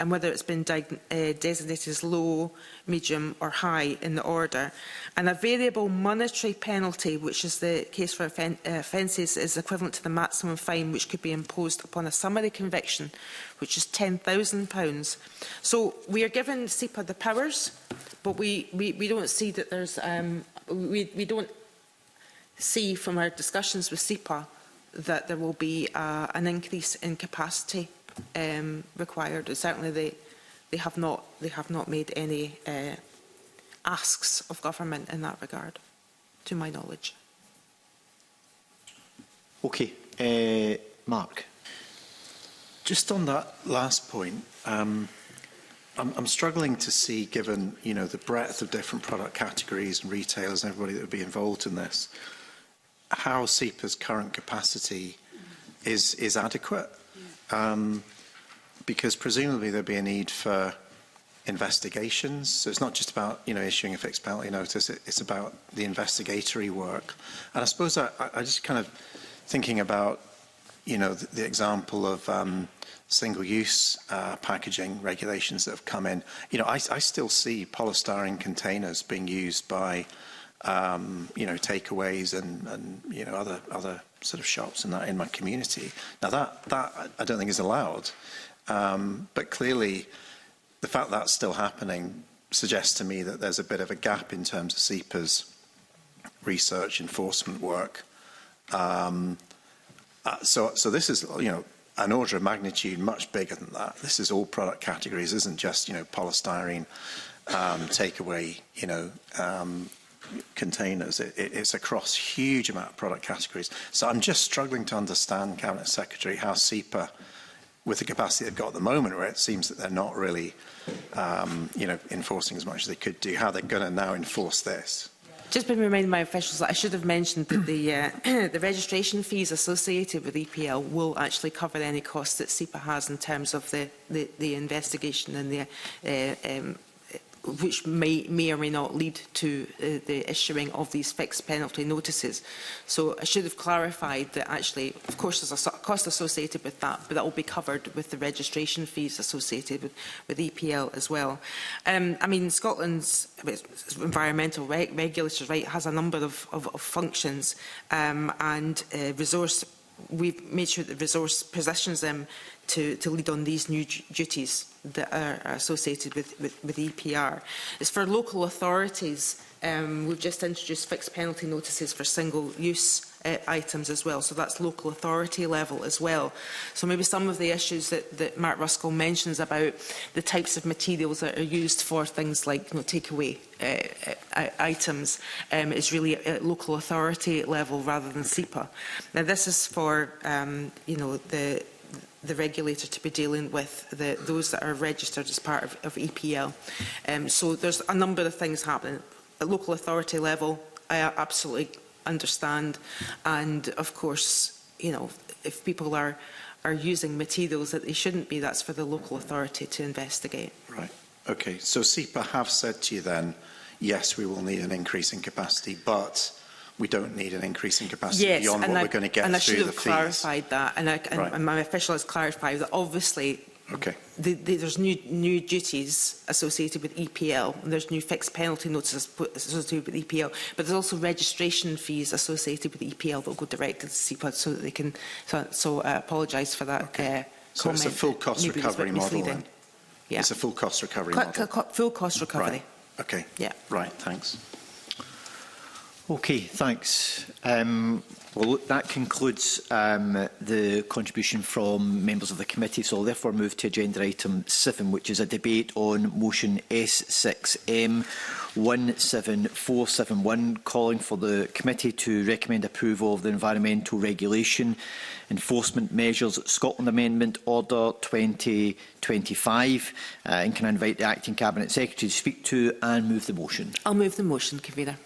and whether it's been designated as low, medium or high in the order. And a variable monetary penalty, which is the case for offences, is equivalent to the maximum fine which could be imposed upon a summary conviction, which is £10,000. So we are giving SEPA the powers, but we don't see that there's... we don't see from our discussions with SEPA that there will be an increase in capacity required. Certainly they have not made any asks of government in that regard, to my knowledge. Okay, Mark. Just on that last point, I'm struggling to see, given the breadth of different product categories and retailers and everybody that would be involved in this, how SEPA's current capacity is adequate. Because presumably there'd be a need for investigations. So it's not just about issuing a fixed penalty notice. It's about the investigatory work. And I suppose I just kind of thinking about the example of single-use packaging regulations that have come in. I still see polystyrene containers being used by takeaways and other sort of shops and that in my community. Now that I don't think is allowed, but clearly the fact that's still happening suggests to me that there's a bit of a gap in terms of SEPA's research enforcement work. So this is an order of magnitude much bigger than that. This is all product categories. It isn't just polystyrene takeaway containers. It's across huge amount of product categories. So I'm just struggling to understand, Cabinet Secretary, how SEPA, with the capacity they've got at the moment, where it seems that they're not really enforcing as much as they could do, how they're going to now enforce this. Just been reminding my officials that I should have mentioned that the registration fees associated with EPL will actually cover any costs that SEPA has in terms of the investigation and the which may or may not lead to the issuing of these fixed penalty notices. So I should have clarified that actually, of course, there's a cost associated with that, but that will be covered with the registration fees associated with EPL as well. I mean, Scotland's environmental regulator has a number of functions and resource. We've made sure that resource positions them to lead on these new duties that are associated with EPR. As for local authorities, we've just introduced fixed penalty notices for single-use items as well, so that's local authority level as well. So maybe some of the issues that Mark Ruskell mentions about the types of materials that are used for things like takeaway items is really at local authority level rather than SEPA. Now this is for the regulator to be dealing with those that are registered as part of EPL. So there's a number of things happening at local authority level. I absolutely understand, and of course, if people are using materials that they shouldn't be, that's for the local authority to investigate. Right. Okay. So SEPA have said to you then, yes, we will need an increase in capacity, but we don't need an increase in capacity beyond what we're going to get through the fees. And I should have clarified that, and my official has clarified that obviously there's new duties associated with EPL, and there's new fixed penalty notices associated with EPL, but there's also registration fees associated with EPL that will go directly to SEPA so that they can. So I apologise for that comment. So it's a full cost recovery model then? Yeah. It's a full cost recovery model? Full cost recovery. Right. Okay. Yeah. Right, thanks. Okay, thanks. Well, look, that concludes the contribution from members of the committee, so I'll therefore move to agenda item 7, which is a debate on motion S6M 17471, calling for the committee to recommend approval of the Environmental Regulation Enforcement Measures Scotland Amendment Order 2025. And can I invite the Acting Cabinet Secretary to speak to and move the motion? I'll move the motion, Convener.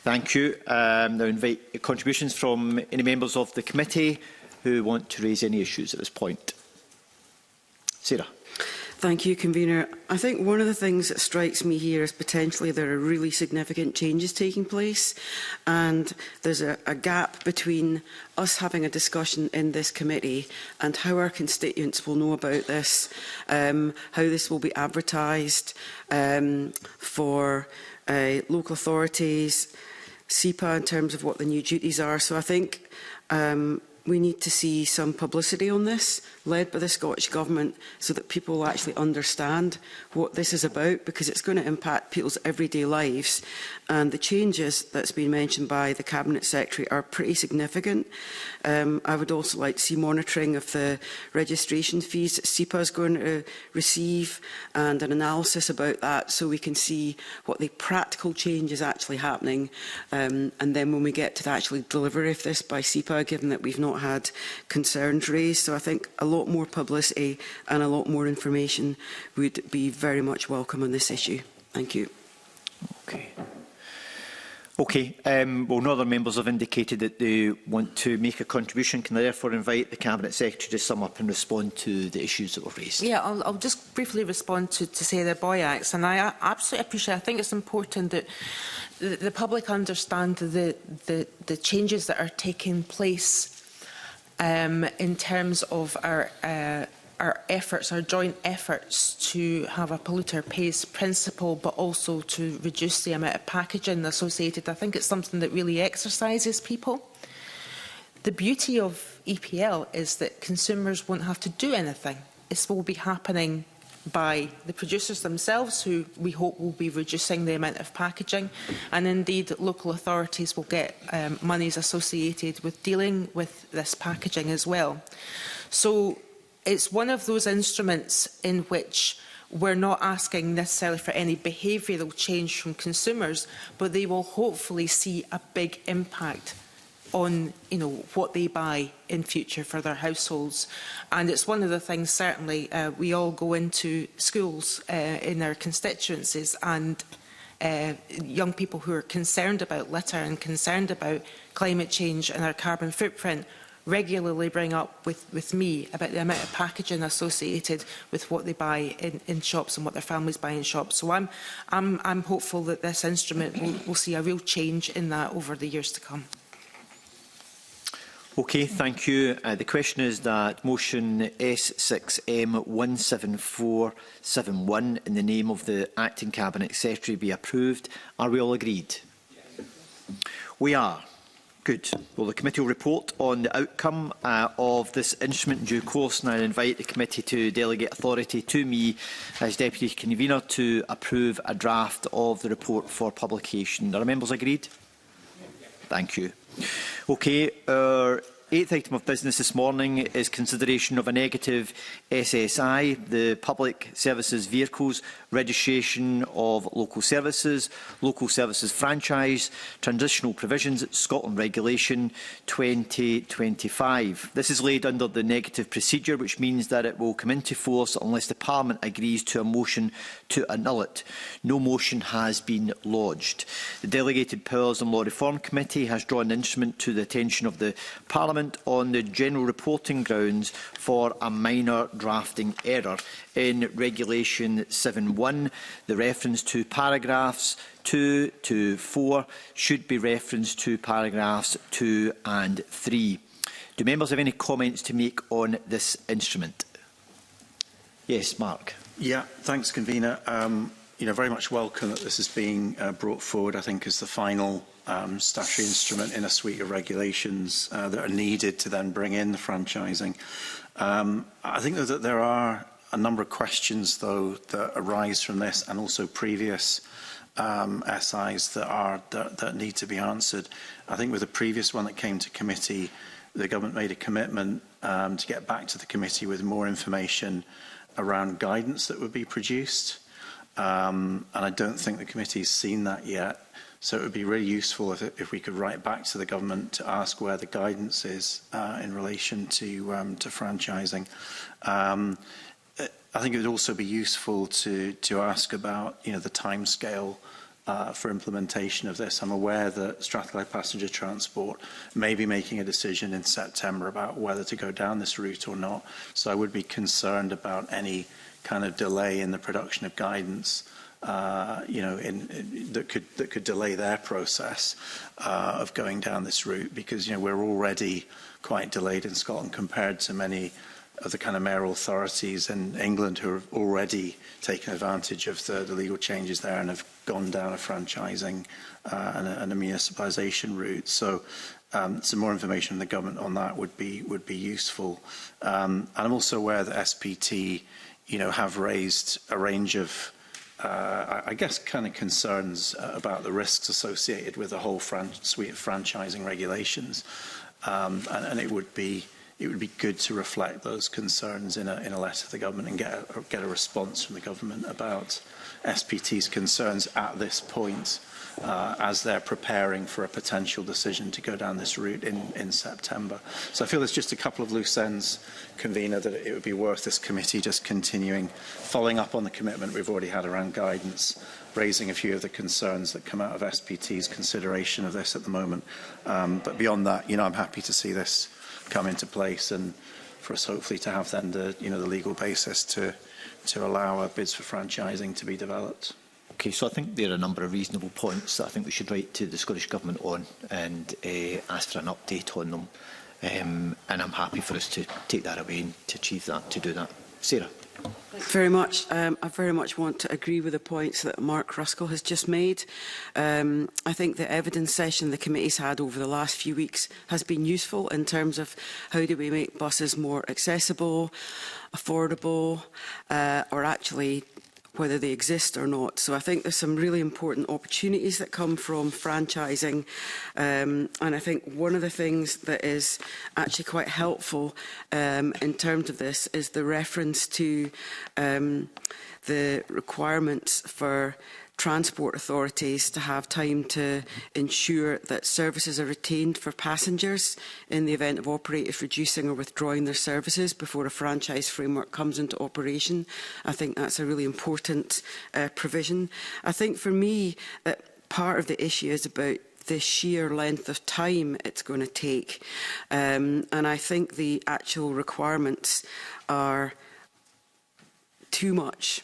Thank you. Now invite contributions from any members of the committee who want to raise any issues at this point. Sarah. Thank you, Convener. I think one of the things that strikes me here is potentially there are really significant changes taking place, and there's a gap between us having a discussion in this committee and how our constituents will know about this, how this will be advertised for local authorities, SEPA in terms of what the new duties are. So I think we need to see some publicity on this, led by the Scottish Government, so that people will actually understand what this is about, because it's going to impact people's everyday lives. And the changes that's been mentioned by the Cabinet Secretary are pretty significant. I would also like to see monitoring of the registration fees that SEPA is going to receive, and an analysis about that, so we can see what the practical change is actually happening. And then when we get to the actual delivery of this by SEPA, given that we've not had concerns raised. So I think a lot more publicity and a lot more information would be very much welcome on this issue. Thank you. Okay. Well, no other members have indicated that they want to make a contribution. Can I therefore invite the Cabinet Secretary to sum up and respond to the issues that were raised? Yeah, I'll just briefly respond to Sarah Boyack's, and I absolutely appreciate. I think it's important that the public understand the changes that are taking place in terms of our efforts, our joint efforts to have a polluter pays principle, but also to reduce the amount of packaging associated. I think it's something that really exercises people. The beauty of EPL is that consumers won't have to do anything. This will be happening by the producers themselves, who we hope will be reducing the amount of packaging, and indeed local authorities will get monies associated with dealing with this packaging as well. So it's one of those instruments in which we're not asking necessarily for any behavioural change from consumers, but they will hopefully see a big impact on what they buy in future for their households. And it's one of the things, certainly, we all go into schools in our constituencies, and young people who are concerned about litter and concerned about climate change and our carbon footprint regularly bring up with me about the amount of packaging associated with what they buy in shops and what their families buy in shops. So I'm hopeful that this instrument will see a real change in that over the years to come. Okay, thank you. The question is that motion S6M 17471 in the name of the Acting Cabinet Secretary be approved. Are we all agreed? Yes. We are. Good. Well, the committee will report on the outcome of this instrument in due course, and I invite the committee to delegate authority to me as Deputy Convener to approve a draft of the report for publication. Are members agreed? Thank you. Okay, our eighth item of business this morning is consideration of a negative SSI, the Public Services Vehicles Registration of Local Services Franchise, Transitional Provisions, Scotland Regulation 2025. This is laid under the negative procedure, which means that it will come into force unless the Parliament agrees to a motion to annul it. No motion has been lodged. The Delegated Powers and Law Reform Committee has drawn the instrument to the attention of the Parliament Parliament on the general reporting grounds for a minor drafting error in Regulation 7.1. The reference to paragraphs 2 to 4 should be referenced to paragraphs 2 and 3. Do members have any comments to make on this instrument? Yes, Mark. Yeah, thanks, Convener. Very much welcome that this is being brought forward, I think, as the final statutory instrument in a suite of regulations that are needed to then bring in the franchising. I think that there are a number of questions, though, that arise from this and also previous SIs that need to be answered. I think with the previous one that came to committee, the government made a commitment to get back to the committee with more information around guidance that would be produced. And I don't think the committee has seen that yet. So it would be really useful if we could write back to the government to ask where the guidance is in relation to franchising. I think it would also be useful to ask about the timescale for implementation of this. I'm aware that Strathclyde Passenger Transport may be making a decision in September about whether to go down this route or not. So I would be concerned about any kind of delay in the production of guidance, that could delay their process of going down this route, because we're already quite delayed in Scotland compared to many of the kind of mayoral authorities in England who have already taken advantage of the legal changes there and have gone down a franchising and a municipalisation route. So some more information from the government on that would be useful. And I'm also aware that SPT, have raised a range of, I guess, kind of concerns about the risks associated with the whole suite of franchising regulations, and it would be good to reflect those concerns in a letter to the government and get a response from the government about SPT's concerns at this point, as they're preparing for a potential decision to go down this route in September. So I feel there's just a couple of loose ends, Convener, that it would be worth this committee just continuing, following up on the commitment we've already had around guidance, raising a few of the concerns that come out of SPT's consideration of this at the moment. But beyond that, I'm happy to see this come into place and for us hopefully to have then the legal basis to allow bids for franchising to be developed. Okay, so I think there are a number of reasonable points that I think we should write to the Scottish Government on and ask for an update on them. And I'm happy for us to take that away and to achieve that, to do that. Sarah. Thanks very much. I very much want to agree with the points that Mark Ruskell has just made. I think the evidence session the committee's had over the last few weeks has been useful in terms of how do we make buses more accessible, affordable, or actually whether they exist or not. So I think there's some really important opportunities that come from franchising. And I think one of the things that is actually quite helpful in terms of this is the reference to the requirements for transport authorities to have time to ensure that services are retained for passengers in the event of operators reducing or withdrawing their services before a franchise framework comes into operation. I think that's a really important provision. I think for me, part of the issue is about the sheer length of time it's going to take. And I think the actual requirements are too much.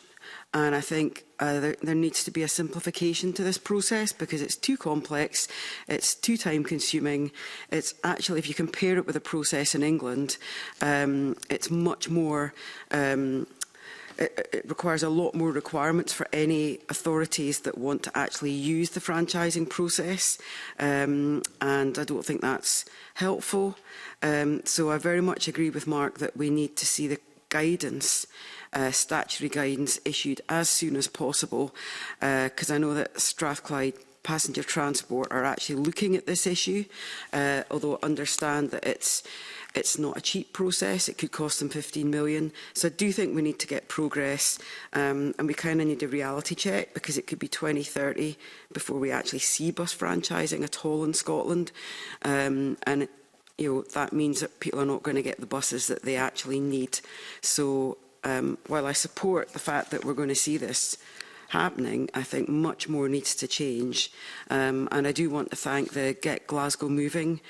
And I think there needs to be a simplification to this process because it's too complex, it's too time-consuming. It's actually, if you compare it with a process in England, it's much more. It requires a lot more requirements for any authorities that want to actually use the franchising process, and I don't think that's helpful. So I very much agree with Mark that we need to see the guidance, statutory guidance issued as soon as possible, because I know that Strathclyde Passenger Transport are actually looking at this issue, although I understand that it's not a cheap process. It could cost them 15 million. So I do think we need to get progress, and we kind of need a reality check because it could be 2030 before we actually see bus franchising at all in Scotland, and that means that people are not going to get the buses that they actually need. So while I support the fact that we're going to see this happening, I think much more needs to change. And I do want to thank the Get Glasgow Moving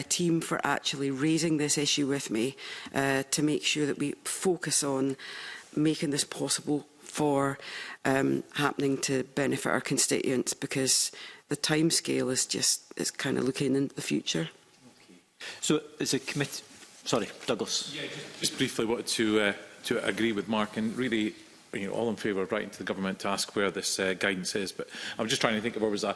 team for actually raising this issue with me to make sure that we focus on making this possible for happening to benefit our constituents, because the timescale is kind of looking into the future. So, as a committee, sorry, Douglas. Yeah, just briefly wanted to agree with Mark, and really, all in favour of writing to the government to ask where this guidance is. But I'm just trying to think if there was I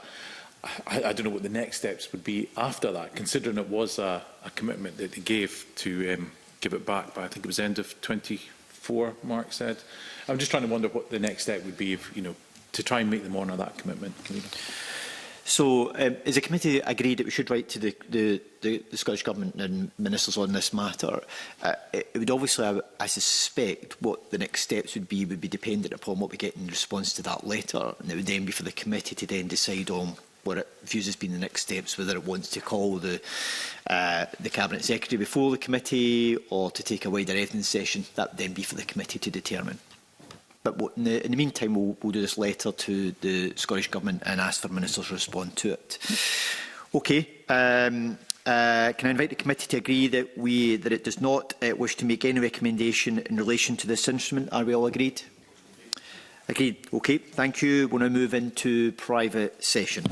don't know what the next steps would be after that, considering it was a commitment that they gave to give it back by, I think it was end of 24, Mark said. I'm just trying to wonder what the next step would be, if, to try and make them honour that commitment. So, as a committee agreed that we should write to the Scottish Government and ministers on this matter, it would obviously, I suspect, what the next steps would be dependent upon what we get in response to that letter, and it would then be for the committee to then decide on what it views as being the next steps, whether it wants to call the Cabinet Secretary before the committee or to take a wider evidence session. That would then be for the committee to determine. But in the meantime, we'll do this letter to the Scottish Government and ask for ministers to respond to it. Okay. Can I invite the committee to agree that it does not wish to make any recommendation in relation to this instrument? Are we all agreed? Agreed. Okay. Thank you. We'll now move into private session.